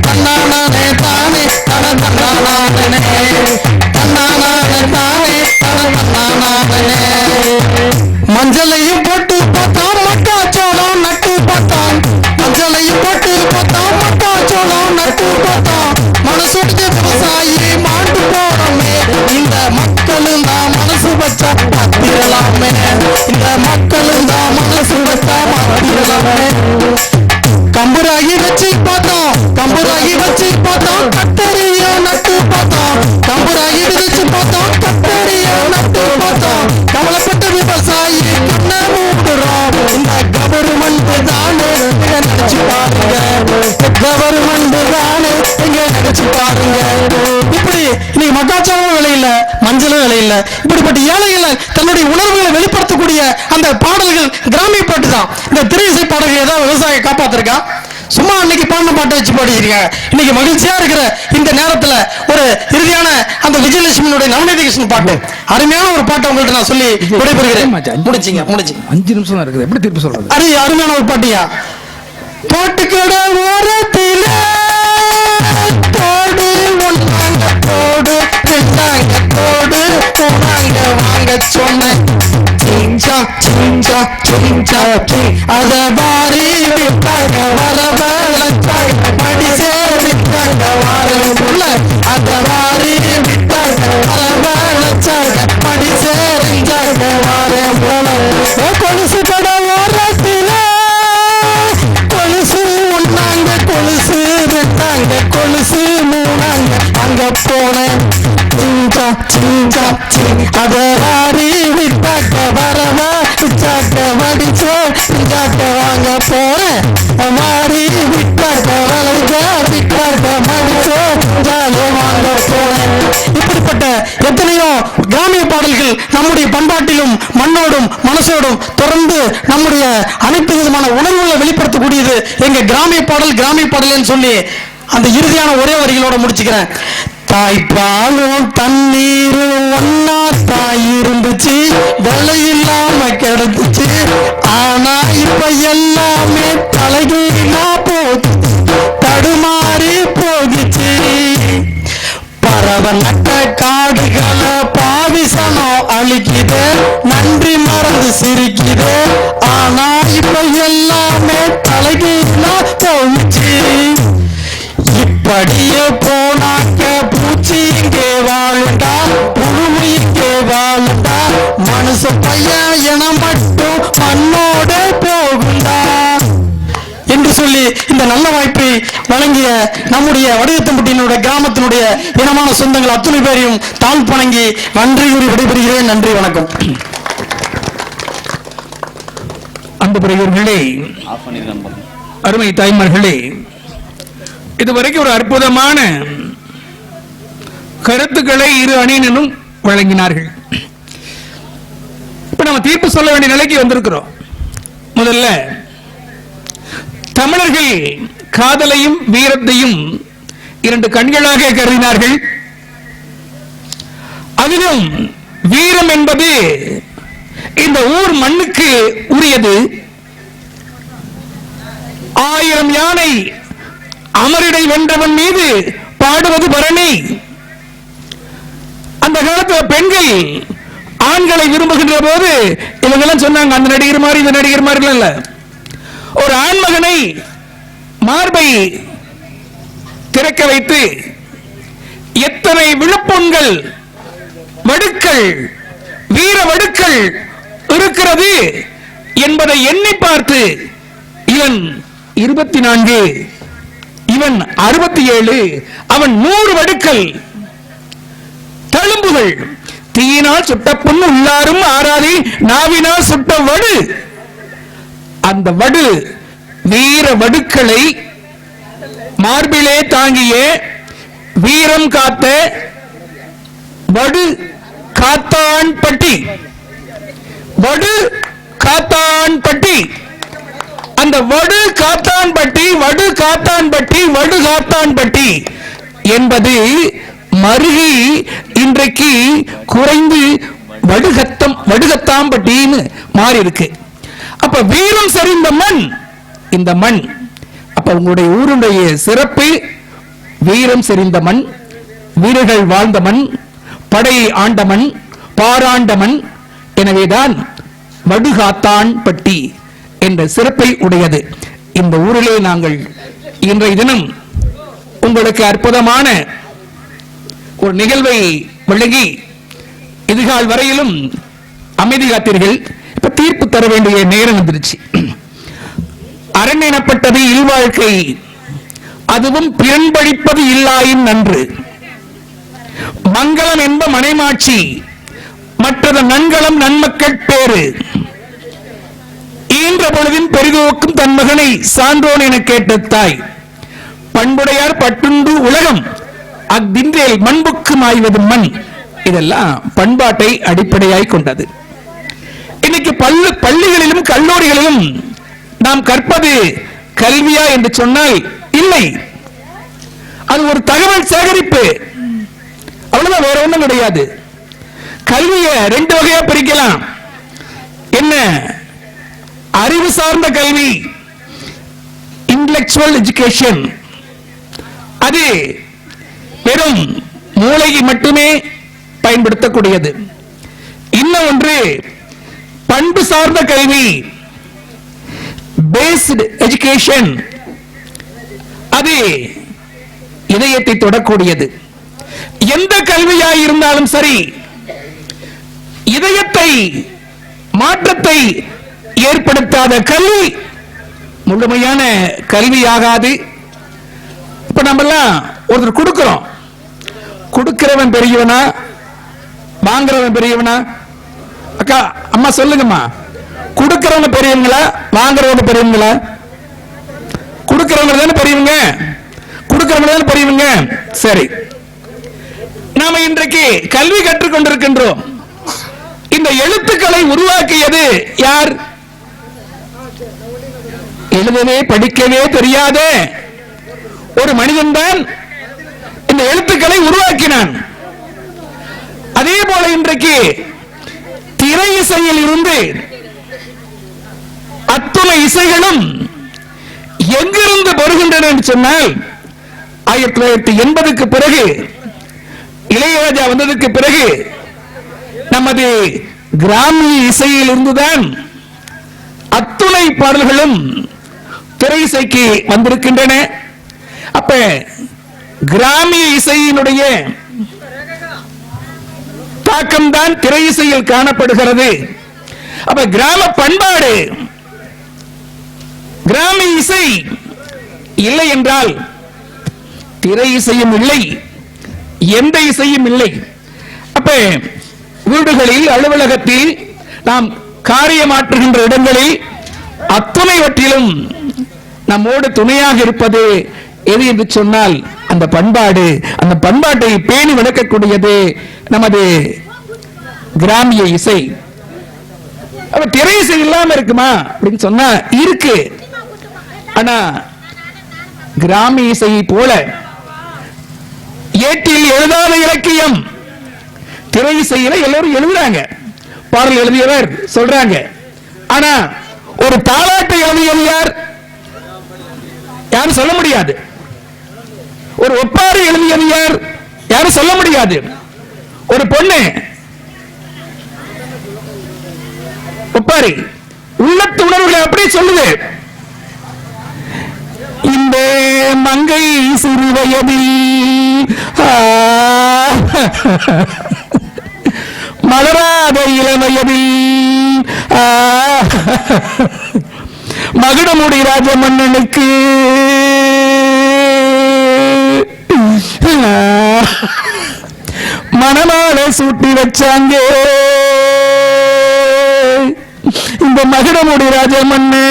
தன்னானே தானே தன தன்னானே தன்னானே தானே தன தன்னானே. மஞ்சளையும் போட்டு பார்த்தான் மக்காச்சோளம் நட்டு பார்த்தான், மஞ்சளையும் போட்டு பார்த்தான் மக்காச்சோளம் நட்டு பார்த்தான், மனசுட்டு விவசாயி வச்சா மாத்திரலாமே, இந்த மக்களும் தான் மனசு வச்சா மாத்திரலாமே. கம்புராகி வச்சு பார்த்தோம், கம்புராகி வச்சு பார்த்தோம், கத்தரிய நட்டு பார்த்தோம், கம்புராகி வச்சு பார்த்தோம், கத்தரிய நட்டு பார்த்தோம். கவலைப்பட்ட விவசாயி கண்ண மூடுறோம், இந்த கவர்மெண்ட் தானே நினைச்சு பாருங்க, கவர்மெண்ட் தானே இங்க நினைச்சு பாருங்க. இப்படி இன்னைக்கு மக்காச்சோளம் விலையில்ல, மஞ்சளும் விலையில்ல, இப்படிப்பட்ட ஏழைகளை தன்னுடைய உணர்வுகளை வெளிப்படுத்தக்கூடிய அந்த பாடல்கள் கிராமிய பாட்டு தான். இந்த திரையிசை பாடல்கள் ஏதாவது விவசாயியை காப்பாத்திருக்கா? சும்மா அன்னைக்கு பாடின பாட்டை வச்சு பாடிக்கிறீங்க. இன்னைக்கு மகிழ்ச்சியா இருக்கிற இந்த நேரத்துல ஒரு இறுதியான அந்த விஜயலட்சுமியுடைய நவநீத கிருஷ்ணன் பாட்டு, அருமையான ஒரு பாட்டை உங்கள்ட்ட நான் சொல்லி விடைபெறுகிறேன். முடிச்சிங்க 5 நிமிஷம் தான் இருக்குது, எப்படி திருப்பி சொல்றது? அருமையான ஒரு பாட்டியா. பாட்டுக்கட ஓரத்தில தோடு ஒன்னாங்க தோடு ரெண்டாங்க தோடு போனாங்க வாங்க சொன்னேன், சிஞ்சா சிஞ்சா சிஞ்சா அத பாரி விட்டாங்க வரவ படி சேரிட்டாங்க வாரக்குள்ள, அத பாரி விட்டாங்க வரவ படி சேரிட்டாங்க வார போல. கொலுசு கட ஓரத்தில கொலுசு ஒன்னாங்க கொலுசு ரெண்டாங்க கொலுசு மூணாங்க அங்க போனேன், சிஞ்சா சிஞ்சா அத வாரி விட்டாக்க வரவ விட்டாக்க மடிச்சோ விட்டாக்க வாங்க போறேன், மாறி விட்டாக்க வளைஞ்ச விட்டாக்க மடிச்சோ வாங்க போறேன். இப்படிப்பட்ட எத்தனையோ கிராமிய பாடல்கள் நம்முடைய பண்பாட்டிலும் மண்ணோடும் மனசோடும் தொடர்ந்து நம்முடைய அனைத்து விதமான உணர்வுகளை வெளிப்படுத்தக்கூடியது எங்க கிராமிய பாடல். கிராமிய பாடல்னு சொல்லி அந்த இறுதியான ஒரே வரிகளோட முடிச்சுக்கிறேன். தாய்ப்பாலும் தண்ணீரும் ஒன்னா தாய் இருந்துச்சு, விலை இல்லாம கிடைச்சிச்சு, ஆனா இப்ப எல்லாமே தலைகீழா போச்சு, தடுமாறி போகுச்சு. பறவை நட்ட காடுகளை பாவிசனம் அழிக்குது, நன்றி மறந்து சிரிக்குது, ஆனா இப்ப எல்லாமே தலைகீழா போச்சு. இப்படியே போனாக்க பூச்சி இங்கே வாழுண்டா, புழு இங்கே வாழுண்டா, மனுஷ பையன் இனம் மட்டும் மண்ணோட போகுண்டா என்று சொல்லி இந்த நல்ல வாய்ப்பை வழங்கிய நம்முடைய வடிவத்தம்பட்டியினுடைய கிராமத்தினுடைய இனமான சொந்தங்கள் அத்துணை பேரையும் தாழ் வணங்கி நன்றி கூறி விடைபெறுகிறேன். நன்றி, வணக்கம். அன்பு பெரியவர்களே, அருமை தாய்மார்களே, இதுவரைக்கும் ஒரு அற்புதமான கருத்துக்களை இரு அணியினரும் வழங்கினார்கள். இப்ப நம்ம தீர்ப்பு சொல்ல வேண்டிய நிலைக்கு வந்திருக்கிறோம். முதல்ல தமிழர்கள் காதலையும் வீரத்தையும் 2 கண்களாக கருதினார்கள். அதிலும் வீரம் என்பது இந்த ஊர் மண்ணுக்கு உரியது. 1000 யானை அமரிடை வென்றவன் மீது பாடுவது பரணி. அந்த காலத்தில் பெண்கள் ஆண்களை விரும்புகின்ற போது இவங்கெல்லாம் சொன்னாங்க, அந்த நடிகர் மாதிரி இந்த நடிகர் மாதிரி இல்ல, ஒரு ஆண்மகனை மார்பை திறக்க வைத்து எத்தனை விழுப்பொன்கள் வடுக்கள் வீர வடுக்கள் இருக்கிறது என்பதை எண்ணி பார்த்து இவன் 24, இவன் 67, அவன் 100 வடுக்கள் தழும்புகள். தீயினால் சுட்ட புண் உள்ளாரும் ஆறாதி, நாவினால் சுட்ட வடு. அந்த வடு வீர வடுக்களை மார்பிலே தாங்கிய வீரம் காத்த வடு காத்தான் பட்டி, வடு காத்தான் பட்டி. அந்த வடு காத்தான் பட்டி, வடு காத்தான் பட்டி, வடு காத்தான் பட்டி என்பது மருகி இன்றைக்கு குறைந்து வடுகத்தாம்பட்டின்னு மாறி இருக்கு. அப்ப வீரம் சரிந்த மண் இந்த மண். அப்ப உங்களுடைய ஊருடைய சிறப்பு வீரம் செறிந்த மண், வீரர்கள் வாழ்ந்த மண், படையை ஆண்ட மண், பாராண்ட மண். எனவேதான் வடுகாத்தான் பட்டி என்ற சிறப்பை உடையது. இந்த ஊரிலே நாங்கள் இன்றைய தினம் உங்களுக்கு அற்புதமான ஒரு நிகழ்வை வழங்கி இதுகால் வரையிலும் அமைதி காத்தீர்கள். இப்ப தீர்ப்பு தர வேண்டிய நேரம் வந்துருச்சு. அரண் எனப்பட்டது இல்வாழ்க்கை, அதுவும் பிறன்பழிப்பது இல்லாயின் நன்று. மங்களம் என்ப மனைமாட்சி, மற்றது நன்களம் நன்மக்கள் பேரு. ஈன்ற பொழுதின் பெரிதோக்கும் தன் மகனை சான்றோன் என கேட்ட தாய். பண்புடையார் பட்டுண்டு உலகம், அக்தின்றேல் மண்புக்கு மாய்வது மண். இதெல்லாம் பண்பாட்டை அடிப்படையாய் கொண்டது. இன்னைக்கு பள்ளிகளிலும் கல்லூரிகளிலும் நாம் கற்பது கல்வியா என்று சொன்னால் இல்லை, அது ஒரு தகவல் சேகரிப்பு, அவ்வளவுதான், வேற ஒண்ணும் கிடையாது. கல்வியை ரெண்டு வகையா பிரிக்கலாம். என்ன? அறிவு சார்ந்த கல்வி, இன்டெலெக்சுவல் எஜுகேஷன், அது வெறும் மூளைக்கு மட்டுமே பயன்படுத்தக்கூடியது. இன்னும் ஒன்று பண்பு சார்ந்த கல்வி, பேஸ்டு எஜுகேஷன், அது இதயத்தை தொடக்கூடியது. எந்த கல்வியாய் இருந்தாலும் சரி, இதயத்தை மாற்றத்தை ஏற்படுத்தாத கல்வி முழுமையான கல்வியாகாது. இப்ப நம்ம எல்லாம் ஒருத்தர் கொடுக்கிறோம், கொடுக்கிறவன் பெரியவனா வாங்குறவன் பெரியவனா? அக்கா அம்மா சொல்லுங்கம்மா, கொடுக்கிறவங்க பெரியவங்களா வாங்குறவங்க பெரியவங்களா? கொடுக்கிறவங்க தானே பெரியவங்க, கொடுக்கிறவங்க தானே பெரியவங்க. சரி, நாம இன்றைக்கு கல்வி கற்றுக்கொண்டிருக்கின்றோம். இந்த எழுத்துக்களை உருவாக்கியது யார்? எழுதவே படிக்கவே தெரியாத ஒரு மனிதன் தான் இந்த எழுத்துக்களை உருவாக்கினான். அதே போல இன்றைக்கு திரை இசையில் இருந்து அத்துணை இசைகளும் எங்கிருந்து வருகின்றன என்று சொன்னால், 1980க்கு பிறகு, இளையராஜா வந்ததற்கு பிறகு நமது கிராமிய இசையில் இருந்துதான் அத்துணை பாடல்களும் திரை இசைக்கு வந்திருக்கின்றன. அப்ப கிராமிய இசையினுடைய தாக்கம்தான் திரை இசையில் காணப்படுகிறது. அப்ப கிராம பண்பாடு, கிராமிய இசை இல்லை என்றால் திரை இசையும் இல்லை, எந்த இசையும் இல்லை. அப்ப வீடுகளில், அலுவலகத்தில், நாம் காரியமாற்றுகின்ற இடங்களில் அத்துணைவற்றிலும் நம்மோடு துணையாக இருப்பது எது என்று சொன்னால் அந்த பண்பாடு. அந்த பண்பாட்டை பேணி வளர்க்கக்கூடியது நமது கிராமிய இசை. அப்ப திரை இசை இல்லாம இருக்குமா அப்படின்னு சொன்னா இருக்கு. ஆனா கிராமிய இசையை போல ஏட்டில் எழுதாத இலக்கியம் திரை இசையில எல்லாரும் எழுதுறாங்க, பாடல் எழுதியவர் சொல்றாங்க. ஆனா ஒரு தாலாட்டை எழுதியது யார்? யாரும் சொல்ல முடியாது. ஒரு ஒப்பாரி எழுதியது யார்? யாரும் சொல்ல முடியாது. ஒரு பொண்ணு ஒப்பாரி உள்ளத்து உணர்வுகளை அப்படியே சொல்லுது. இந்த மங்கை சிறு வயதில் மலராத இளவயதில் மகுடமுடி ராஜமன்னனுக்கு மணமாலை சூட்டி வச்சாங்க. இந்த மகுடமுடி ராஜமன்னு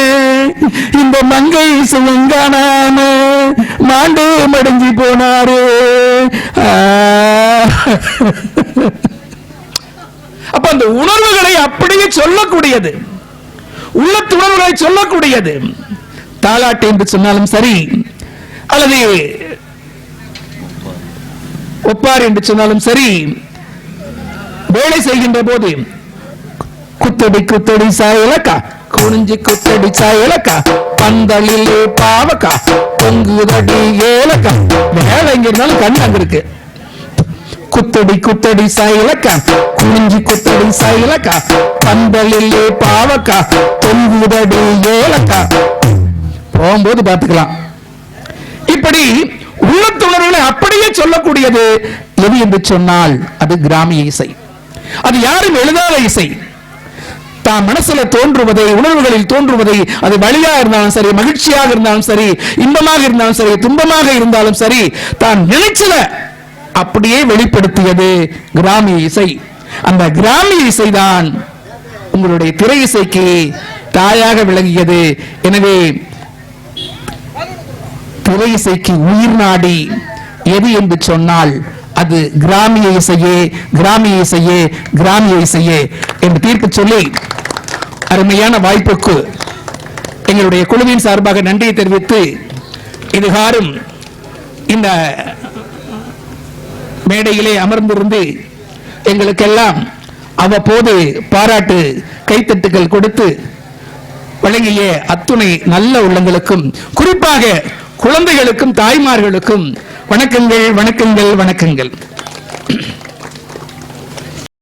இந்த மங்கை சுவங்கானாம மாண்டு மடிஞ்சு போனாரு. அப்ப அந்த உணர்வுகளை அப்படியே சொல்லக்கூடியது, உள்ளத்து உணர்வுகளை சொல்லக்கூடியது. தாலாட்டு என்று சொன்னாலும் சரி, அல்லது ஒப்பாரி என்று சொன்னாலும் சரி, வேலை செய்கின்ற போது குத்தடி குத்தடி சாயலக்கா, குனிஞ்சி குத்தடி சாயலக்கா, பந்தலில் பாவக்கா, பொங்குதடி ஏலக்கா. வேலை எங்க இருந்தாலும் கண் அங்க இருக்கு. குத்தடி குத்தடி சாயலக்கா, குனிஞ்சி குத்தடி சாயலக்கா, பந்தலில் பாவக்கா, பொங்குதடி ஏலக்கா. போகும்போது பார்த்துக்கலாம். இப்படி உள்ளத்துணர்வுகளை அப்படியே சொல்லக்கூடியது எது என்று சொன்னால் அது கிராமிய இசை. அது யாரும் எழுதாத இசை. தான் மனசுல தோன்றுவதை, உணர்வுகளில் தோன்றுவதை, அது வலியா இருந்தாலும் சரி, மகிழ்ச்சியாக இருந்தாலும் சரி, இன்பமாக இருந்தாலும் சரி, துன்பமாக இருந்தாலும் சரி, தான் நினைச்சத அப்படியே வெளிப்படுத்தியது கிராமிய இசை. அந்த கிராமிய இசைதான் உங்களுடைய திரை இசைக்கு தாயாக விளங்கியது. எனவே திரை இசைக்கு உயிர் நாடி எது என்று சொன்னால் அது கிராமிய இசையே, கிராமிய இசையே, கிராமிய இசையே என்று தீர்ப்பு சொல்லி அருமையான வாய்ப்புக்கு எங்களுடைய குழுவின் சார்பாக நன்றியை தெரிவித்து, இதுகாரும் இந்த மேடையிலே அமர்ந்திருந்து எங்களுக்கெல்லாம் அவ்வப்போது பாராட்டு கைத்தட்டுகள் கொடுத்து வழங்கிய அத்துணை நல்ல உள்ளங்களுக்கும், குறிப்பாக குழந்தைகளுக்கும் தாய்மார்களுக்கும் வணக்கங்கள், வணக்கங்கள், வணக்கங்கள்.